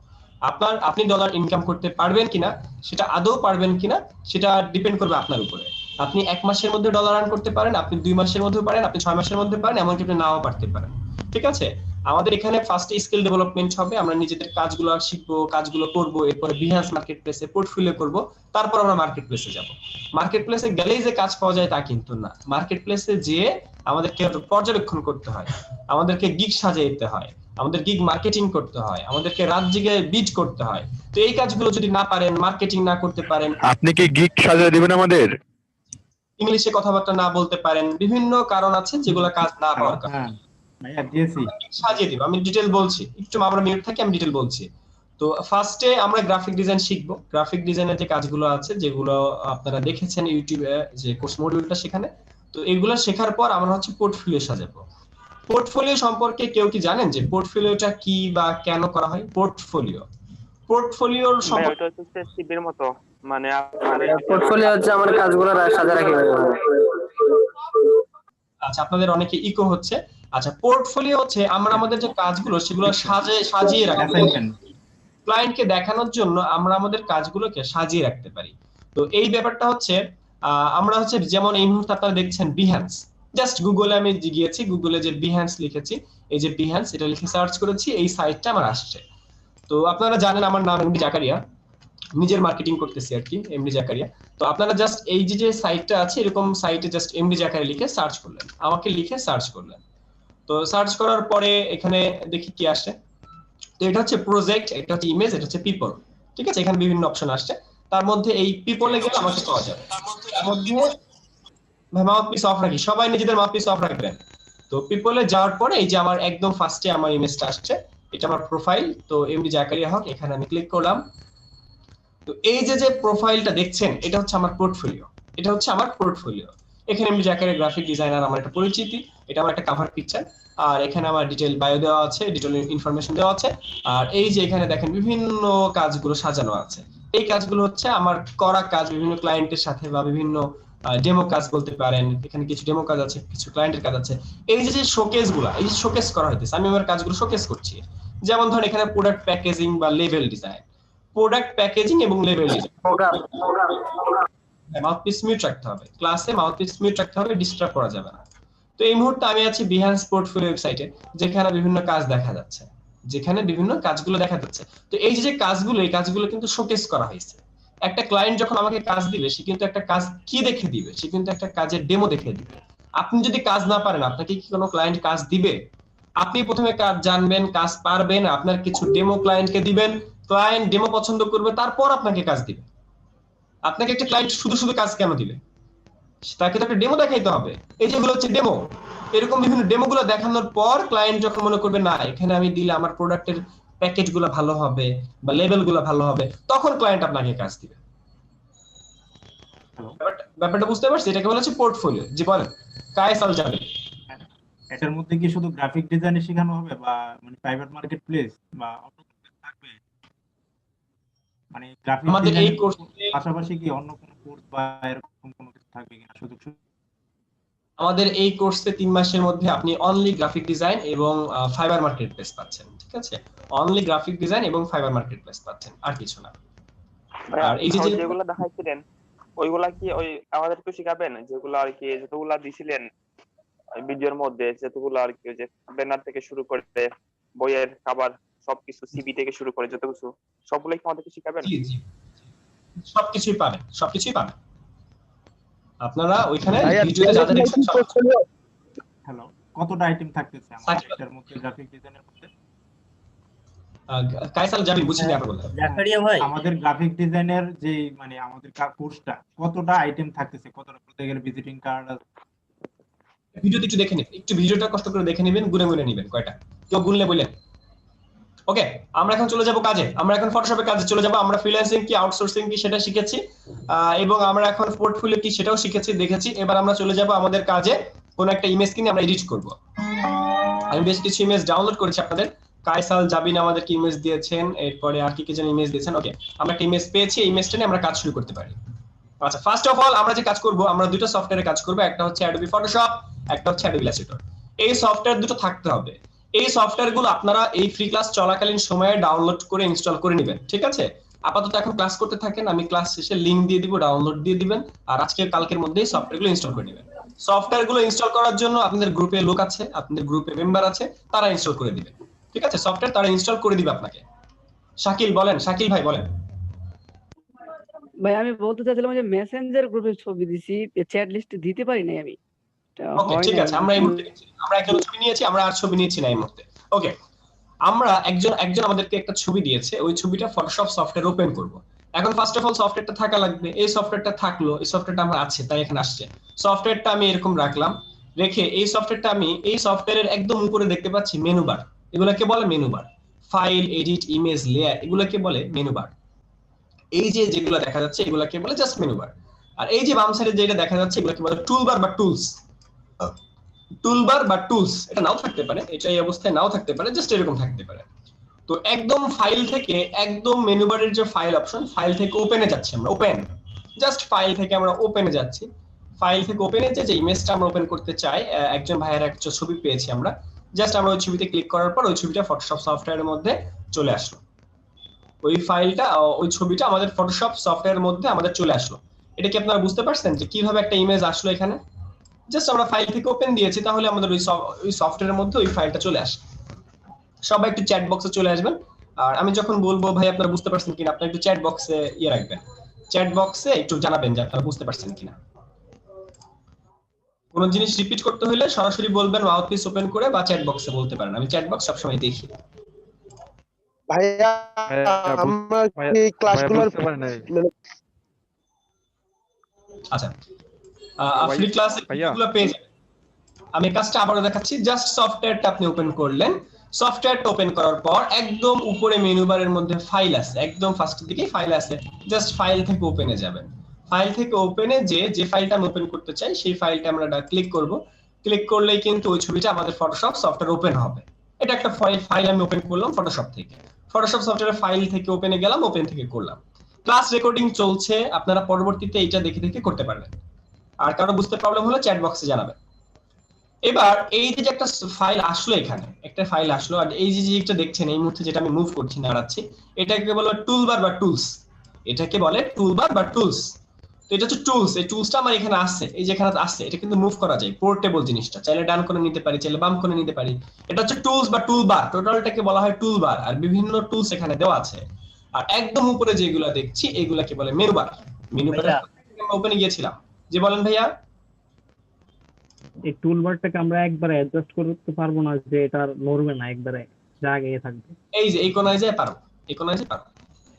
আপনি ডলার ইনকাম করতে পারবেন কিনা, সেটা আদৌ পারবেন কিনা, সেটা ডিপেন্ড করবে আপনার উপরে। আপনি 1 মাসের মধ্যে ডলার আর্ন করতে পারেন, আপনি 2 মাসের মধ্যে পারেন, আপনি 6 মাসের মধ্যে পারেন, এমনকি আপনি নাও পারতে পারেন, ঠিক আছে? আমাদের এখানে ফার্স্ট স্কিল ডেভেলপমেন্ট হবে, আমরা নিজেদের কাজগুলো শিখবো, কাজগুলো করব, এরপরে বিহান্স মার্কেট প্লেসে পোর্টফোলিও করব, তারপর আমরা মার্কেট প্লেসে যাব। মার্কেট প্লেসে গেলেই যে কাজ পাওয়া যায় তা কিন্তু না, মার্কেট প্লেসে যেয়ে আমাদেরকে পর্যবেক্ষণ করতে হয়, আমাদেরকে গিগ সাজিয়ে দিতে হয়, আমাদের গিগ মার্কেটিং করতে হয়, আমাদেরকে রাত জেগে বিট করতে হয়। তো এই কাজগুলো যদি না পারেন, মার্কেটিং না করতে পারেন, আপনি কি গিগ সাজিয়ে দিবেন আমাদের? ইংলিশে কথাবার্তা না বলতে পারেন, বিভিন্ন কারণ আছে যেগুলো কাজ না পাওয়ার কারণে সাজিয়ে দিব। আমি ডিটেল বলছি, একটু আমরা মিউট থাকি, আমি ডিটেল বলছি। তো ফার্স্টে আমরা গ্রাফিক ডিজাইন শিখবো। গ্রাফিক ডিজাইনের যে কাজগুলো আছে, যেগুলো আপনারা দেখেছেন ইউটিউবে যে কোর্স মডিউলটা, সেখানে তো এগুলো শেখার পর আমরা হচ্ছে পোর্টফোলিও সাজাবো। পোর্টফোলিও সম্পর্কে কেউ কি জানেন যে পোর্টফোলিওটা কি বা কেন করা হয়? পোর্টফোলিওর ওটা হচ্ছে সিভির মতো, মানে পোর্টফোলিও হচ্ছে আমার কাজগুলো সাজা রাখি। আচ্ছা, আপনাদের অনেকে ইকো হচ্ছে। আচ্ছা, পোর্টফোলিও হচ্ছে আমরা আমাদের যে কাজগুলো সেগুলো সাজিয়ে রাখতে পারি, ক্লায়েন্টকে দেখানোর জন্য আমরা আমাদের কাজগুলোকে সাজিয়ে রাখতে পারি। তো এই ব্যাপারটা হচ্ছে আমরা হচ্ছে যেমন এই মুহূর্তে আপনারা দেখছেন বিহান্স, জাস্ট গুগলে আমি গিয়েছি, গুগলে যে বিহান্স লিখেছি, এই যে বিহান্স এটা লিখে সার্চ করেছি, এই সাইটটা আমার আসছে। তো আপনারা জানেন আমার নাম এমডি জাকারিয়া, নিজের মার্কেটিং করতেছি আর কি, এমডি জাকারিয়া। তো আপনারা জাস্ট এই যে সাইটটা আছে, এরকম সাইটে জাস্ট এমডি জাকারিয়া লিখে সার্চ করলেন, আমাকে লিখে সার্চ করলেন। তো সার্চ করার পরে এখানে দেখি কি আসে। তো এটা হচ্ছে প্রজেক্ট, এটা হচ্ছে ইমেজ, এটা হচ্ছে পিপল, ঠিক আছে? এখানে বিভিন্ন অপশন আসছে, তার মধ্যে এই পিপলে গেলে আমাকে পাওয়া যাবে। তার মধ্যে মাউথপিস অফ রাখি, সবাই নিজেদের মাউথপিস অফ রাখবেন। তো পিপলে যাওয়ার পরে এই যে আমার একদম ফার্স্টে আমার ইমেজটা আসছে, এটা আমার প্রোফাইল। তো এমডি জাকারিয়া হক, এখানে আমি ক্লিক করলাম। তো এই যে প্রোফাইলটা দেখছেন, এটা হচ্ছে আমার পোর্টফোলিও, এটা হচ্ছে আমার পোর্টফোলিও। এখানে এমডি জাকারিয়া গ্রাফিক ডিজাইনার, আমার একটা পরিচিতি, এটা আমার একটা কভার পিকচার, আর এখানে আমার ডিটেইল বায়ো দেওয়া আছে, ডিটেইল ইনফরমেশন দেওয়া আছে। আর এই যে এখানে দেখেন বিভিন্ন কাজগুলো সাজানো আছে, এই কাজগুলো হচ্ছে আমার করা কাজ, বিভিন্ন ক্লায়েন্টের সাথে বা বিভিন্ন ডেমো কাজ বলতে পারেন। এখানে কিছু ডেমো কাজ আছে, কিছু ক্লায়েন্টের কাজ আছে। এই যে শোকেস গুলা, এই যে শোকেস করা হইতেছে, আমি আমার কাজগুলো শোকেস করছি। যেমন ধরেন এখানে প্রোডাক্ট প্যাকেজিং বা লেভেল ডিজাইন, প্রোডাক্ট প্যাকেজিং এবং লেভেল ডিজাইন। মাউথপিস মিউট রাখতে হবে, ক্লাসে মাউথপিস মিউট রাখতে হবে, ডিস্টার্ব করা যাবে না। তো এই মুহূর্তে আমি আছি বিহান্স পোর্টফোলিও ওয়েবসাইটে, যেখানে বিভিন্ন কাজ দেখা যাচ্ছে, যেখানে বিভিন্ন কাজগুলো দেখা যাচ্ছে। তো এই যে কাজগুলো, এই কাজগুলো কিন্তু শোকেস করা হয়েছে। একটা ক্লায়েন্ট যখন আমাকে কাজ দিবে, সে কিন্তু একটা কাজ কি দেখে দিবে? সে কিন্তু একটা কাজের ডেমো দেখে দিবে। আপনি যদি কাজ না পারেন, আপনাকে কি কোনো ক্লায়েন্ট কাজ দিবে? আপনি প্রথমে কাজ জানবেন, কাজ পারবেন, আপনার কিছু ডেমো ক্লায়েন্টকে দিবেন, ক্লায়েন্ট ডেমো পছন্দ করবে, তারপর আপনাকে কাজ দিবে। আপনাকে একটা ক্লায়েন্ট শুধু কাজ কেন দিবে? তাকে তো একটা ডেমো দেখাইতে হবে। এই যেগুলো হচ্ছে ডেমো, এরকম বিভিন্ন ডেমো গুলো দেখানোর পর ক্লায়েন্ট যখন মনে করবে না, এখানে আমি দিলে আমার প্রোডাক্টের প্যাকেজ গুলো ভালো হবে বা লেভেল গুলো ভালো হবে, তখন ক্লায়েন্ট আপনাকে কাজ দিবে। ব্যাপারটা বুঝতে পারছি? এটাকে বলা হচ্ছে পোর্টফোলিও। জি বলেন কায়েস আল জাবের। এটার মধ্যে কি শুধু গ্রাফিক ডিজাইন শেখানো হবে, বা মানে প্রাইভেট মার্কেট প্লেস বা অন্য কিছু থাকবে? মানে গ্রাফিক আমাদের এই ডিজাইনের পাশাপাশি কি অন্য কোনো কোর্স বা এরকম কোনো কিছু থাকবে কিনা সুযোগ? আমাদের এই কোর্সে 3 মাসের মধ্যে আপনি অনলি গ্রাফিক ডিজাইন এবং ফাইবার মার্কেট প্লেস পাচ্ছেন, ঠিক আছে? অনলি গ্রাফিক ডিজাইন এবং ফাইবার মার্কেট প্লেস পাচ্ছেন, আর কিছু না। আর এই যে যেগুলো দেখাইছিলেন, ওইগুলা কি ওই আমাদের একটু শিখাবেন? যেগুলো আর কি যতগুলা দিছিলেন ভিডিওর মধ্যে, যতগুলো আর কি যে ব্যানার থেকে শুরু করে বইয়ের কভার সবকিছু, সিবি থেকে শুরু করে যত কিছু, সবগুলো কি আমাদেরকে শিখাবেন? জি জি, সবকিছুই পাবেন, সবকিছুই পাবেন আপনারা ওইখানে ভিডিওতে যা যা দেখছেন সব। হ্যালো, কতটা আইটেম থাকতেছে আমাদের মধ্যে গ্রাফিক ডিজাইনের মধ্যে? কায়সাল জাবির বুঝিনি আপনি বললেন। জাকারিয়া ভাই, আমাদের গ্রাফিক ডিজাইনের যে মানে আমাদের কোর্সটা কতটা আইটেম থাকতেছে, কতটা বলতে গেলে ভিজিটিং কার্ড আছে? ভিডিওতে একটু দেখে নিন, একটু ভিডিওটা কষ্ট করে দেখে নেবেন, গুনে নেবেন কয়টা, কেউ গুনলে বললেন। ওকে, আমরা এখন চলে যাব কাজে। আমরা এখন ফটোশপে কাজে চলে যাব। আমরা ফ্রিল্যান্সিং কি, আউটসোর্সিং কি সেটা শিখেছি, এবং আমরা এখন পোর্টফোলিও কি সেটাও শিখেছি, দেখেছি। এবার আমরা চলে যাব আমাদের কাজে। কোন একটা ইমেজ কিনে আমরা এডিট করব। আমি বেশ কিছু ইমেজ ডাউনলোড করেছি আপনাদের। কায়সাল জাবিন আমাদেরকে ইমেজ দিয়েছেন, এরপরে আর কি যেন ইমেজ দিয়েছেন। ওকে, আমরা একটা ইমেজ পেয়েছি, এই ইমেজটা নিয়ে আমরা কাজ শুরু করতে পারি। আচ্ছা, ফার্স্ট অফ অল আমরা যে কাজ করব, আমরা দুটো সফটওয়্যারে কাজ করব। একটা হচ্ছে অ্যাডোবি ফটোশপ, একটা হচ্ছে অ্যাডোবি ইলাস্ট্রেটর। এই সফটওয়্যার দুটো থাকতে হবে। এই সফটওয়্যারগুলো আপনারা এই ফ্রি ক্লাস চলাকালীন সময়ে ডাউনলোড করে ইনস্টল করে নেবেন, ঠিক আছে? আপাতত এখন ক্লাস করতে থাকেন, আমি ক্লাস শেষে লিংক দিয়ে দিব, ডাউনলোড দিয়ে দিবেন, আর আজকে কালকের মধ্যেই সফটওয়্যারগুলো ইনস্টল করে নেবেন। সফটওয়্যার গুলো ইনস্টল করার জন্য আপনাদের গ্রুপে লোক আছে, আপনাদের গ্রুপে মেম্বার আছে, তারা ইনস্টল করে দিবে। ঠিক আছে, সফটওয়্যার তারা ইনস্টল করে দিবে আপনাকে। শাকিল বলেন, শাকিল ভাই বলেন। ভাই আমি বলতে চাইছিলাম যে মেসেঞ্জার গ্রুপে ছবি দিছি, চ্যাট লিস্টে দিতে পারি নাই আমি। এটা ওকে হয় ঠিক নাই আছে, আমরা এই মুহূর্তে আমরা একজন ছবি নিয়েছি, আমরা আর ছবি নিয়েছি না এই মুহূর্তে। ওকে, আমরা একজন আমাদেরকে একটা ছবি দিয়েছে, ওই ছবিটা ফটোশপ সফটওয়্যার ওপেন করব। এখন ফার্স্ট অফ অল সফটওয়্যারটা থাকা লাগবে। এই সফটওয়্যারটা থাকলো, এই সফটওয়্যারটা আমার আছে তাই এখানে আসছে। সফটওয়্যারটা আমি এরকম রাখলাম, রেখে এই সফটওয়্যারটা আমি এই সফটওয়্যারের একদম উপরে দেখতে পাচ্ছি মেনু বার, এগুলোকে বলে menu bar. File, edit, image, layer, এগুলোকে বলে মেনু বার। এই যে যেগুলো দেখা যাচ্ছে এগুলোকে বলে জাস্ট মেনু বার। আর এই যে বাম সাইডে যেটা দেখা যাচ্ছে এগুলোকে বলে টুলবার বা টুলস। টুলবার বা টুলস এটা নাও থাকতে পারে, এটা এই অবস্থায় নাও থাকতে পারে, জাস্ট এরকম থাকতে পারে। তো একদম ফাইল থেকে একদম মেনু বারের যে ফাইল অপশন, ফাইল থেকে ওপেনে যাচ্ছি আমরা, ওপেন, জাস্ট ফাইল থেকে আমরা ওপেনে যাচ্ছি। ফাইল থেকে ওপেনে যে ইমেজটা আমরা ওপেন করতে চাই, একজন ভাইয়ের একটা ছবি পেয়েছি আমরা, জাস্ট আমরা ওই ছবিতে ক্লিক করার পর ওই ছবিটা ফটোশপ সফটওয়্যারের মধ্যে চলে আসলো। ওই ফাইলটা, ওই ছবিটা আমাদের ফটোশপ সফটওয়্যারের মধ্যে আমাদের চলে আসলো। এটা কি আপনারা বুঝতে পারছেন যে কিভাবে একটা ইমেজ আসলো এখানে? জাস্ট আমরা ফাইল থেকে ওপেন দিয়েছি, তাহলে আমাদের ওই সফটওয়্যারের মধ্যে ওই ফাইলটা চলে আসে। সবাই একটু চ্যাট বক্সে চলে আসবেন। আর আমি যখন বলবো ভাই আপনারা বুঝতে পারছেন কিনা, আপনারা একটু চ্যাট বক্সে রাখবেন, চ্যাট বক্সে একটু জানাবেন যে আপনারা বুঝতে পারছেন কিনা। কোন জিনিস রিপিট করতে হলে সরাসরি বলবেন মাউথপিস ওপেন করে, বা চ্যাট বক্সে বলতে পারেন, আমি চ্যাট বক্স সবসময় দেখি। ভাইয়া আমরা কি ক্লাসগুলোর আচ্ছা, ফ্রি ক্লাসে গুলো পেয়ে যাবেন। আমি কাজটা আবারও দেখাচ্ছি, জাস্ট সফটওয়্যারটা আপনি ওপেন করলেন। সফটওয়্যারটা ওপেন করার পর একদম উপরে মেনু বারের মধ্যে ফাইল আছে, একদম ফার্স্টের দিকে ফাইল আছে, জাস্ট ফাইল থেকে ওপেনে যাবেন। ফাইল থেকে ওপেনে যে ফাইলটা আমি ওপেন করতে চাই সেই ফাইলটা আমরা ক্লিক করব। ক্লিক করলেই কিন্তু ওই ছবিটা আমাদের ফটোশপ সফটওয়্যার ওপেন হবে। এটা একটা ফাইল আমি ওপেন করলাম ফটোশপ থেকে, ফটোশপ সফটওয়্যার ফাইল থেকে ওপেনে গেলাম, ওপেন থেকে করলাম। ক্লাস রেকর্ডিং চলছে, আপনারা পরবর্তীতে এটা দেখে দেখে করতে পারবেন। আর কারো বুঝতে প্রবলেম হলে চ্যাট বক্সে জানাবেন। এবার এই যে একটা ফাইল আসলো, এখানে একটা ফাইল আসলো, আর এই যে যেটা দেখছেন এই মুহূর্তে যেটা আমি মুভ করছি, নাড়াচ্ছি, এটাকে বলে টুলবার বা টুলস। এটাকে বলে টুলবার বা টুলস। তো এটা হচ্ছে টুলস, এই টুলসটা আমার এখানে আসছে, এই যে এখানে আসছে, এটা কিন্তু মুভ করা যায়, পোর্টেবল জিনিসটা, চাইলে ডান করে নিতে পারি, চাইলে বাম করে নিতে পারি। এটা হচ্ছে টুলস বা টুলবার, টোটালটাকে বলা হয় টুলবার, আর বিভিন্ন টুলস এখানে দেওয়া আছে। আর একদম উপরে যেগুলো দেখছি এগুলাকে বলে মেনু বার। মেনু বারে ওপেনে গিয়েছিলাম, যে বলেন ভাইয়া। এই টুলবারটাকে আমরা একবারে অ্যাডজাস্ট করতে পারবো না, যে এটা নড়বে না, একবারে জায়গায় থাকবে। এই যে এই কোণায় যায় পারো, এই কোণায় যায় পারো,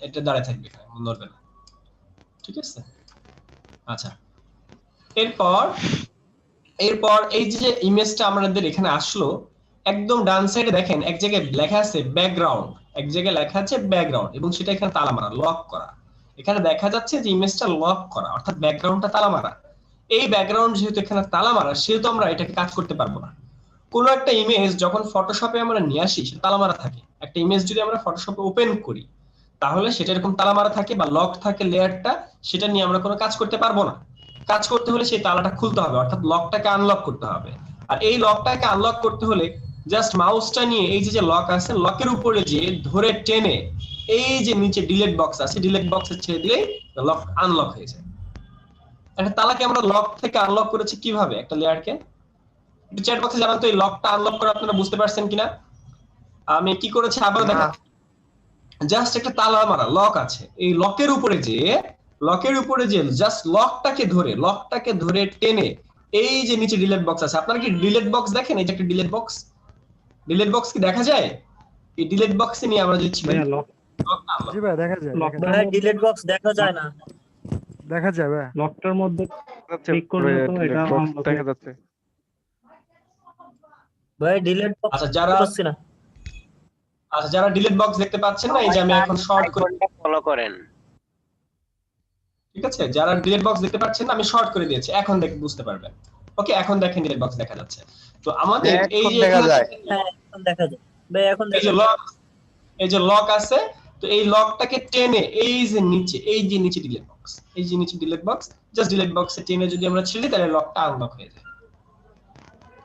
এটা দাঁড়ায় থাকবে, নড়বে না। ঠিক আছে, আচ্ছা। এরপর এই যে ইমেজটা আমাদের এখানে আসলো, একদম ডান সাইডে দেখেন এক জায়গায় লেখা আছে ব্যাকগ্রাউন্ড, এক জায়গায় লেখা আছে ব্যাকগ্রাউন্ড, এবং সেটা এখানে তালা মারা, লক করা। এখানে দেখা যাচ্ছে যে ইমেজটা লক করা, অর্থাৎ ব্যাকগ্রাউন্ডটা তালা মারা। এই ব্যাকগ্রাউন্ড যেহেতু এখানে তালা মারা, সেহেতু আমরা এটাকে কাজ করতে পারবো না। কোনো একটা ইমেজ যখন ফটোশপে আমরা নিয়ে আসি সেটা তালা মারা থাকে। একটা ইমেজ যদি আমরা ফটোশপে ওপেন করি তাহলে সেটা এরকম তালা মারা থাকে বা লক থাকে লেয়ারটা, সেটা নিয়ে আমরা কোনো কাজ করতে পারবো না। কাজ করতে হলে সেই তালাটা খুলতে হবে, অর্থাৎ লকটাকে আনলক করতে হবে। আর এই লকটাকে আনলক করতে হলে জাস্ট মাউসটা নিয়ে এই যে লক আছে, লকের উপরে যে ধরে টেনে এই যে নিচে ডিলিট বক্স আছে, ডিলিট বক্সে ছেড়ে দিলে লক আনলক হয়ে যায়। একটা তালাকে আমরা লক থেকে আনলক করেছি কিভাবে, একটা লেয়ারকে একটু চ্যাট বক্সে জানান তো এই লকটা আনলক করে আপনারা বুঝতে পারছেন কিনা। আমি কি করেছি আবার দেখা, জাস্ট একটা তালা মারা লক আছে, এই লকের উপরে যে জাস্ট লকটাকে ধরে টেনে এই যে নিচে ডিলিট বক্স আছে। আপনারা কি ডিলিট বক্স দেখেন? এই যে একটা ডিলিট বক্স কি দেখা যায়? এই ডিলিট বক্সে নিয়ে আমরা যে ছিল জি ভাই দেখা যায়, ভাই ডিলিট বক্স দেখা যায় না, দেখা যায় ভাই লকটার মধ্যে ক্লিক করলে তো এটা দেখা যাচ্ছে ভাই ডিলিট বক্স। আচ্ছা যারা ডিলিট বক্স দেখতে পাচ্ছেন না, এই যে আমি এখন শর্ট করে ফলো করেন। ঠিক আছে, যারা ডিলিট বক্স দেখতে পাচ্ছেন না আমি শর্ট করে দিয়েছি, এখন বুঝতে পারবেন। ওকে, এখন দেখেন ডিলিট বক্স দেখা যাচ্ছে। তো আমাদের এই যে দেখা যায়, হ্যাঁ এখন দেখা যায় ভাই, এখন এই যে লক আছে, তো এই লকটাকে টেনে এই যে নিচে ডিলিট বক্স, এই যে নিচে ডিলিট বক্স, জাস্ট ডিলিট বক্সে টেনে যদি আমরা ছেড়ে দিই তাহলে লকটা আনলক হয়ে যায়।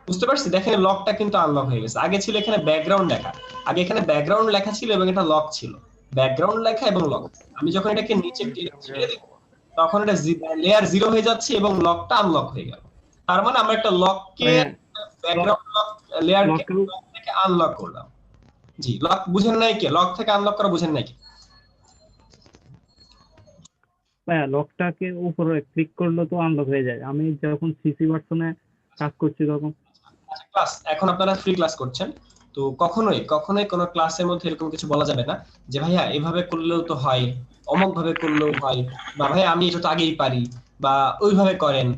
বুঝতে পারছি? দেখেন লকটা কিন্তু আনলক হয়ে গেছে। আগে ছিল এখানে ব্যাকগ্রাউন্ড লেখা, আগে এখানে ব্যাকগ্রাউন্ড লেখা ছিল এবং এটা লক ছিল, ব্যাকগ্রাউন্ড লেখা এবং লক। আমি যখন এটাকে নিচে ছেড়ে দেব তখন এটা লেয়ার 0 হয়ে যাচ্ছে এবং লকটা আনলক হয়ে গেল। তার মানে আমরা একটা লককে ব্যাকগ্রাউন্ড লক লেয়ারকে থেকে আনলক করলাম। জি, লক বুঝেন নাই কি? লক থেকে আনলক করা বুঝেন নাই কি? ভাইয়া লকটাকে উপরে ক্লিক করলে তো আনলক হয়ে যায়। আমি যখন সিসি ভার্সনে কাজ করছি তখন ক্লাস, এখন আপনারা ফ্রি ক্লাস করছেন, তো কখনোই কোনো ক্লাসের মধ্যে এরকম কিছু বলা যাবে না যে ভাইয়া এভাবে করলেও তো হয়, অমুক ভাবে করলেও হয়, বা ভাইয়া আমি এটা তো আগেই পারি, বা ওইভাবে করেন,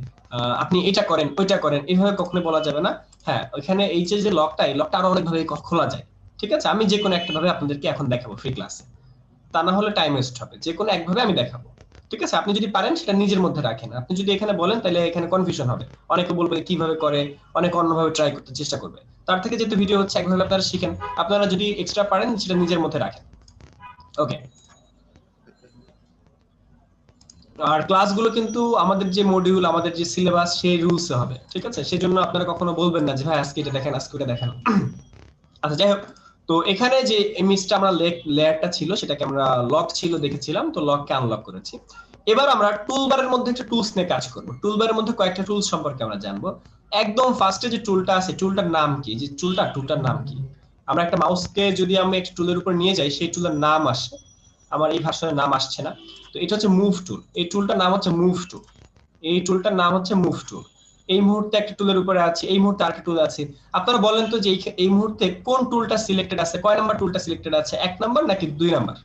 আপনি এটা করেন ওইটা করেন, এইভাবে কখনোই বলা যাবে না। হ্যাঁ, ওইখানে এই যে লকটা, এই লকটা আরো অনেক ভাবে খোলা যায়। ঠিক আছে, আমি যে কোনো একটা ভাবে আপনাদেরকে এখন দেখাবো ফ্রি ক্লাসে, তা না হলে টাইম ওয়েস্ট হবে। যে কোনো একভাবে আমি দেখাবো। ঠিক আছে, আপনি যদি পারেন সেটা নিজের মধ্যে রাখেন। আপনি যদি এখানে বলেন তাহলে এখানে কনফিউশন হবে, অনেকে বলবে কিভাবে করে, অনেকে অন্যভাবে ট্রাই করতে চেষ্টা করবে। তার থেকে যেহেতু ভিডিও হচ্ছে একভাবে আপনারা শিখেন, আপনারা যদি এক্সট্রা পারেন সেটা নিজের মধ্যে রাখেন। ওকে, আর ক্লাসগুলো কিন্তু আমাদের যে মডিউল, আমাদের যে সিলেবাস, সেই রুলসে হবে। ঠিক আছে, সেজন্য আপনারা কখনো বলবেন না যে ভাই আজকে এটা দেখেন, আজকে ওটা দেখেন। আচ্ছা, যাই হোক, তো এখানে যে এমএসটা আমরা লেয়ারটা ছিল সেটাকে আমরা লক ছিল দেখেছিলাম, তো লককে আনলক করেছি। এবার আমরা টুলবারের মধ্যে একটা টুলস নিয়ে কাজ করব। টুলবারের মধ্যে কয়েকটা টুলস সম্পর্কে আমরা জানবো। একদম ফার্স্টে যে টুলটা আছে, টুলটার নাম কি? যে টুলটার নাম কি? আমরা একটা মাউসকে যদি আমরা একটা টুলের উপর নিয়ে যাই, সেই টুলের নাম আসে, আমার এই ভার্সনের নাম আসছে না, তো এটা হচ্ছে মুভ টুল। এই টুলটার নাম হচ্ছে মুভ টুল। এই টুলটার নাম হচ্ছে মুভ টুল। এই মুহূর্তে একটা টুলের উপরে আছে, এই মুহূর্তে আরেকটা টুল আছে। আপনারা বলেন তো যে এই মুহূর্তে কোন টুলটা সিলেক্টেড আছে, কয় নাম্বার টুলটা সিলেক্টেড আছে, 1 নাম্বার নাকি 2 নাম্বার?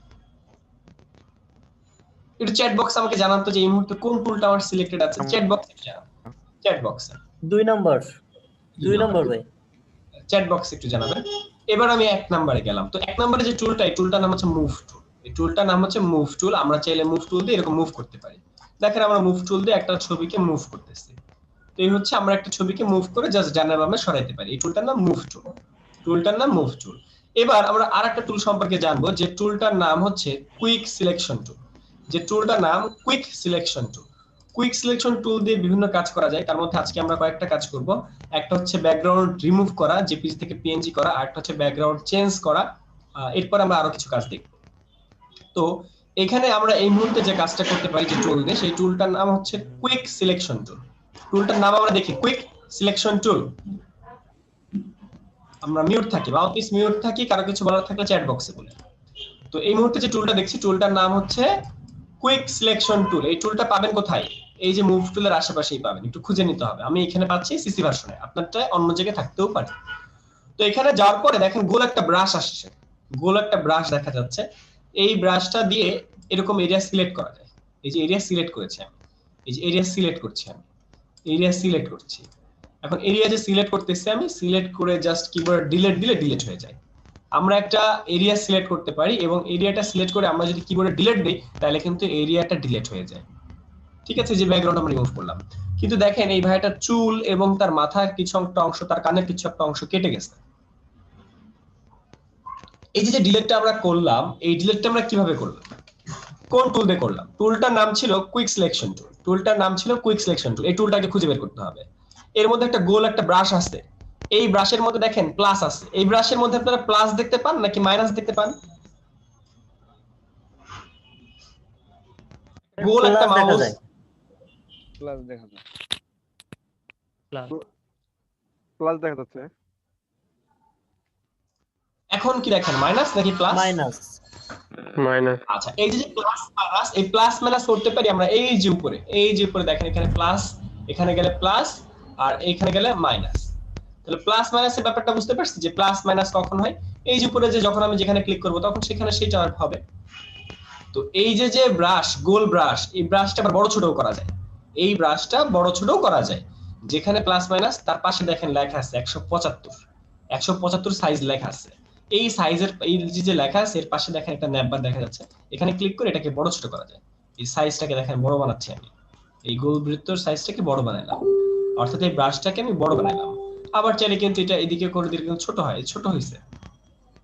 একটু চ্যাট বক্স আমাকে জানান তো যে এই মুহূর্তে কোন টুলটা আমার সিলেক্টেড আছে। চ্যাট বক্সে জানান, চ্যাট বক্সে 2 নাম্বার ভাই, চ্যাট বক্সে একটু জানাবেন। এবার আমি 1 নম্বরে গেলাম। তো 1 নম্বরে যে টুলটা, এই টুলটার নাম হচ্ছে মুভ টুল। এই টুলটার নাম হচ্ছে মুভ টুল। আমরা চাইলে মুভ টুল দিয়ে এরকম মুভ করতে পারি। দেখেন আমরা মুভ টুল দিয়ে একটা ছবিকে মুভ করতেছি। তো এই হচ্ছে আমরা একটা ছবিকে মুভ করে জাস্ট ডানে বামে সরাইতে পারি। এই টুলটার নাম মুভ টুল। টুলটার নাম মুভ টুল। এবার আমরা আরেকটা টুল সম্পর্কে জানবো, যে টুলটার নাম হচ্ছে কুইক সিলেকশন টুল। যে টুলটার নাম quick selection tool. Quick selection tool দিয়ে বিভিন্ন কাজ করা যায়, তার মধ্যে আজকে আমরা কয়েকটা কাজ করব। একটা হচ্ছে ব্যাকগ্রাউন্ড রিমুভ করা, জেপিজি থেকে পিএনজি করা, আর একটা হচ্ছে ব্যাকগ্রাউন্ড চেঞ্জ করা। এরপর আমরা আরো কিছু কাজ দেখব। তো এখানে আমরা এই মুহূর্তে যে কাজটা করতে পারি যে টুল দিয়ে, সেই টুলটার নাম হচ্ছে কুইক সিলেকশন টুল। টুলটার নাম আমরা দেখি, কুইক সিলেকশন টুল। আমরা মিউট থাকি, মাউথপিস মিউট থাকি, কারো কিছু বলার থাকলে চ্যাট বক্সে বলে। তো এই মুহূর্তে যে টুলটা দেখছি, টুলটার নাম হচ্ছে কুইক সিলেকশন টুল। এই টুলটা পাবেন কোথায়? এই যে মুভ টুলের আশেপাশেই পাবেন, একটু খুঁজে নিতে হবে। আমি এখানে পাচ্ছি সিসি ভার্সনে, আপনারটা অন্য জায়গায় থাকতেও পারে। তো এখানে যাওয়ার পরে দেখেন গোল একটা ব্রাশ আসছে, গোল একটা ব্রাশ দেখা যাচ্ছে। এই ব্রাশটা দিয়ে এরকম এরিয়া সিলেক্ট করা যায়। এই যে এরিয়া সিলেক্ট করেছি আমি, এই যে এরিয়া সিলেক্ট করছি আমি, এরিয়া সিলেক্ট করছি। এখন এরিয়া যে সিলেক্ট করতেছি আমি, সিলেক্ট করে জাস্ট কিবোর্ড ডিলিট দিলে ডিলিট হয়ে যায়। আমরা একটা এরিয়া সিলেক্ট করতে পারি এবং এরিয়াটা সিলেক্ট করে আমরা যদি কিবোর্ডে ডিলিট দিই তাহলে কিন্তু এরিয়াটা ডিলিট হয়ে যায়। ঠিক আছে, যে ব্যাকগ্রাউন্ড আমরা রিমুভ করলাম। কিন্তু দেখেন এই ভাইটার চুল এবং তার মাথার কিছু একটা অংশ, তার কানের কিছু একটা অংশ কেটে গেছে। এই যে ডিলিটটা আমরা করলাম, এই ডিলিটটা আমরা কিভাবে করলাম, কোন টুল দিয়ে করলাম? টুলটার নাম ছিল কুইক সিলেকশন টুল। টুলটার নাম ছিল কুইক সিলেকশন টুল। এই টুলটাকে খুঁজে বের করতে হবে। এর মধ্যে একটা গোল একটা ব্রাশ আছে, এই ব্রাশের মধ্যে দেখেন প্লাস আছে। এই ব্রাশের মধ্যে আপনারা প্লাস দেখতে পান নাকি মাইনাস দেখতে পান? গোল একটা মাউস, প্লাস দেখা যায়, প্লাস দেখা যাচ্ছে। এখন কি দেখেন, মাইনাস নাকি প্লাস? মাইনাস। আচ্ছা, এই যে প্লাস মাইনাস, এই প্লাস মাইনাস করতে পারি আমরা এই যে উপরে, এই যে উপরে দেখেন এখানে প্লাস, এখানে গেলে প্লাস, আর এখানে গেলে মাইনাস। তাহলে প্লাস মাইনাসের ব্যাপারটা বুঝতে পারছি যে প্লাস মাইনাস কখন হয়। এই যে উপরে যে যখন আমি যেখানে ক্লিক করব তখন সেখানে সেটা হবে। তো এই যে ব্রাশ, গোল ব্রাশ, এই ব্রাশটা আবার বড় ছোটও করা যায়। এই ব্রাশটা বড় ছোটও করা যায়। যেখানে প্লাস মাইনাস তার পাশে দেখেন লেখা আছে 175 সাইজ লেখা আছে। এই সাইজের এই যে লেখা আছে এর পাশে দেখেন একটা ন্যাপবার দেখা যাচ্ছে। এখানে ক্লিক করে এটাকে বড় ছোট করা যায়। এই সাইজটাকে দেখেন বড় বানাচ্ছি আমি, এই গোল বৃত্তর সাইজটাকে বড় বানাইলাম, অর্থাৎ এই ব্রাশটাকে আমি বড় বানাইলাম। আবার চাইলে কিন্তু এটা এদিকে করে দিলে কিন্তু ছোট হয়, ছোট হয়েছে।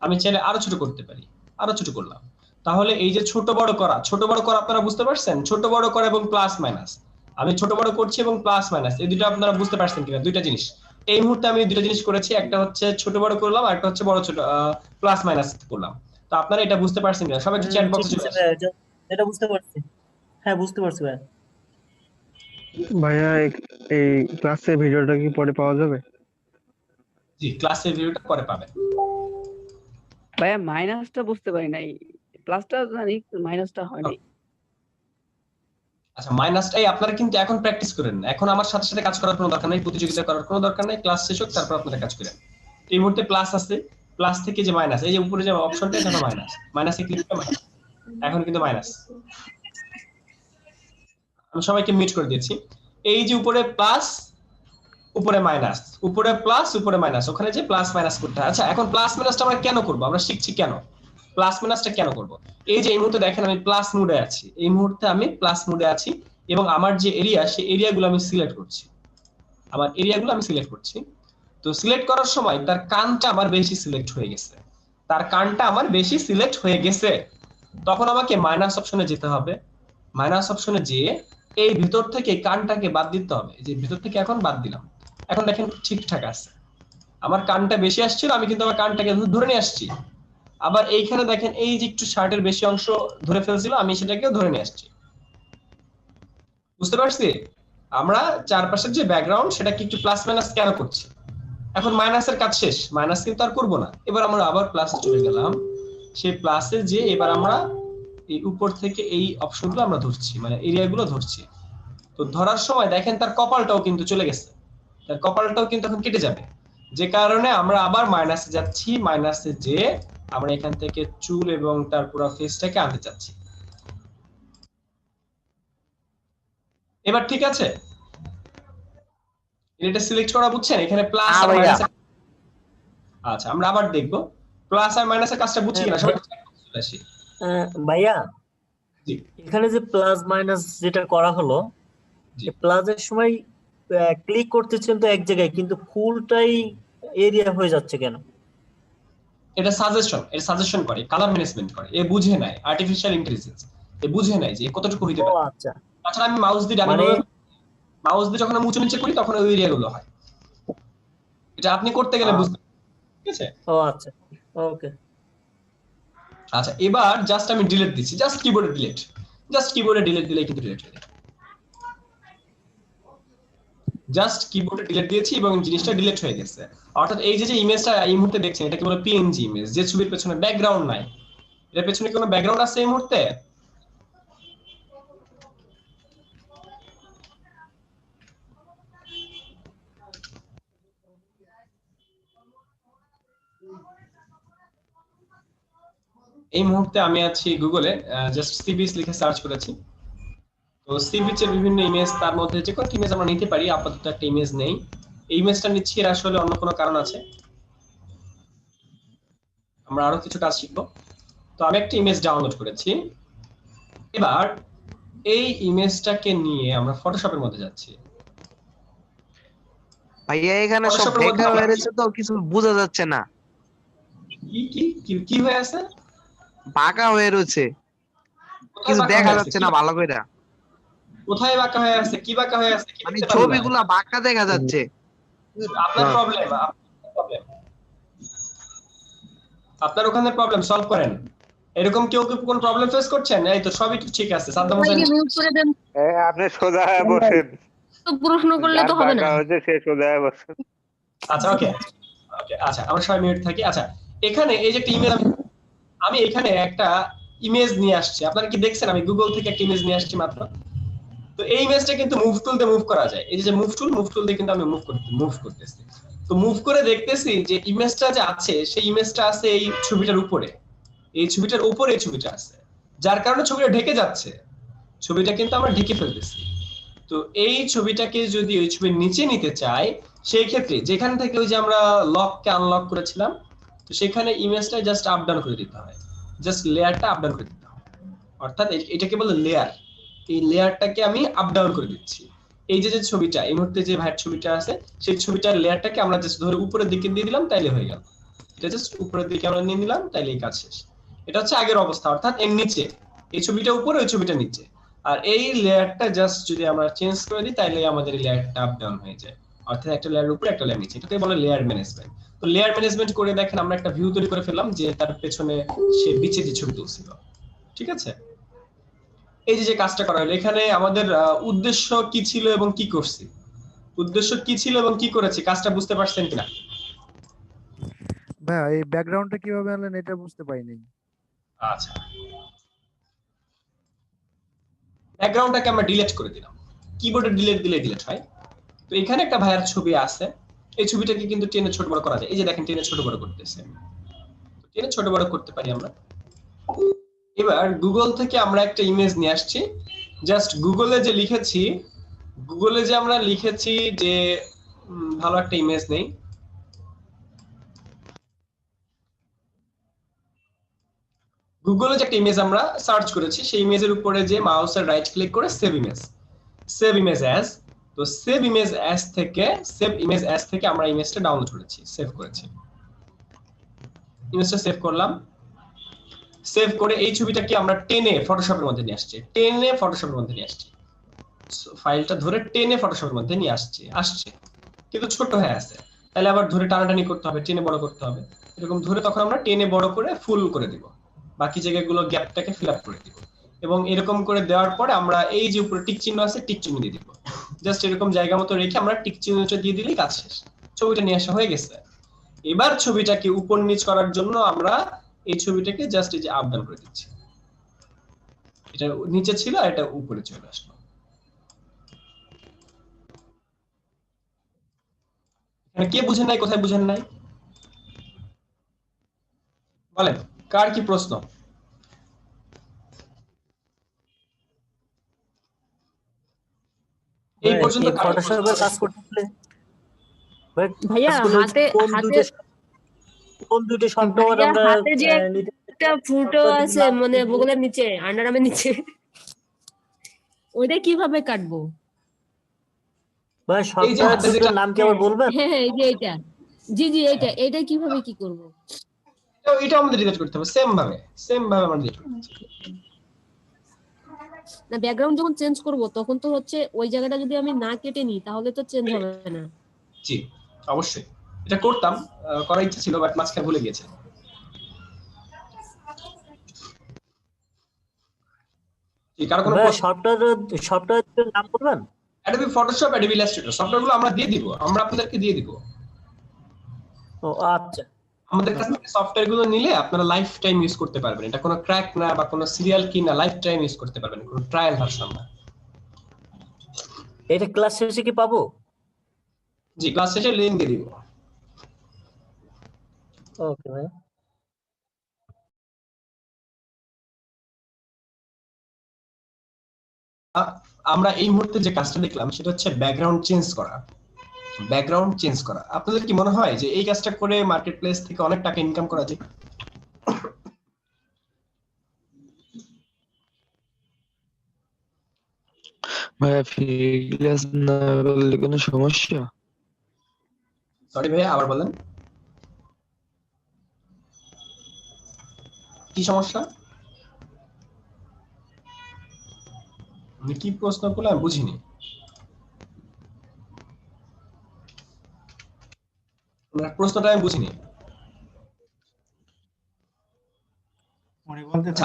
আমি চাইলে আরো ছোট করতে পারি, আরো ছোট করলাম। তাহলে এই যে ছোট বড় করা আপনারা বুঝতে পারছেন? ছোট বড় করা এবং প্লাস মাইনাস, আমি ছোট বড় করছি এবং প্লাস মাইনাস, এই দুটো আপনারা বুঝতে পারছেন কিনা? দুইটা জিনিস এই মুহূর্তে আমি দুটো জিনিস করেছি, একটা হচ্ছে ছোট বড় করলাম, আর একটা হচ্ছে বড় ছোট প্লাস মাইনাস করলাম। তো আপনারা এটা বুঝতে পারছেন কিনা? সবাই একটু চ্যাট বক্সে চলে আসুন। এটা বুঝতে পারছি, হ্যাঁ বুঝতে পারছি ভাই। ভাইয়া এই ক্লাসে ভিডিওটা কি পরে পাওয়া যাবে? জি, ক্লাসের ভিডিওটা পরে পাবেন। ভাইয়া মাইনাসটা বুঝতে পারি নাই, প্লাসটা জানি মাইনাসটা হয় নাই। আচ্ছা, মাইনাসটাই আপনারা কিন্তু এখন প্র্যাকটিস করেন না। এখন আমার সাথে সাথে কাজ করার কোনো দরকার নাই, প্রতিযোগিতা করার কোনো দরকার নাই। ক্লাস শেষ হোক, তারপর আপনারা কাজ করেন। এই মুহূর্তে প্লাস আছে, প্লাস থেকে যে মাইনাস, এই যে উপরে যে অপশনটা এটা হলো মাইনাস, মাইনাসে ক্লিক করে মাইনাস। এখন কিন্তু মাইনাস। আমি সবাইকে মিট করে দিয়েছি। এই যে উপরে প্লাস, উপরে মাইনাস, উপরে প্লাস, উপরে মাইনাস, ওখানে যে প্লাস মাইনাস করতে হয়। আচ্ছা, এখন প্লাস মাইনাসটা আমরা কেন করব? আমরা শিখছি কেন প্লাস মাইনাসটা কেন করব। এই যে এই মুহূর্তে দেখেন আমি প্লাস মোডে আছি, এই মুহূর্তে আমি প্লাস মোডে আছি এবং আমার যে এরিয়া, সেই এরিয়াগুলো আমি সিলেক্ট করছি। আমার এরিয়াগুলো আমি সিলেক্ট করছি। তো সিলেক্ট করার সময় তার কানটা আমার বেশি সিলেক্ট হয়ে গেছে, তার কানটা আমার বেশি সিলেক্ট হয়ে গেছে। তখন আমাকে মাইনাস অপশনে যেতে হবে। মাইনাস অপশনে যেয়ে এই ভিতর থেকে কানটাকে বাদ দিতে হবে। এই যে ভিতর থেকে এখন বাদ দিলাম। এখন দেখেন ঠিকঠাক আছে। আমার কানটা বেশি আসছিল, আমি কিন্তু আমার কানটাকে ধরে নিয়ে আসছি। আবার এইখানে দেখেন এই যে একটু শার্টের বেশি অংশ ধরে ফেলছিল, আমি সেটাকেও ধরে নিয়ে আসছি। বুঝতে পারছি? আমরা চারপাশের যে ব্যাকগ্রাউন্ড সেটাকে একটু প্লাস মাইনাস কেন করছি। এখন মাইনাসের কাজ শেষ, মাইনাস কিন্তু আর করবো না। এবার আমরা আবার প্লাসে চলে গেলাম। সেই প্লাসে যে এবার আমরা এই উপর থেকে এই অপশনগুলো আমরা ধরছি, মানে এরিয়াগুলো ধরছি। তো ধরার সময় দেখেন তার কপালটাও কিন্তু চলে গেছে, তার কপালটাও কিন্তু এখন কেটে যাবে। যে কারণে আমরা আবার মাইনাসে যাচ্ছি, মাইনাসে যে আমরা এখান থেকে চুল এবং তার পুরো ফেসটাকে আনতে চাচ্ছি। এবার ঠিক আছে? এটা সিলেক্ট করা বুঝছেন? এখানে প্লাস আর মাইনাস। আচ্ছা, আমরা আবার দেখব প্লাস আর মাইনাসের কাজটা বুঝছি কিনা সবাই। ভাইয়া এখানে যে প্লাস মাইনাস যেটা করা হলো, প্লাসের সময় ক্লিক করতেছেন তো এক জায়গায়, কিন্তু ফুলটাই এরিয়া হয়ে যাচ্ছে কেন? এটা সাজেশন, এর সাজেশন করে, কালার ম্যানেজমেন্ট করে। এ বুঝে নাই, আর্টিফিশিয়াল ইন্টেলিজেন্স এ বুঝে নাই যে কতটুকু হইতে পারে। আচ্ছা, তাছাড়া আমি মাউস দিয়ে ডানে মাউস দিয়ে যখন আমি উঁচু নিচে করি তখন ওই এরিয়াগুলো হয়। এটা আপনি করতে গেলে বুঝতে, ঠিক আছে? ও আচ্ছা, ওকে। আচ্ছা, এবার জাস্ট আমি ডিলিট দিচ্ছি, জাস্ট কিবোর্ডে ডিলিট, জাস্ট কিবোর্ডে ডিলিট দিলেই কিন্তু ডিলিট হয়ে যাবে। জাস্ট কিবোর্ডে ডিলিট দিয়েছি এবং জিনিসটা ডিলিট হয়ে গেছে। অর্থাৎ এই যে ইমেজটা এই মুহূর্তে দেখছেন, এটা কি বলে পিএনজি ইমেজ, যে ছবির পেছনে ব্যাকগ্রাউন্ড নাই। এর পেছনে কোনো ব্যাকগ্রাউন্ড আছে এই মুহূর্তে? এই মুহূর্তে আমি আছি গুগলে, জাস্ট সি বিচ লিখে সার্চ করেছি। তো সি বিচের বিভিন্ন ইমেজ, তার মধ্যে যে কোনো ইমেজ আমরা নিতে পারি। আপাতত একটা ইমেজ নেই, এই ইমেজটা নিচ্ছি, এর আসলে অন্য কোনো কারণ আছে। আমরা আরো কিছু কাজ শিখবো। তো আমি একটা ইমেজ ডাউনলোড করেছি। এবার এই ইমেজটাকে নিয়ে আমরা ফটোশপের মধ্যে যাচ্ছি। ভাইয়া এখানে সব দেখা হয়ে রয়েছে তো কিছু বোঝা যাচ্ছে না। কি কি কি হয়ে আছে? বাঁকা হয়ে রয়েছে, কিছু দেখা যাচ্ছে না ভালো করে। কোথায় বাঁকা হয়ে আছে? কি বাঁকা হয়ে আছে? মানে ছবিগুলো বাঁকা দেখা যাচ্ছে। আপনার প্রবলেম, আপনার ওখানে প্রবলেম সলভ করেন। এরকম কেউ কি কোন প্রবলেম ফেস করছেন? এই তো সবই ঠিক আছে। সাদ্দাম হোসেন মিউট করে দেন। আপনি সোজা হয়ে বসেন, তো প্রশ্ন করলে তো হবে না। সে সোজা হয়ে বসেন। আচ্ছা, ওকে ওকে। আচ্ছা, আমরা সবাই মিউট থাকি। আচ্ছা, এখানে এই যে একটা ইমেজ, আমি এখানে একটা ইমেজ নিয়ে আসছি। আপনারা কি দেখছেন? আমি গুগল থেকে একটা ইমেজ নিয়ে আসছি মাত্র। তো এই ইমেজটা কিন্তু মুভ টুল দিয়ে মুভ করা যায়। এই যে মুভ টুল দিয়ে কিন্তু আমি মুভ করতেছি। তো মুভ করে দেখতেছি যে ইমেজটা যে আছে, সেই ইমেজটা আছে এই ছবিটার উপরে, এই ছবিটার উপরে এই ছবিটা আছে, যার কারণে ছবিটা ঢেকে যাচ্ছে। ছবিটা কিন্তু আমরা ঢেকে ফেলতেছি। তো এই ছবিটাকে যদি ওই ছবির নিচে নিতে চাই, সেই ক্ষেত্রে যেখান থেকে ওই যে আমরা লককে আনলক করেছিলাম, তো সেখানে ইমেজটা জাস্ট আপ ডাউন করে দিতে হয়, জাস্ট লেয়ারটা আপ ডাউন করে দিতে হয়। অর্থাৎ এটাকে বলে লেয়ার। এই লেয়ারটাকে আমি আপ ডাউন করে দিচ্ছি। এই যে ছবিটা, এই মুহূর্তে যে ভাইয়ের ছবিটা আছে, সেই ছবিটার লেয়ারটাকে আমরা জাস্ট ধরে উপরের দিকে দিয়ে দিলাম, তাইলে হয়ে গেল। এটা জাস্ট উপরের দিকে আমরা নিয়ে নিলাম, তাইলে এই কাজ শেষ। এটা হচ্ছে আগের অবস্থা, অর্থাৎ এর নিচে, এই ছবিটা উপরে, ওই ছবিটা নিচে। আর এই লেয়ারটা জাস্ট যদি আমরা চেঞ্জ করে দিই, তাইলে আমাদের এই লেয়ারটা আপ ডাউন হয়ে যায়। অর্থাৎ একটা লেয়ারের উপরে, একটা লেয়ার নিচে। এটাকে বলে লেয়ার ম্যানেজমেন্ট। তো লেয়ার ম্যানেজমেন্ট করে দেখেন আমরা একটা ভিউ তৈরি করে ফেললাম, যে তার পেছনে সে বিচে যে ছবি তুলছিল। ঠিক আছে? এই যে কাজটা করা হলো, এখানে আমাদের উদ্দেশ্য কি ছিল এবং কি করছি, উদ্দেশ্য কি ছিল এবং কি করেছি, কাজটা বুঝতে পারছেন কিনা? ভাইয়া এই ব্যাকগ্রাউন্ডটা কিভাবে আনলেন এটা বুঝতে পাইনি। আচ্ছা, ব্যাকগ্রাউন্ডটাকে আমরা ডিলিট করে দিলাম, কিবোর্ডে ডিলিট দিলে ডিলিট হয়। তো এখানে একটা ভাইয়ার ছবি আছে, এই ছবিটাকে কিন্তু টেনে ছোট বড় করা যায়। এই যে দেখেন টেনে ছোট বড় করতেছে, টেনে ছোট বড় করতে পারি আমরা। এবার গুগল থেকে আমরা একটা ইমেজ নিয়ে আসছি, জাস্ট গুগলে যে লিখেছি, গুগলে যে আমরা লিখেছি যে ভালো একটা ইমেজ নেই, গুগলে যে একটা ইমেজ আমরা সার্চ করেছি সেই ইমেজের উপরে যে মাউসের রাইট ক্লিক করে save image, save image as, তো সেভ ইমেজ অ্যাজ থেকে আমরা ইমেজটা ডাউনলোড করেছি, সেভ করেছি, ইমেজটা সেভ করলাম। সেভ করে এই ছবিটাকে আমরা টেনে ফটোশপের মধ্যে নিয়ে আসছি, টেনে ফটোশপের মধ্যে নিয়ে আসছি, ফাইলটা ধরে টেনে ফটোশপের মধ্যে নিয়ে আসছে কিন্তু ছোট হয়ে আছে, তাহলে আবার ধরে টানাটানি করতে হবে, টেনে বড় করতে হবে, এরকম ধরে তখন আমরা টেনে বড় করে ফুল করে দিব, বাকি জায়গাগুলো গ্যাপটাকে ফিল আপ করে দিব। এবং এরকম করে দেওয়ার পরে আমরা এই যে উপরে টিক চিহ্ন আছে টিক চিহ্ন দিয়ে দিব, জাস্ট এরকম জায়গা মতো রেখে আমরা টিক চিহ্নটা দিয়ে দিলেই কাজ শেষ, ছবিটা নিয়ে আসা হয়ে গেছে। এবার ছবিটাকে উপর নিচ করার জন্য আমরা এই ছবিটাকে জাস্ট এই যে আপ ডাউন করে দিচ্ছি, এটা নিচে ছিল আর এটা উপরে চলে আসলো। এখানে কে বুঝেন নাই, কোথায় বুঝেন নাই বলেন, কার কি প্রশ্ন? এই পর্যন্ত ফটোশপের কাজ করতে হলে ভাইয়া হাতে কোন দুটো সফটওয়্যার আমরা হাতে যে একটা ফুটো আছে মানে বগলের নিচে, আন্ডারআর্মের নিচে, ওইটা কিভাবে কাটবো? ভাই সফটওয়্যার দুটোর নাম কি আবার বলবেন? হ্যাঁ এই যে এটা, জি এটা কিভাবে কি করব? এটা আমাদের ডিলিট করতে হবে সেম ভাবে আমরা ডিলিট করতে হবে। না ব্যাকগ্রাউন্ড যখন চেঞ্জ করব তখন তো হচ্ছে ওই জায়গাটা যদি আমি না কেটে নিই তাহলে তো চেঞ্জ হবে না। জি অবশ্যই, এটা করতাম, করার ইচ্ছা ছিল বাট মাঝখানে ভুলে গেছি। কারো কোনো সফটওয়্যারের নাম বলবেন? Adobe Photoshop, Adobe Illustrator সফটওয়্যারগুলো আমরা দিয়ে দিব, আমরা আপনাদেরকে দিয়ে দিব। ও আচ্ছা, আমাদের কাছ থেকে সফটওয়্যারগুলো নিলে আপনারা লাইফ টাইম ইউজ করতে পারবেন, এটা কোনো ক্র্যাক না বা কোনো সিরিয়াল কি না, লাইফ টাইম ইউজ করতে পারবেন, কোনো ট্রায়াল ভার্সন না। এটা ক্লাস শেষে কি পাবো? জি ক্লাস শেষে লিংক দিয়ে দিব। ওকে ভাই। আমরা এই মুহূর্তে যে কাজটা দেখলাম সেটা হচ্ছে ব্যাকগ্রাউন্ড চেঞ্জ করা, ব্যাকগ্রাউন্ড চেঞ্জ করা। আপনাদের কি মনে হয় যে এই কাজটা করে মার্কেট প্লেস থেকে অনেক টাকা ইনকাম করা যায়? ভাইয়া ফ্রি ক্লাস না করলে কোনো সমস্যা? সরি ভাইয়া আবার বলেন, কি সমস্যা? কি প্রশ্ন করলে আমি বুঝিনি। প্রশ্নটা আমি বুঝিনি।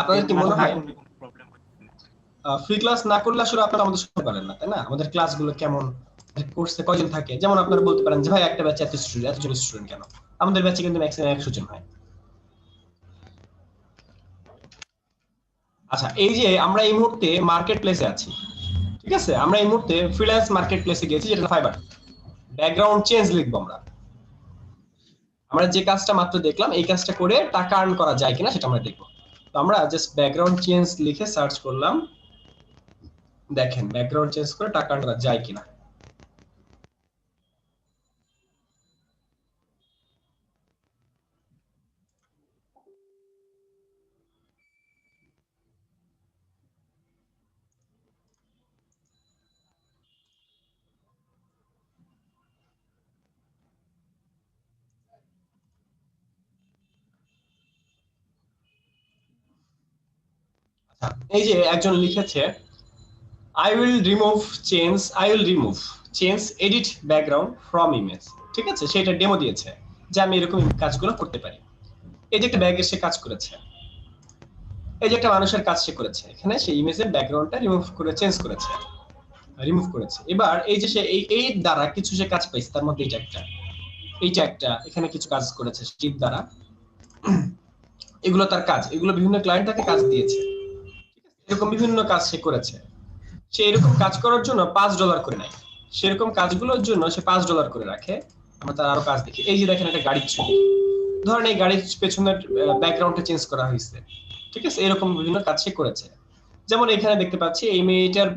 আপনাদের কি মনে হয় ফ্রি ক্লাস না করলে আসলে আপনারা আমাদের সাথে পারেন না, তাই না? আমাদের ক্লাসগুলো কেমন, কোর্সে কয়জন থাকে, যেমন আপনারা বলতে পারেন যে ভাই একটা ব্যাচে এতজন স্টুডেন্ট কেন? আমাদের ব্যাচে কিন্তু ম্যাক্সিমাম 100 জন হয়। আচ্ছা এই যে আমরা এই মুহূর্তে মার্কেট প্লেসে আছি, ঠিক আছে? আমরা এই মুহূর্তে ফ্রিল্যান্স মার্কেট প্লেসে গেছি, যেটা ফাইবার। ব্যাকগ্রাউন্ড চেঞ্জ লিখবো আমরা যে কাজটা মাত্র দেখলাম, এই কাজটা করে টাকা আর্ন করা যায় কিনা সেটা আমরা দেখবো। তো আমরা জাস্ট ব্যাকগ্রাউন্ড চেঞ্জ লিখে সার্চ করলাম, দেখেন ব্যাকগ্রাউন্ড চেঞ্জ করে টাকা আর্ন করা যায় কিনা। এই যে একজন লিখেছে I will remove change edit background from image, ঠিক আছে? সেটা ডেমো দিয়েছে যে আমি এরকম কাজগুলো করতে পারি। এই যে একটা ব্যাগের সে কাজ করেছে। এই যে একটা মানুষের কাজ সে করেছে, এখানে সেই ইমেজের ব্যাকগ্রাউন্ডটা রিমুভ করেছে। এবার এই যে সে এই দ্বারা কিছু সে কাজ পাইছে, তার মধ্যে এইটা একটা এখানে কিছু কাজ করেছে শিপ দ্বারা, এগুলো তার কাজ, এগুলো বিভিন্ন ক্লায়েন্ট তাকে কাজ দিয়েছে, এরকম বিভিন্ন কাজ সে করেছে। সে এরকম কাজ করার জন্য $5 করে নেয়, সেরকম কাজগুলোর জন্য সে $5 করে রাখে। আমরা তার আরো কাজ দেখি। এই যে দেখেন একটা গাড়ির ছবি, ধরেন এই গাড়ির পেছনের ব্যাকগ্রাউন্ডটা চেঞ্জ করা হয়েছে, ঠিক আছে, এরকম বিভিন্ন কাজ সে করেছে। যেমন এখানে দেখতে পাচ্ছি এই মেয়েটার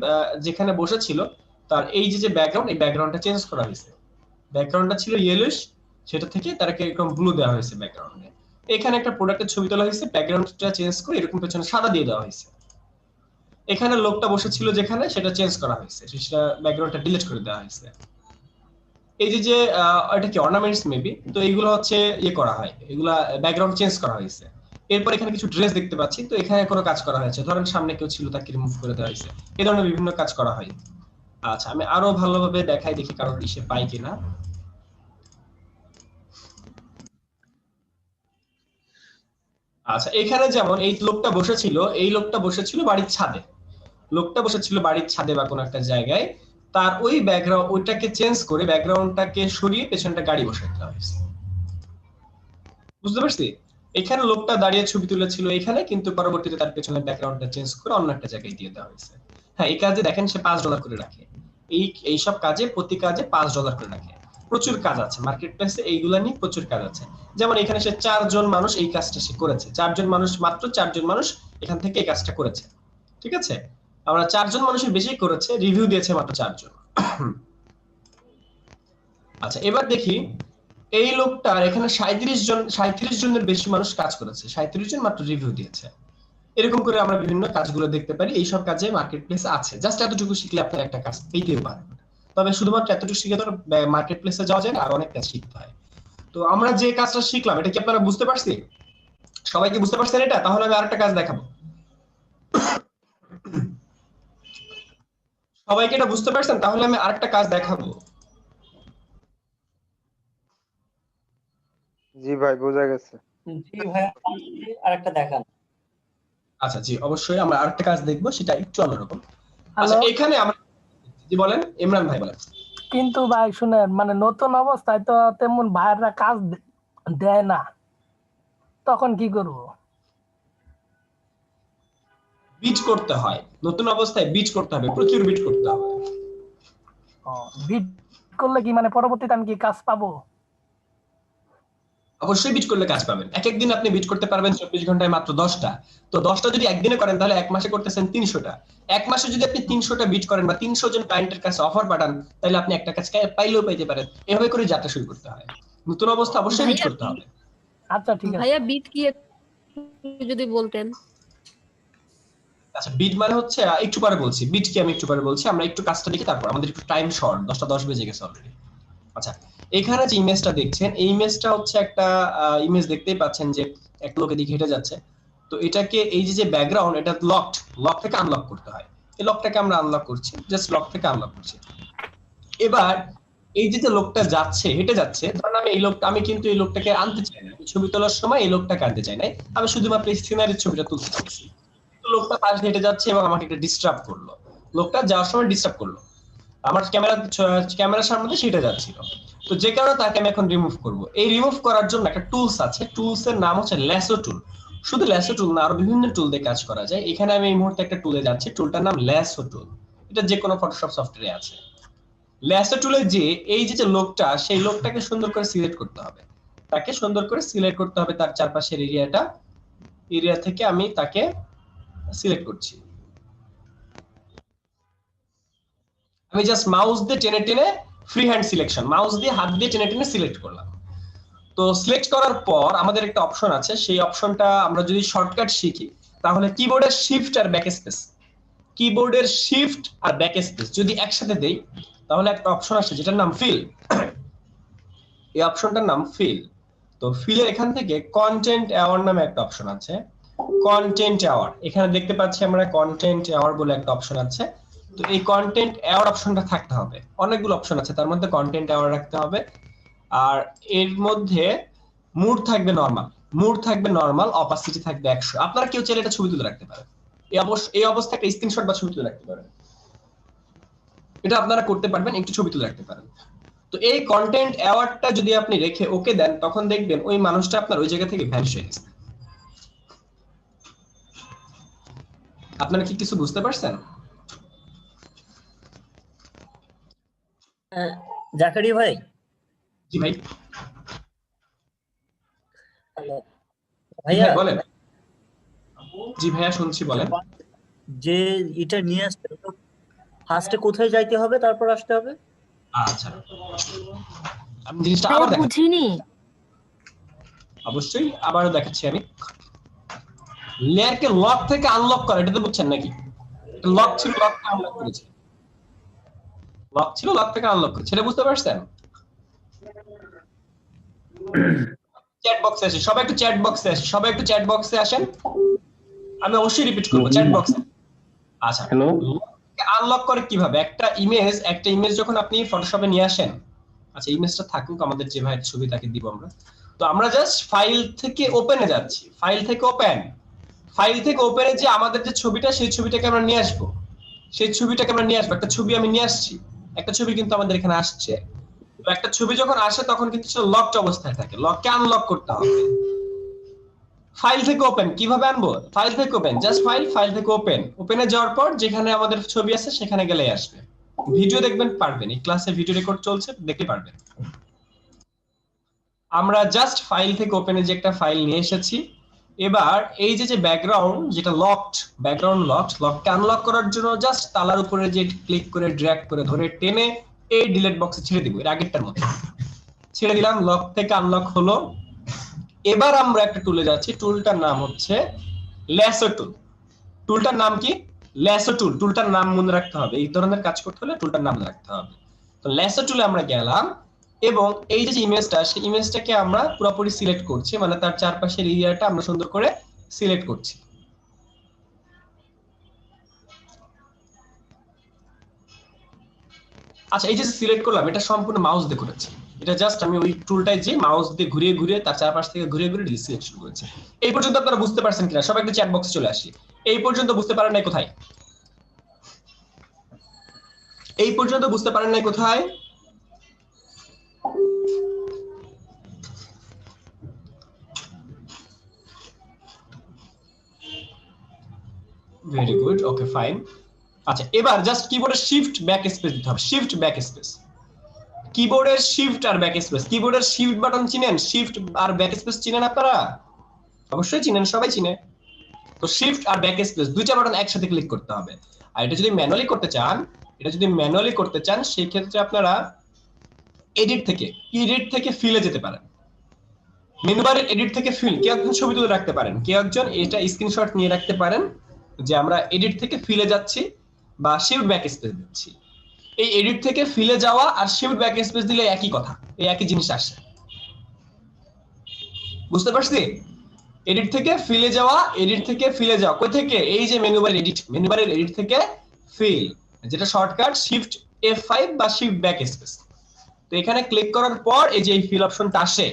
যেখানে বসেছিল তার এই যে ব্যাকগ্রাউন্ড, এই ব্যাকগ্রাউন্ডটা চেঞ্জ করা হয়েছে। ব্যাকগ্রাউন্ডটা ছিল ইয়েলোইশ, সেটা থেকে তারকে এরকম ব্লু দেওয়া হয়েছে ব্যাকগ্রাউন্ডে। এখানে একটা প্রোডাক্টের ছবি তোলা হয়েছে, ব্যাকগ্রাউন্ডটা চেঞ্জ করে এরকম পেছনে সাদা দিয়ে দেওয়া হয়েছে। এখানে লোকটা বসেছিল যেখানে, সেটা চেঞ্জ করা হয়েছে, সেটা ব্যাকগ্রাউন্ডটা ডিলিট করে দেওয়া হয়েছে। এই যে এটা কি অর্নামেন্টস মেবি, তো এইগুলো হচ্ছে ইয়ে করা হয়, এগুলা ব্যাকগ্রাউন্ড চেঞ্জ করা হয়েছে। এরপর এখানে কিছু ড্রেস দেখতে পাচ্ছি, তো এখানে কোনো কাজ করা হয়েছে, ধরেন সামনে কেউ ছিল তাকে রিমুভ করে দেওয়া হয়েছে, এই ধরনের বিভিন্ন কাজ করা হয়। আচ্ছা, আমি আরো ভালোভাবে দেখাই, দেখি কারোর ইসে পাই কিনা। আচ্ছা, এখানে যেমন এই লোকটা বসেছিল বাড়ির ছাদে, বা কোনো একটা জায়গায়, তার ওই ব্যাকগ্রাউন্ড ওইটাকে চেঞ্জ করে ব্যাকগ্রাউন্ডটাকে সরিয়ে পেছনটা গাড়ি বসাই দেওয়া হয়েছে। বুঝতে পারছি? এখানে লোকটা দাঁড়িয়ে ছবি তুলেছিল এখানে, কিন্তু পরবর্তীতে তার পেছনের ব্যাকগ্রাউন্ডটা চেঞ্জ করে অন্য একটা জায়গায় দিয়ে দেওয়া হয়েছে। হ্যাঁ, এই কাজে দেখেন সে $5 করে রাখে, এই সব কাজে প্রতি কাজে $5 করে রাখে। প্রচুর কাজ আছে মার্কেট প্লেসে, এইগুলা নিয়ে প্রচুর কাজ আছে। যেমন এখানে সে 4 জন মানুষ এই কাজটা সে করেছে, মাত্র 4 জন মানুষ এখান থেকে এই কাজটা করেছে, ঠিক আছে। আমরা 4 জন মানুষের বেশি করেছে, রিভিউ দিয়েছে মাত্র 4 জন। আচ্ছা, এবার দেখি এই লোকটার এখানে 37 জনের বেশি মানুষ কাজ করেছে, 37 জন মাত্র রিভিউ দিয়েছে। এরকম করে আমরা বিভিন্ন কাজগুলো দেখতে পারি, এই সব কাজে মার্কেট প্লেস আছে। জাস্ট এতটুকু শিখলে আপনার একটা কাজ পেতেও পারেন, তবে শুধুমাত্র এতটুকু শিখে তো মার্কেট প্লেসে যাওয়া যায় না, আর অনেক কাজ শিখতে হয়। তো আমরা যে কাজটা শিখলাম, এটা কি আপনারা বুঝতে পারছি? সবাই কি বুঝতে পারছেন এটা? তাহলে আমি আরেকটা কাজ দেখাবো। সবাইকে এটা বুঝতে পারছেন? তাহলে আমি আরেকটা কাজ দেখাবো। জি ভাই, বোঝা গেছে। জি ভাই, আরেকটা দেখান। আচ্ছা, জি অবশ্যই আমরা আরেকটা কাজ দেখবো, সেটা একটু অন্যরকম। আচ্ছা, এখানে আমরা, জি বলেন, ইমরান ভাই বলেন। কিন্তু ভাই শুনেন, মানে নতুন অবস্থায় তো তেমন ভাইয়েরা কাজ দেয় না, তখন কি করব? বিট করতে হয়, নতুন অবস্থায় বিট করতে হবে, প্রচুর বিট করতে হবে। বিট করলে কি মানে পরবর্তীতে আমি কি কাজ পাবো? অবশ্যই বিট করলে কাজ পাবেন। এক দিন আপনি বিট করতে পারবেন 24 ঘন্টায় মাত্র 10টা। তো 10টা যদি একদিনে করেন তাহলে এক মাসে করতেছেন 300টা। এক মাসে যদি আপনি 300টা বিট করেন বা 300 জন ক্লায়েন্টের কাছে অফার পাঠান, তাহলে আপনি একটা কাজ পাইলেও পাইতে পারেন। এভাবে করে যাত্রা শুরু করতে হয়। নতুন অবস্থা অবশ্যই বিট করতে হবে। আচ্ছা, ঠিক আছে ভাইয়া, বিট কি যদি বলতেন? আচ্ছা, বিট মানে হচ্ছে, একটু পরে বলছি বিট কি, আমি একটু পরে বলছি। আমরা একটু কাজটা দেখি, তারপর আমাদের একটু টাইম শর্ট, 10টা 10 বেজে গেছে অলরেডি। আচ্ছা, এখানে যে ইমেজটা দেখছেন, এই ইমেজটা হচ্ছে একটা ইমেজ, দেখতেই পাচ্ছেন যে এক লোক এদিকে হেঁটে যাচ্ছে। তো এটাকে এই যে ব্যাকগ্রাউন্ড, এটা লক থেকে আনলক করতে হয়। এই লকটাকে আমরা আনলক করছি, জাস্ট লক থেকে আনলক করছি। এবার এই যে লোকটা যাচ্ছে, হেঁটে যাচ্ছে, ধরেন আমি কিন্তু এই লোকটাকে আনতে চাই না, ছবি তোলার সময় এই লোকটাকে আনতে চাই না, আমি শুধুমাত্র এই সিনারির ছবিটা তুলতে চাইছি। তো লোকটা পাশ দিয়ে হেঁটে যাচ্ছে এবং আমাকে একটা ডিস্টার্ব করলো, লোকটা যাওয়ার সময় ডিস্টার্ব করলো, আমার ক্যামেরার সামনে দিয়ে সেটা যাচ্ছিল। তো যে কারণে তাকে আমি এখন রিমুভ করব। এই রিমুভ করার জন্য একটা টুলস আছে, টুলস এর নাম হচ্ছে ল্যাসো টুল। শুধু ল্যাসো টুল না, আরো বিভিন্ন টুল দিয়ে কাজ করা যায়। এখানে আমি এই মুহূর্তে একটা টুলে যাচ্ছি, টুলটার নাম ল্যাসো টুল। এটা যে কোনো ফটোশপ সফটওয়্যারে আছে। ল্যাসো টুলে যে এই যে লোকটা, সেই লোকটাকে সুন্দর করে সিলেক্ট করতে হবে, তাকে সুন্দর করে সিলেক্ট করতে হবে, তার চারপাশের এরিয়া থেকে আমি তাকে সিলেক্ট করছি। আমি জাস্ট মাউস দিয়ে টেনে টেনে ফ্রি হ্যান্ড সিলেকশন, মাউস দিয়ে হাত দিয়ে টেনে টেনে সিলেক্ট করলাম। তো সিলেক্ট করার পর আমাদের একটা অপশন আছে, সেই অপশনটা আমরা যদি শর্টকাট শিখি তাহলে কিবোর্ডের শিফট আর ব্যাক স্পেস, কিবোর্ডের শিফট আর ব্যাক স্পেস যদি একসাথে দেই তাহলে একটা অপশন আসে যেটার নাম ফিল। এই অপশনটার নাম ফিল। তো ফিলের এখান থেকে কন্টেন্ট অ্যাওয়ার নামে একটা অপশন আছে, কন্টেন্ট অ্যাওয়ার। এখানে দেখতে পাচ্ছি আমরা কন্টেন্ট অ্যাওয়ার বলে একটা অপশন আছে। তো এই কন্টেন্ট অ্যাওয়ার অপশনটা থাকতে হবে, অনেকগুলো অপশন আছে তার মধ্যে কন্টেন্ট অ্যাওয়ার রাখতে হবে। আর এর মধ্যে মুড থাকবে নরমাল, মুড থাকবে নরমাল, অপাসিটি থাকবে 100। আপনারা কেউ চাইলে এটা ছবি তুলে রাখতে পারেন, এই অবস্থায় একটা স্ক্রিনশট বা ছবি তুলে রাখতে পারেন, এটা আপনারা করতে পারবেন, একটু ছবি তুলে রাখতে পারেন। তো এই কন্টেন্ট অ্যাওয়ার্ডটা যদি আপনি রেখে ওকে দেন, তখন দেখবেন ওই মানুষটা আপনার ওই জায়গা থেকে ভ্যানিশ হয়ে গেছে। আপনারা কি কিছু বুঝতে পারছেন? জাকারি ভাই। জি ভাই। হ্যালো ভাইয়া বলেন। জি ভাইয়া শুনছি, বলেন। যে এটা নিয়ে আসতে ফার্স্টে কোথায় যাইতে হবে, তারপর আসতে হবে? আচ্ছা, আমি জিনিসটা আবার বুঝিনি। অবশ্যই আবারও দেখাচ্ছি আমি। লেয়ারকে লক থেকে আনলক করা, এটা তো বুঝছেন নাকি? লক ছিল, লকটা আনলক করেছে, লক ছিল, লক থেকে আনলক করেছে, সেটা বুঝতে পারছেন? চ্যাট বক্সে আসেন সবাই, একটু চ্যাট বক্সে আসেন সবাই, একটু চ্যাট বক্সে আসেন। আমি অবশ্যই রিপিট করব, চ্যাট বক্সে। আচ্ছা, হ্যালো। আনলক করে কিভাবে? একটা ইমেজ যখন আপনি ফটোশপে নিয়ে আসেন, আচ্ছা ইমেজটা থাকুক, আমাদের যে ভাই ছবি তাকে দিব আমরা। তো আমরা জাস্ট ফাইল থেকে ওপেনে যাচ্ছি, ফাইল থেকে ওপেনে যে আমাদের যে ছবিটা, সেই ছবিটাকে আমরা নিয়ে আসবো, একটা ছবি আমি নিয়ে আসছি, একটা ছবি কিন্তু আমাদের এখানে আসছে। তো একটা ছবি যখন আসে তখন কিন্তু সেটা লকড অবস্থায় থাকে, লককে আনলক করতে হবে। ফাইল থেকে ওপেন কিভাবে আনবো? ফাইল থেকে ওপেন, জাস্ট ফাইল থেকে ওপেনে যাওয়ার পর যেখানে আমাদের ছবি আছে সেখানে গেলেই আসবে। ভিডিও দেখবেন, পারবেন, এই ক্লাসে ভিডিও রেকর্ড চলছে, দেখতে পারবেন। আমরা জাস্ট ফাইল থেকে ওপেনে যে একটা ফাইল নিয়ে এসেছি। এবার এই যে ব্যাকগ্রাউন্ড, যেটা ব্যাকগ্রাউন্ড লককে আনলক করার জন্য জাস্ট তালার উপরে যে ক্লিক করে ড্র্যাগ করে ধরে টেনে এই ডিলিট বক্সে ছেড়ে দিব, এর আগেরটার মতো ছেড়ে দিলাম, লক থেকে আনলক হলো। এবার আমরা একটা টুলে যাচ্ছি, টুলটার নাম হচ্ছে ল্যাসো টুল। টুলটার নাম কি? ল্যাসো টুল। টুলটার নাম মনে রাখতে হবে, এই ধরনের কাজ করতে হলে টুলটার নাম রাখতে হবে। তো ল্যাসো টুলে আমরা গেলাম এবং এই যে ইমেজটা, সেই ইমেজটাকে আমরা পুরোপুরি সিলেক্ট করছি, মানে তার চারপাশের এরিয়াটা আমরা সুন্দর করে সিলেক্ট করছি। আচ্ছা, এই যে সিলেক্ট করলাম, এটা সম্পূর্ণ মাউস দিয়ে করেছি। এটা জাস্ট আমি ওই টুলটাই যে মাউস দিয়ে ঘুরিয়ে তার চারপাশ থেকে ঘুরিয়ে ডিলিট সিলেকশন করেছি। এই পর্যন্ত আপনারা বুঝতে পারছেন কিনা? সবাই একটু চ্যাট বক্সে চলে আসি। এই পর্যন্ত বুঝতে পারেন নাই কোথায়? এই পর্যন্ত বুঝতে পারেন নাই কোথায়? Very good, okay fine. আচ্ছা, এবার জাস্ট কিবোর্ডের শিফট ব্যাক স্পেস দিতে হবে, শিফট ব্যাক স্পেস। কিবোর্ডের শিফট আর ব্যাক স্পেস, কিবোর্ডের শিফট বাটন চিনেন? শিফট আর ব্যাক স্পেস চিনেন আপনারা? অবশ্যই চিনেন, সবাই চিনে। তো শিফট আর ব্যাক স্পেস দুইটা বাটন একসাথে ক্লিক করতে হবে। আর এটা যদি ম্যানুয়ালি করতে চান, সেই ক্ষেত্রে আপনারা এডিট থেকে ফিলে যেতে পারেন। মেনু বারে এডিট থেকে ফিল, কেউ একজন ছবি তুলে রাখতে পারেন, কেউ একজন এটা স্ক্রিনশট নিয়ে রাখতে পারেন যে আমরা এডিট থেকে ফিলে যাচ্ছি বা শিফট ব্যাক স্পেস দিচ্ছি। এই এডিট থেকে ফিলে যাওয়া আর শিফট ব্যাক স্পেস দিলে একই কথা, এই একই জিনিস আসে। বুঝতে পারছি? এডিট থেকে ফিলে যাওয়া, কই থেকে? এই যে মেনু বারের এডিট থেকে ফিল, যেটা শর্টকাট শিফট F5 বা শিফট ব্যাক স্পেস। তো এখানে ক্লিক করার পর এই যে ফিল অপশনটা আসে,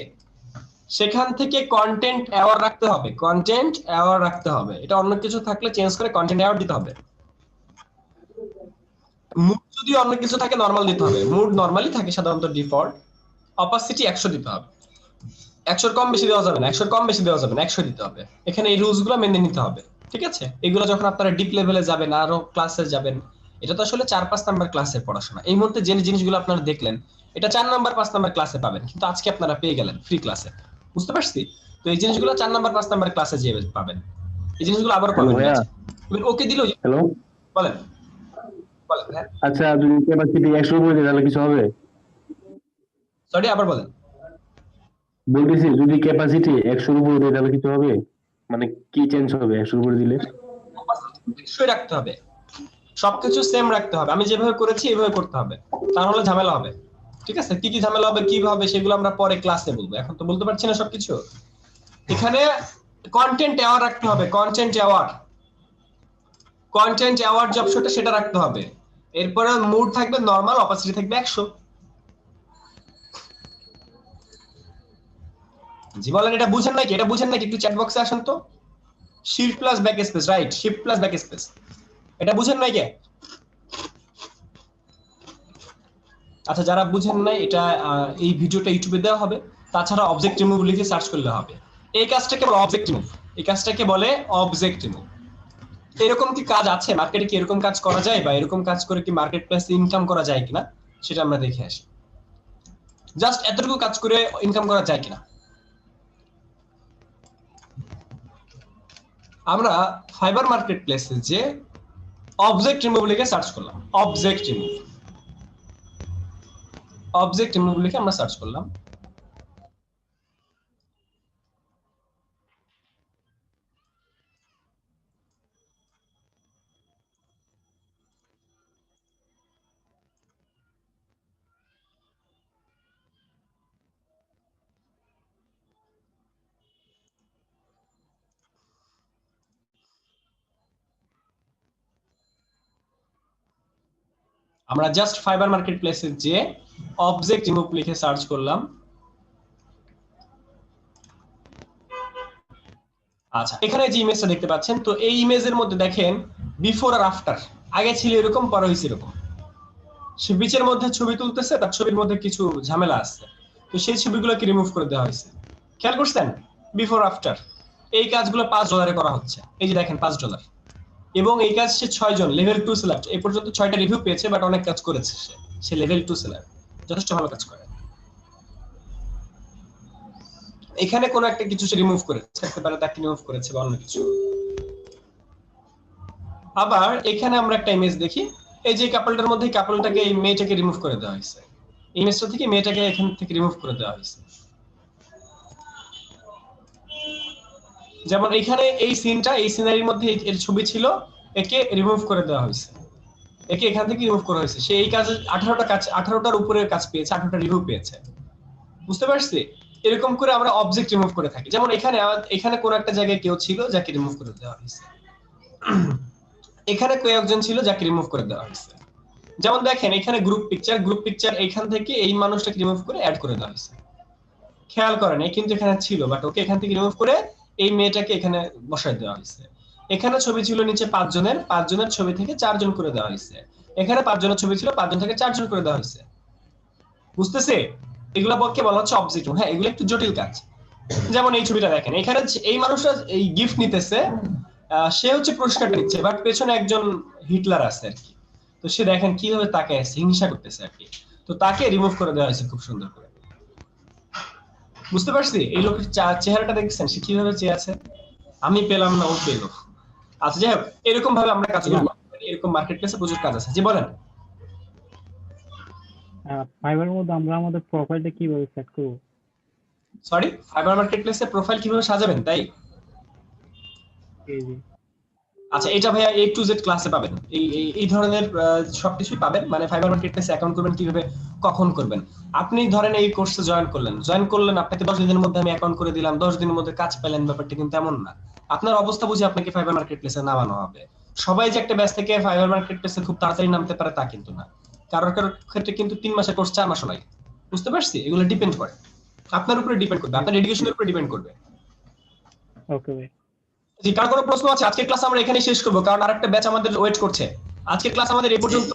সেখান থেকে কন্টেন্ট অ্যাওয়ার রাখতে হবে। এটা অন্য কিছু থাকলে চেঞ্জ করে কন্টেন্ট অ্যাওয়ার দিতে হবে। মুড যদি অন্য কিছু থাকে নরমাল দিতে হবে। মুড নরমালি থাকে সাধারণত ডিফল্ট। অপাসিটি 100 দিতে হবে, 100 কম বেশি দেওয়া যাবে না, 100 দিতে হবে। এখানে এই রুলস গুলো মেনে নিতে হবে, ঠিক আছে? এগুলো যখন আপনারা ডিপ লেভেলে যাবেন, আরো ক্লাসে যাবেন, এটা তো আসলে 4-5 নাম্বার ক্লাসের পড়াশোনা। এই মুহূর্তে যে জিনিসগুলো আপনারা দেখলেন, এটা 4 নাম্বার 5 নাম্বার ক্লাসে পাবেন, কিন্তু আজকে আপনারা পেয়ে গেলেন ফ্রি ক্লাসে। বুঝতে পারছি? তো এই জিনিসগুলো 4 নাম্বার 5 নাম্বার ক্লাসে যেয়ে পাবেন, এই জিনিসগুলো আবারও পাবেন। ওকে দিলো। হ্যালো, বলেন। আচ্ছা যদি ক্যাপাসিটি 100 উপরে তাহলে কিছু হবে? সরি, আবার বলেন। বলতেছি যদি ক্যাপাসিটি 100 উপরে দেয় তাহলে কিছু হবে? মানে কি চেঞ্জ হবে 100 উপরে দিলে? 100 রাখতে হবে, সবকিছু সেম রাখতে হবে। আমি যেভাবে করেছি এইভাবে করতে হবে, তাহলে ঝামেলা হবে। ঠিক আছে? কি কি ঝামেলা হবে, কিভাবে, সেগুলো আমরা পরে ক্লাসে বলবো, এখন তো বলতে পারছি না সবকিছু। এখানে কন্টেন্ট অ্যাওয়ার রাখতে হবে, কন্টেন্ট অ্যাওয়ার যে অপশনটা সেটা রাখতে হবে। এরপরে মুড থাকবে নরমাল, অপাসিটি থাকবে 100। জি বলেন, এটা বুঝেন নাকি? এটা বুঝেন নাকি? একটু চ্যাট বক্সে আসেন তো। Shift plus back space, right, shift plus back space, এটা বুঝেন নাই কে? আচ্ছা, যারা বুঝেন নাই এটা এই ভিডিওটা ইউটিউবে দেওয়া হবে, তাছাড়া অবজেক্ট রিমুভ লিখে সার্চ করলে হবে। এই কাজটাকে বলে অবজেক্ট রিমুভ, এই কাজটাকে বলে অবজেক্ট রিমুভ। এরকম কি কাজ আছে মার্কেটে? কি এরকম কাজ করা যায়, বা এরকম কাজ করে কি মার্কেট প্লেসে ইনকাম করা যায় কিনা সেটা আমরা দেখে আসি। জাস্ট এতটুকু কাজ করে ইনকাম করা যায় কিনা। আমরা ফাইবার মার্কেট প্লেসে যে অবজেক্ট রিমুভ লিখে সার্চ করলাম, অবজেক্ট রিমুভ, অবজেক্ট রিমুভ লিখে আমরা সার্চ করলাম। আমরা জাস্ট ফাইবার মার্কেট প্লেসে যে অবজেক্ট রিমুভ লিখে সার্চ করলাম। আচ্ছা, এখানে যে ইমেজটা দেখতে পাচ্ছেন, তো এই ইমেজের মধ্যে দেখেন বিফোর আর আফটার, আগে ছিল এরকম, পরে হয়েছে এরকম। সে বিচের মধ্যে ছবি তুলতেছে, তার ছবির মধ্যে কিছু ঝামেলা আছে, তো সেই ছবিগুলোকে রিমুভ করে দেওয়া হয়েছে। খেয়াল করছেন? বিফোর আফটার এই কাজগুলো $5 করা হচ্ছে। এই যে দেখেন $5, এবং এই কাজ সে 6 জন লেভেল 2 সেলার, এই পর্যন্ত 6টা রিভিউ পেয়েছে, বাট অনেক কাজ করেছে সে লেভেল 2 সেলার, যথেষ্ট ভালো কাজ করে। এখানে কোনো একটা কিছু সে রিমুভ করেছে, থাকতে পারে তাকে রিমুভ করেছে বা অন্য কিছু। আবার এখানে আমরা একটা ইমেজ দেখি, এই যে কাপলটার মধ্যে কাপলটাকে, এই মেয়েটাকে রিমুভ করে দেওয়া হয়েছে, ইমেজটা থেকে মেয়েটাকে এখান থেকে রিমুভ করে দেওয়া হয়েছে। যেমন এখানে এই সিনটা, এই সিনারির মধ্যে এর ছবি ছিল, একে রিমুভ করে দেওয়া হয়েছে, একে এখান থেকে রিমুভ করা হয়েছে। সে এই কাজে 18টার উপরের কাজ পেয়েছে, 18টা রিভিউ পেয়েছে। বুঝতে পারছি? এরকম করে আমরা অবজেক্ট রিমুভ করে থাকি। যেমন এখানে কোন একটা জায়গায় কেউ ছিল যাকে রিমুভ করে দেওয়া হয়েছে, এখানে কেউ একজন ছিল যাকে রিমুভ করে দেওয়া হয়েছে। যেমন দেখেন এখানে গ্রুপ পিকচার এখান থেকে এই মানুষটাকে রিমুভ করে অ্যাড করে দেওয়া হয়েছে। খেয়াল করেন, এই কিন্তু এখানে ছিল, বাট ওকে এখান থেকে রিমুভ করে এই মেয়েটাকে এখানে বসায় দেওয়া হয়েছে। এখানে ছবি ছিল নিচে 5 জনের ছবি থেকে 4 জন করে দেওয়া হয়েছে। এখানে 5 জনের ছবি ছিল, 5 জন থেকে 4 জন করে দেওয়া হয়েছে। বুঝতেছে? এগুলা পক্ষে বলা হচ্ছে অবজেক্ট। হ্যাঁ, এগুলো একটু জটিল কাজ। যেমন এই ছবিটা দেখেন, এখানে এই মানুষটা এই গিফট নিতেছে, সে হচ্ছে পুরস্কারটা নিচ্ছে, বাট পেছনে একজন হিটলার আছে আর কি। তো সে দেখেন কিভাবে তাকে হিংসা করতেছে আর কি, তো তাকে রিমুভ করে দেওয়া হয়েছে খুব সুন্দর করে। বুঝতে পারছি? এই লোকের চেহারাটা দেখছেন, সে কিভাবে চেয়ে আছে, আমি পেলাম না ও পেল। আচ্ছা, যাই হোক, এরকম ভাবে আমরা কাজগুলো করতে পারি। এরকম মার্কেট প্লেসে প্রচুর কাজ আছে। জি বলেন। ফাইবারের মধ্যে আমরা আমাদের প্রোফাইলটা কিভাবে সেট করব? সরি, ফাইবার মার্কেট প্লেসে প্রোফাইল কিভাবে সাজাবেন, তাই? আচ্ছা, এটা ভাইয়া A to Z ক্লাসে পাবেন। এই ধরনের সবকিছুই পাবেন। মানে ফাইবার মার্কেট প্লেসে অ্যাকাউন্ট করবেন কিভাবে, কখন করবেন। আপনি ধরেন এই কোর্সে জয়েন করলেন, আপনাকে 10 দিনের মধ্যে আমি অ্যাকাউন্ট করে দিলাম, 10 দিনের মধ্যে কাজ পেলেন, ব্যাপারটা কিন্তু এমন না। আপনার অবস্থা বুঝে আপনাকে ফাইবার মার্কেট প্লেসে নামানো হবে। সবাই যে একটা ব্যাচ থেকে ফাইবার মার্কেট প্লেসে খুব তাড়াতাড়ি নামতে পারে তা কিন্তু না। কারোর ক্ষেত্রে কিন্তু 3 মাসের কোর্স 4 মাসও লাগে। বুঝতে পারছি? এগুলো ডিপেন্ড করে, আপনার উপরে ডিপেন্ড করবে, আপনার এডুকেশনের উপরে ডিপেন্ড করবে। ওকে ভাই। জি, কার কোনো প্রশ্ন আছে? আজকের ক্লাস আমরা এখানেই শেষ করব, কারণ আরেকটা ব্যাচ আমাদের ওয়েট করছে। আজকের ক্লাস আমাদের এই পর্যন্ত।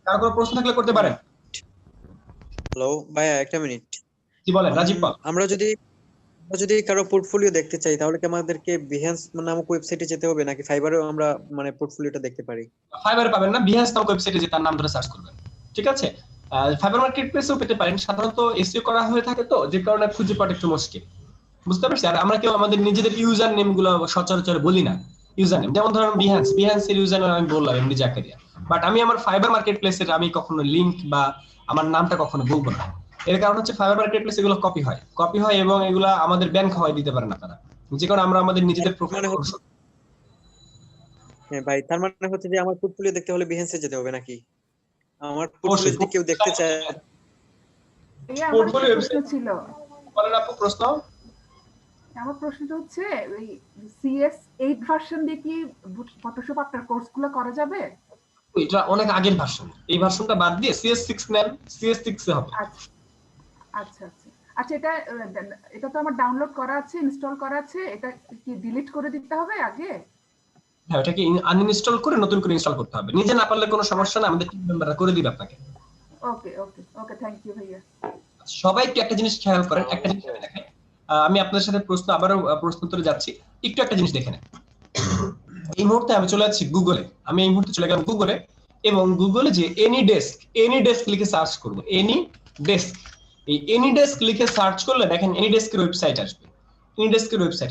কার কোনো প্রশ্ন থাকলে করতে পারেন। হ্যালো ভাইয়া, একটা মিনিট। জি বলেন, রাজীব পাল। আমরা যদি কারো পোর্টফোলিও দেখতে চাই, তাহলে কি আমাদেরকে বিহেন্স নামক ওয়েবসাইটে যেতে হবে, নাকি ফাইবারেও আমরা মানে পোর্টফোলিওটা দেখতে পারি? ফাইবারে পাবেন না, বিহেন্স নামক ওয়েবসাইটে যে তার নাম ধরে সার্চ করবেন, ঠিক আছে? ফাইবার মার্কেট প্লেসেও পেতে পারেন। সাধারণত এসইও করা হয়ে থাকে, তো যে কারণে খুঁজে পাওয়া একটু মুশকিল। বুঝতে পারছি? আর আমরা কেউ আমাদের নিজেদের ইউজার নেম গুলো সচরাচর বলি না। ইউজার নেম যেমন ধরুন বিহান্সের ইউজার নেম আমি বললাম এমডি জাকারিয়া, বাট আমি আমার ফাইবার মার্কেট প্লেসের আমি কখনো লিংক বা আমার নামটা কখনো বলবো না। এর কারণ হচ্ছে ফাইবার মার্কেট প্লেস এগুলো কপি হয় এবং এগুলা আমাদের ব্যাংক হয় দিতে পারে না তারা, যে কারণে আমরা আমাদের নিজেদের প্রোফাইল। হ্যাঁ ভাই, তার মানে হচ্ছে যে আমার পোর্টফোলিও দেখতে হলে বিহেন্সে যেতে হবে নাকি? আমার পোর্টফোলিও যদি কেউ দেখতে চায়, পোর্টফোলিও ওয়েবসাইট ছিল। বলেন আপু, প্রশ্ন। আমার প্রশ্নটা হচ্ছে ওই CS8 ভার্সন দিয়ে কি ফটোশপ আপনার কোর্সগুলো করা যাবে? এটা অনেক আগের ভার্সন, এই ভার্সনটা বাদ দিয়ে CS6 নেন, CS6 এ হবে। আচ্ছা আচ্ছা। আচ্ছা, এটা তো আমার ডাউনলোড করা আছে, ইনস্টল করা আছে, এটা কি ডিলিট করে দিতে হবে আগে? হ্যাঁ, ওটাকে আনইনস্টল করে নতুন করে ইনস্টল করতে হবে। নিজে না পারলে কোনো সমস্যা না, আমাদের টিম মেম্বাররা করে দিবে আপনাকে। ওকে ওকে ওকে, থ্যাংক ইউ ভাইয়া। সবাই একটু একটা জিনিস খেয়াল করেন, একটা জিনিস আমি দেখাই। আমি আপনাদের সাথে আবারও প্রশ্ন উত্তরে যাচ্ছি, একটু একটা জিনিস দেখে নেন। এই মুহূর্তে আমি চলে যাচ্ছি গুগলে, আমি এই মুহূর্তে চলে গেলাম গুগলে, এবং গুগলে যে এনি ডেস্ক লিখে সার্চ করব। এনি ডেস্ক, এই এনি ডেস্ক লিখে সার্চ করলে দেখেন এনি ডেস্কের ওয়েবসাইট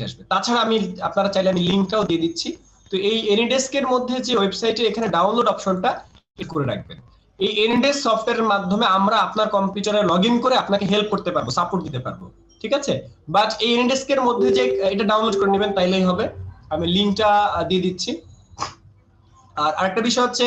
আসবে। তাছাড়া আপনারা চাইলে আমি লিংকটাও দিয়ে দিচ্ছি। তো এই এনি ডেস্কের মধ্যে যে ওয়েবসাইটে এখানে ডাউনলোড অপশনটা ক্লিক করে রাখবেন। এই এনি ডেস্ক সফটওয়্যারের মাধ্যমে আমরা আপনার কম্পিউটারে লগইন করে আপনাকে হেল্প করতে পারবো, সাপোর্ট দিতে পারবো, ঠিক আছে? বাট এই এনি ডেস্কের মধ্যে যে এটা ডাউনলোড করে নেবেন তাইলেই হবে। আমি লিংকটা দিয়ে দিচ্ছি। আর আরেকটা বিষয় হচ্ছে,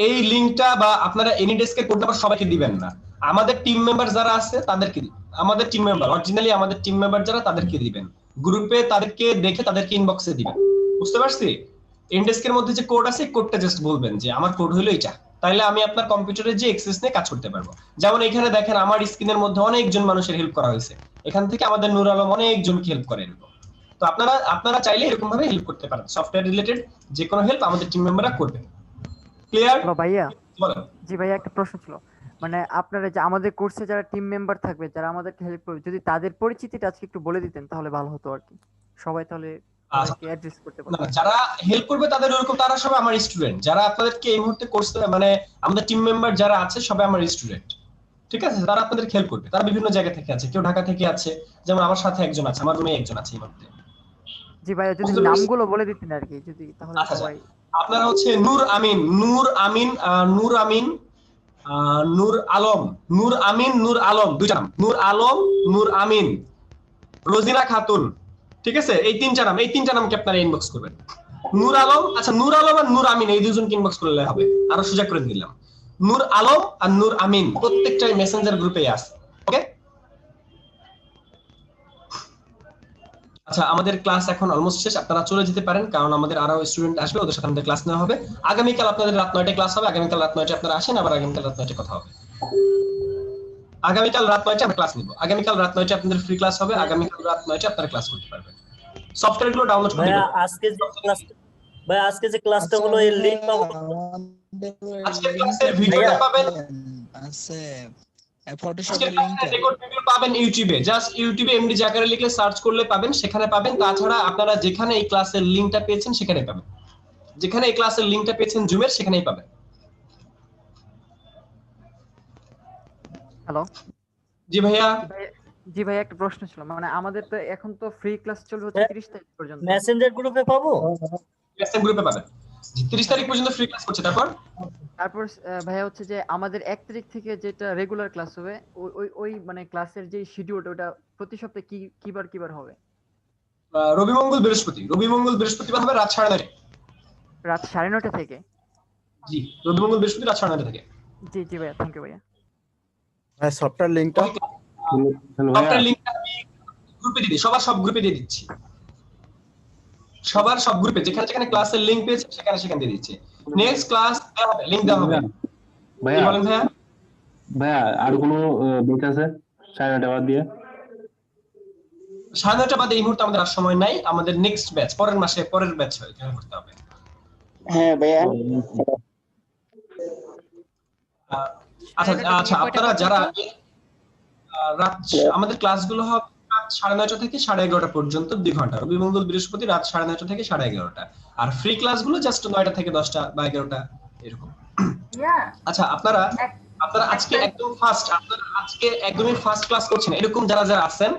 এই লিংকটা বা আপনারা এনি ডেস্কের কোডটা আবার সবাইকে দিবেন না, আমাদের টিম মেম্বার যারা আছে তাদেরকে, আমাদের টিম মেম্বার অরিজিনালি আমাদের টিম মেম্বার যারা তাদেরকে দিবেন, গ্রুপে তাদেরকে দেখে তাদেরকে ইনবক্সে দিবেন। বুঝতে পারছি? এনি ডেস্কের মধ্যে যে কোড আছে, কোডটা জাস্ট বলবেন যে আমার কোড হলো এটা, তাইলে আমি আপনার কম্পিউটারে যে অ্যাক্সেস নিয়ে কাজ করতে পারবো। যেমন এখানে দেখেন আমার স্ক্রিনের মধ্যে অনেকজন মানুষের হেল্প করা হয়েছে, এখান থেকে আমাদের নূর আলম অনেকজনকে হেল্প করে এরকম। তো আপনারা চাইলে এরকম ভাবে হেল্প করতে পারেন, সফটওয়্যার রিলেটেড যে কোনো হেল্প আমাদের টিম মেম্বাররা করবে। ক্লিয়ার? ভাইয়া, বলেন। জি ভাইয়া, একটা প্রশ্ন ছিল, মানে আপনারা যে আমাদের কোর্সে যারা টিম মেম্বার থাকবে, যারা আমাদেরকে হেল্প করবে, যদি তাদের পরিচিতিটা আজকে একটু বলে দিতেন তাহলে ভালো হতো আর কি, সবাই তাহলে অ্যাড্রেস করতে পারবে। যারা হেল্প করবে তাদের ওরকম, তারা সবাই আমার স্টুডেন্ট। যারা আপনাদেরকে এই মুহূর্তে কোর্স, মানে আমাদের টিম মেম্বার যারা আছে সবাই আমার স্টুডেন্ট, ঠিক আছে? তারা আপনাদেরকে হেল্প করবে। তারা বিভিন্ন জায়গা থেকে আছে, কেউ ঢাকা থেকে আছে, যেমন আমার সাথে একজন আছে, আমার রুমে একজন আছে এই মুহূর্তে। জি ভাইয়া, যদি নামগুলো বলে দিতেন আর কি, যদি তাহলে সবাই। আপনারা হচ্ছে নূর আমিন, নূর আলম, দুইটা নাম, নূর আলম, নূর আমিন, রোজিনা খাতুন, ঠিক আছে? এই তিনটা নামকে আপনারা ইনবক্স করবেন। নূর আলম, আচ্ছা নূর আলম আর নূর আমিন এই দুজনকে ইনবক্স করলে হবে, আরো সোজা করে দিলাম। নূর আলম আর নূর আমিন প্রত্যেকটাই মেসেঞ্জার গ্রুপে আছে, ওকে? আচ্ছা, আমাদের ক্লাস এখন অলমোস্ট শেষ, আপনারা চলে যেতে পারেন, কারণ আমাদের আরো স্টুডেন্ট আসবে, ওদের সাথে আমাদের ক্লাস নেওয়া হবে। আগামীকাল আপনাদের রাত 9টায় ক্লাস হবে, আগামীকাল রাত 9টায় আপনারা আসেন, আবার আগামীকাল রাত 9টায় কথা হবে। আগামীকাল রাত 9টায় আমরা ক্লাস নিব, আগামীকাল রাত 9টায় আপনাদের ফ্রি ক্লাস হবে, আগামীকাল রাত 9টায় আপনারা ক্লাস করতে পারবেন। সফটওয়্যারগুলো ডাউনলোড করে ভাইয়া আজকে যে ক্লাসটা হলো, এর লিংক পাবো? আজকে ক্লাসের ভিডিওটা পাবেন, ফটোশপের লিংকটা পাবেন ইউটিউবে, জাস্ট ইউটিউবে এমডি জাকারে লিখলে সার্চ করলে পাবেন, সেখানে পাবেন। তাছাড়া আপনারা যেখানে এই ক্লাসের লিংকটা পেয়েছেন সেখানেই পাবেন, যেখানে এই ক্লাসের লিংকটা পেয়েছেন জুমের, সেখানেই পাবেন। হ্যালো, জি ভাইয়া। জি ভাইয়া, একটা প্রশ্ন ছিল, মানে আমাদের তো এখন তো ফ্রি ক্লাস চলবে 30 তারিখ পর্যন্ত, মেসেঞ্জার গ্রুপে পাবো? মেসেঞ্জার গ্রুপে পাবেন, 30 তারিখ পর্যন্ত ফ্রি ক্লাস করছে। তারপর ভাইয়া হচ্ছে যে আমাদের 1 তারিখ থেকে যেটা রেগুলার ক্লাস হবে, ওই মানে ক্লাসের যে শিডিউল, ওটা প্রতি সপ্তাহে কিবার হবে? রবি মঙ্গল বৃহস্পতিবার হবে রাত 9:30। রাত 9:30 থেকে? জি, রবি মঙ্গল বৃহস্পতি রাত 9:30 থেকে। জি ভাইয়া, থ্যাংক ইউ ভাইয়া। সফটওয়্যার লিংকটা আমি গ্রুপে দিয়ে দিই, সব গ্রুপে দিয়ে দিচ্ছি, সবার সব গ্রুপে যেখানে যেখানে ক্লাসের লিংক পেয়েছে সেখানে দিয়ে দিচ্ছি। নেক্সট ক্লাস দেওয়া হবে, লিংক দেওয়া হবে। ভাইয়া বলেন ভাইয়া, আর কোনো ব্যাচ আছে 9:30 বাদ দিয়ে? 9:30 বাদে এই মুহূর্তে আমাদের আর সময় নাই, আমাদের নেক্সট ব্যাচ পরের মাসে পরের ব্যাচ জয়েন করতে হবে। হ্যাঁ ভাইয়া। আচ্ছা আপনারা যারা রাত, আমাদের ক্লাসগুলো হবে রাত 9:30 থেকে 11:30 পর্যন্ত 2 ঘন্টা, রবি মঙ্গল বৃহস্পতি রাত 9:30 থেকে 11:30। আর ফ্রি ক্লাসগুলো জাস্ট 9টা থেকে 10টা বা 11টা এরকম। আচ্ছা, আপনারা আজকে একদমই ফার্স্ট ক্লাস করছেন, এরকম যারা আছেন,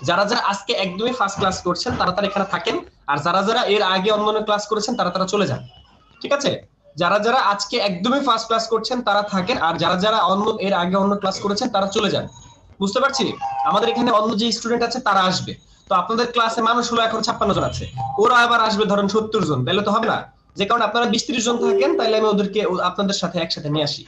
যারা আজকে একদমই ফার্স্ট ক্লাস করছেন তারা এখানে থাকেন, আর যারা এর আগে অন্য ক্লাস করেছেন তারা চলে যান, ঠিক আছে? যারা আজকে একদমই ফার্স্ট ক্লাস করছেন তারা থাকেন, আর যারা এর আগে অন্য ক্লাস করেছেন তারা চলে যান। বুঝতে পারছি? আমাদের এখানে অন্য যে স্টুডেন্ট আছে তারা আসবে, তো আপনাদের ক্লাসে মানুষ হলো এখন 56 জন আছে, ওরা আবার আসবে ধরেন 70 জন, তাহলে তো হবে না। যে কারণে আপনারা 20-30 জন থাকেন, তাইলে আমি ওদেরকে আপনাদের সাথে একসাথে নিয়ে আসি,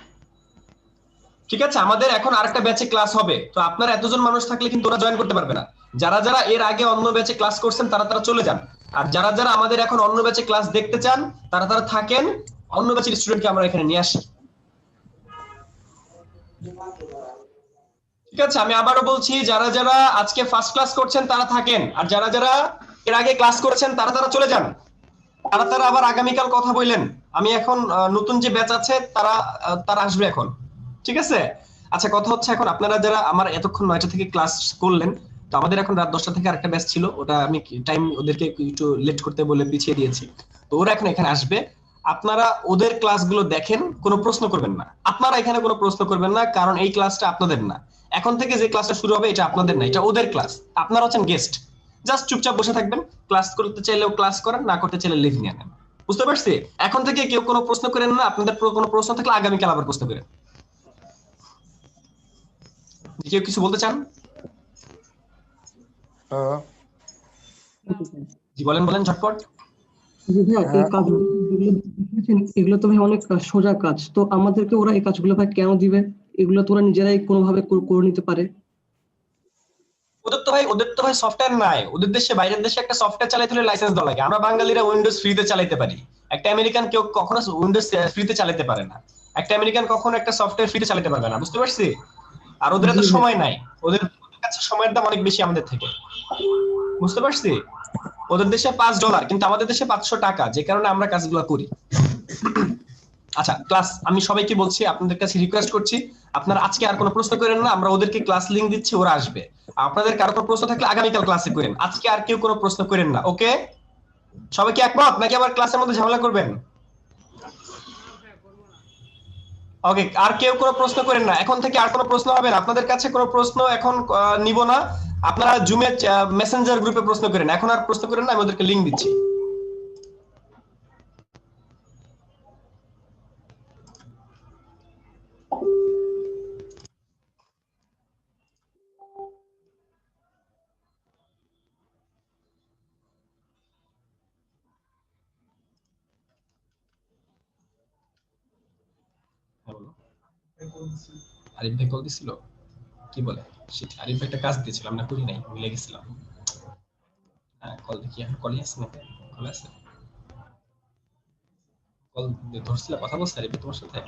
ঠিক আছে? আমাদের এখন আরেকটা ব্যাচে ক্লাস হবে, তো আপনারা এতজন মানুষ থাকলে কিন্তু ওরা জয়েন করতে পারবে না। যারা এর আগে অন্য ব্যাচে ক্লাস করছেন তারা চলে যান, আর যারা আমাদের এখন অন্য ব্যাচে ক্লাস দেখতে চান তারা থাকেন, অন্য ব্যাচের স্টুডেন্টকে আমরা এখানে নিয়ে আসি, ঠিক ঠিক আছে, আমি আবারও বলছি, যারা যারা আজকে ফার্স্ট ক্লাস করছেন তারা থাকেন, আর যারা যারা এর আগে ক্লাস করেছেন তারা তারা চলে যান। তারা আবার আগামীকাল কথা বললেন। আমি এখন নতুন যে ব্যাচ আছে তারা আসবে এখন, ঠিক আছে? আচ্ছা, কথা হচ্ছে এখন আপনারা যারা আমার এতক্ষণ 9টা থেকে ক্লাস করলেন, তো আমাদের এখন রাত 10টা থেকে আরেকটা ব্যাচ ছিল, ওটা আমি টাইম ওদেরকে একটু লেট করতে বলে পিছিয়ে দিয়েছি। তো ওরা এখন এখানে আসবে। আপনারা ওদের ক্লাসগুলো দেখেন, কোনো প্রশ্ন করবেন না। আপনারা এখানে কোনো প্রশ্ন করবেন না, কারণ এই ক্লাসটা আপনাদের না। এখন থেকে যে ক্লাসটা শুরু হবে এটা আপনাদের না, এটা ওদের ক্লাস। আপনারা হচ্ছেন গেস্ট, জাস্ট চুপচাপ বসে থাকবেন। ক্লাস করতে চাইলেও ক্লাস করেন, না করতে চাইলে লিভ নিয়ে নেন। বুঝতে পারছি? এখন থেকে কেউ কোনো প্রশ্ন করেন না। আপনাদের কোনো প্রশ্ন থাকলে আগামীকাল আবার প্রশ্ন করেন। কেউ কিছু বলতে চান? জি বলেন ঝটপট। এগুলো তো ভাই অনেক সোজা কাজ, তো আমাদেরকে ওরা এই কাজগুলো ভাই কেন দিবে? এগুলো তো ওরা নিজেরাই কোনোভাবে করে নিতে পারে। ওদের তো ভাই সফটওয়্যার নাই। ওদের দেশে, বাইরের দেশে একটা সফটওয়্যার চালাইতে হলে লাইসেন্স দেওয়া লাগে। আমরা বাঙালিরা উইন্ডোজ ফ্রিতে চালাইতে পারি, একটা আমেরিকান কেউ কখনো উইন্ডোজ ফ্রিতে চালাতে পারে না। একটা আমেরিকান কখনো একটা সফটওয়্যার ফ্রিতে চালাতে পারবে না। বুঝতে পারছি? আর ওদের তো সময় নাই, ওদের কাছে সময়ের দাম অনেক বেশি আমাদের থেকে। বুঝতে পারছি? ওদের দেশে $5, কিন্তু আমাদের দেশে 500 টাকা, যে কারণে আমরা কাজগুলো করি। আচ্ছা, ক্লাস আমি সবাইকে বলছি, আপনাদের কাছে রিকোয়েস্ট করছি, আপনারা আজকে আর কোনো প্রশ্ন করেন না। আমরা ওদেরকে ক্লাস লিংক দিচ্ছি, ওরা আসবে। আপনাদের কারো কোনো প্রশ্ন থাকলে আগামীকাল ক্লাসে করেন, আজকে আর কেউ কোনো প্রশ্ন করেন না। ওকে, সবাই কি একমত, নাকি আবার ক্লাসের মধ্যে ঝামেলা করবেন? ওকে, আর কেউ কোনো প্রশ্ন করেন না। এখন থেকে আর কোনো প্রশ্ন হবে না। আপনাদের কাছে কোনো প্রশ্ন এখন নিব না। আপনারা জুমে মেসেঞ্জার গ্রুপে প্রশ্ন করেন, এখন আর প্রশ্ন করেন না। আমি ওদেরকে লিংক দিচ্ছি। আরিফ ভাই কল দিছিল, কি বলে? আরিফ ভাই একটা কাজ দিয়েছিলাম না, করি নাই, ভুলে গেছিলাম। হ্যাঁ, কল দেখি, এখন কলই আছে নাকি? কল আছে, কল ধরছিল, কথা বলছে আরিফ তোমার সাথে?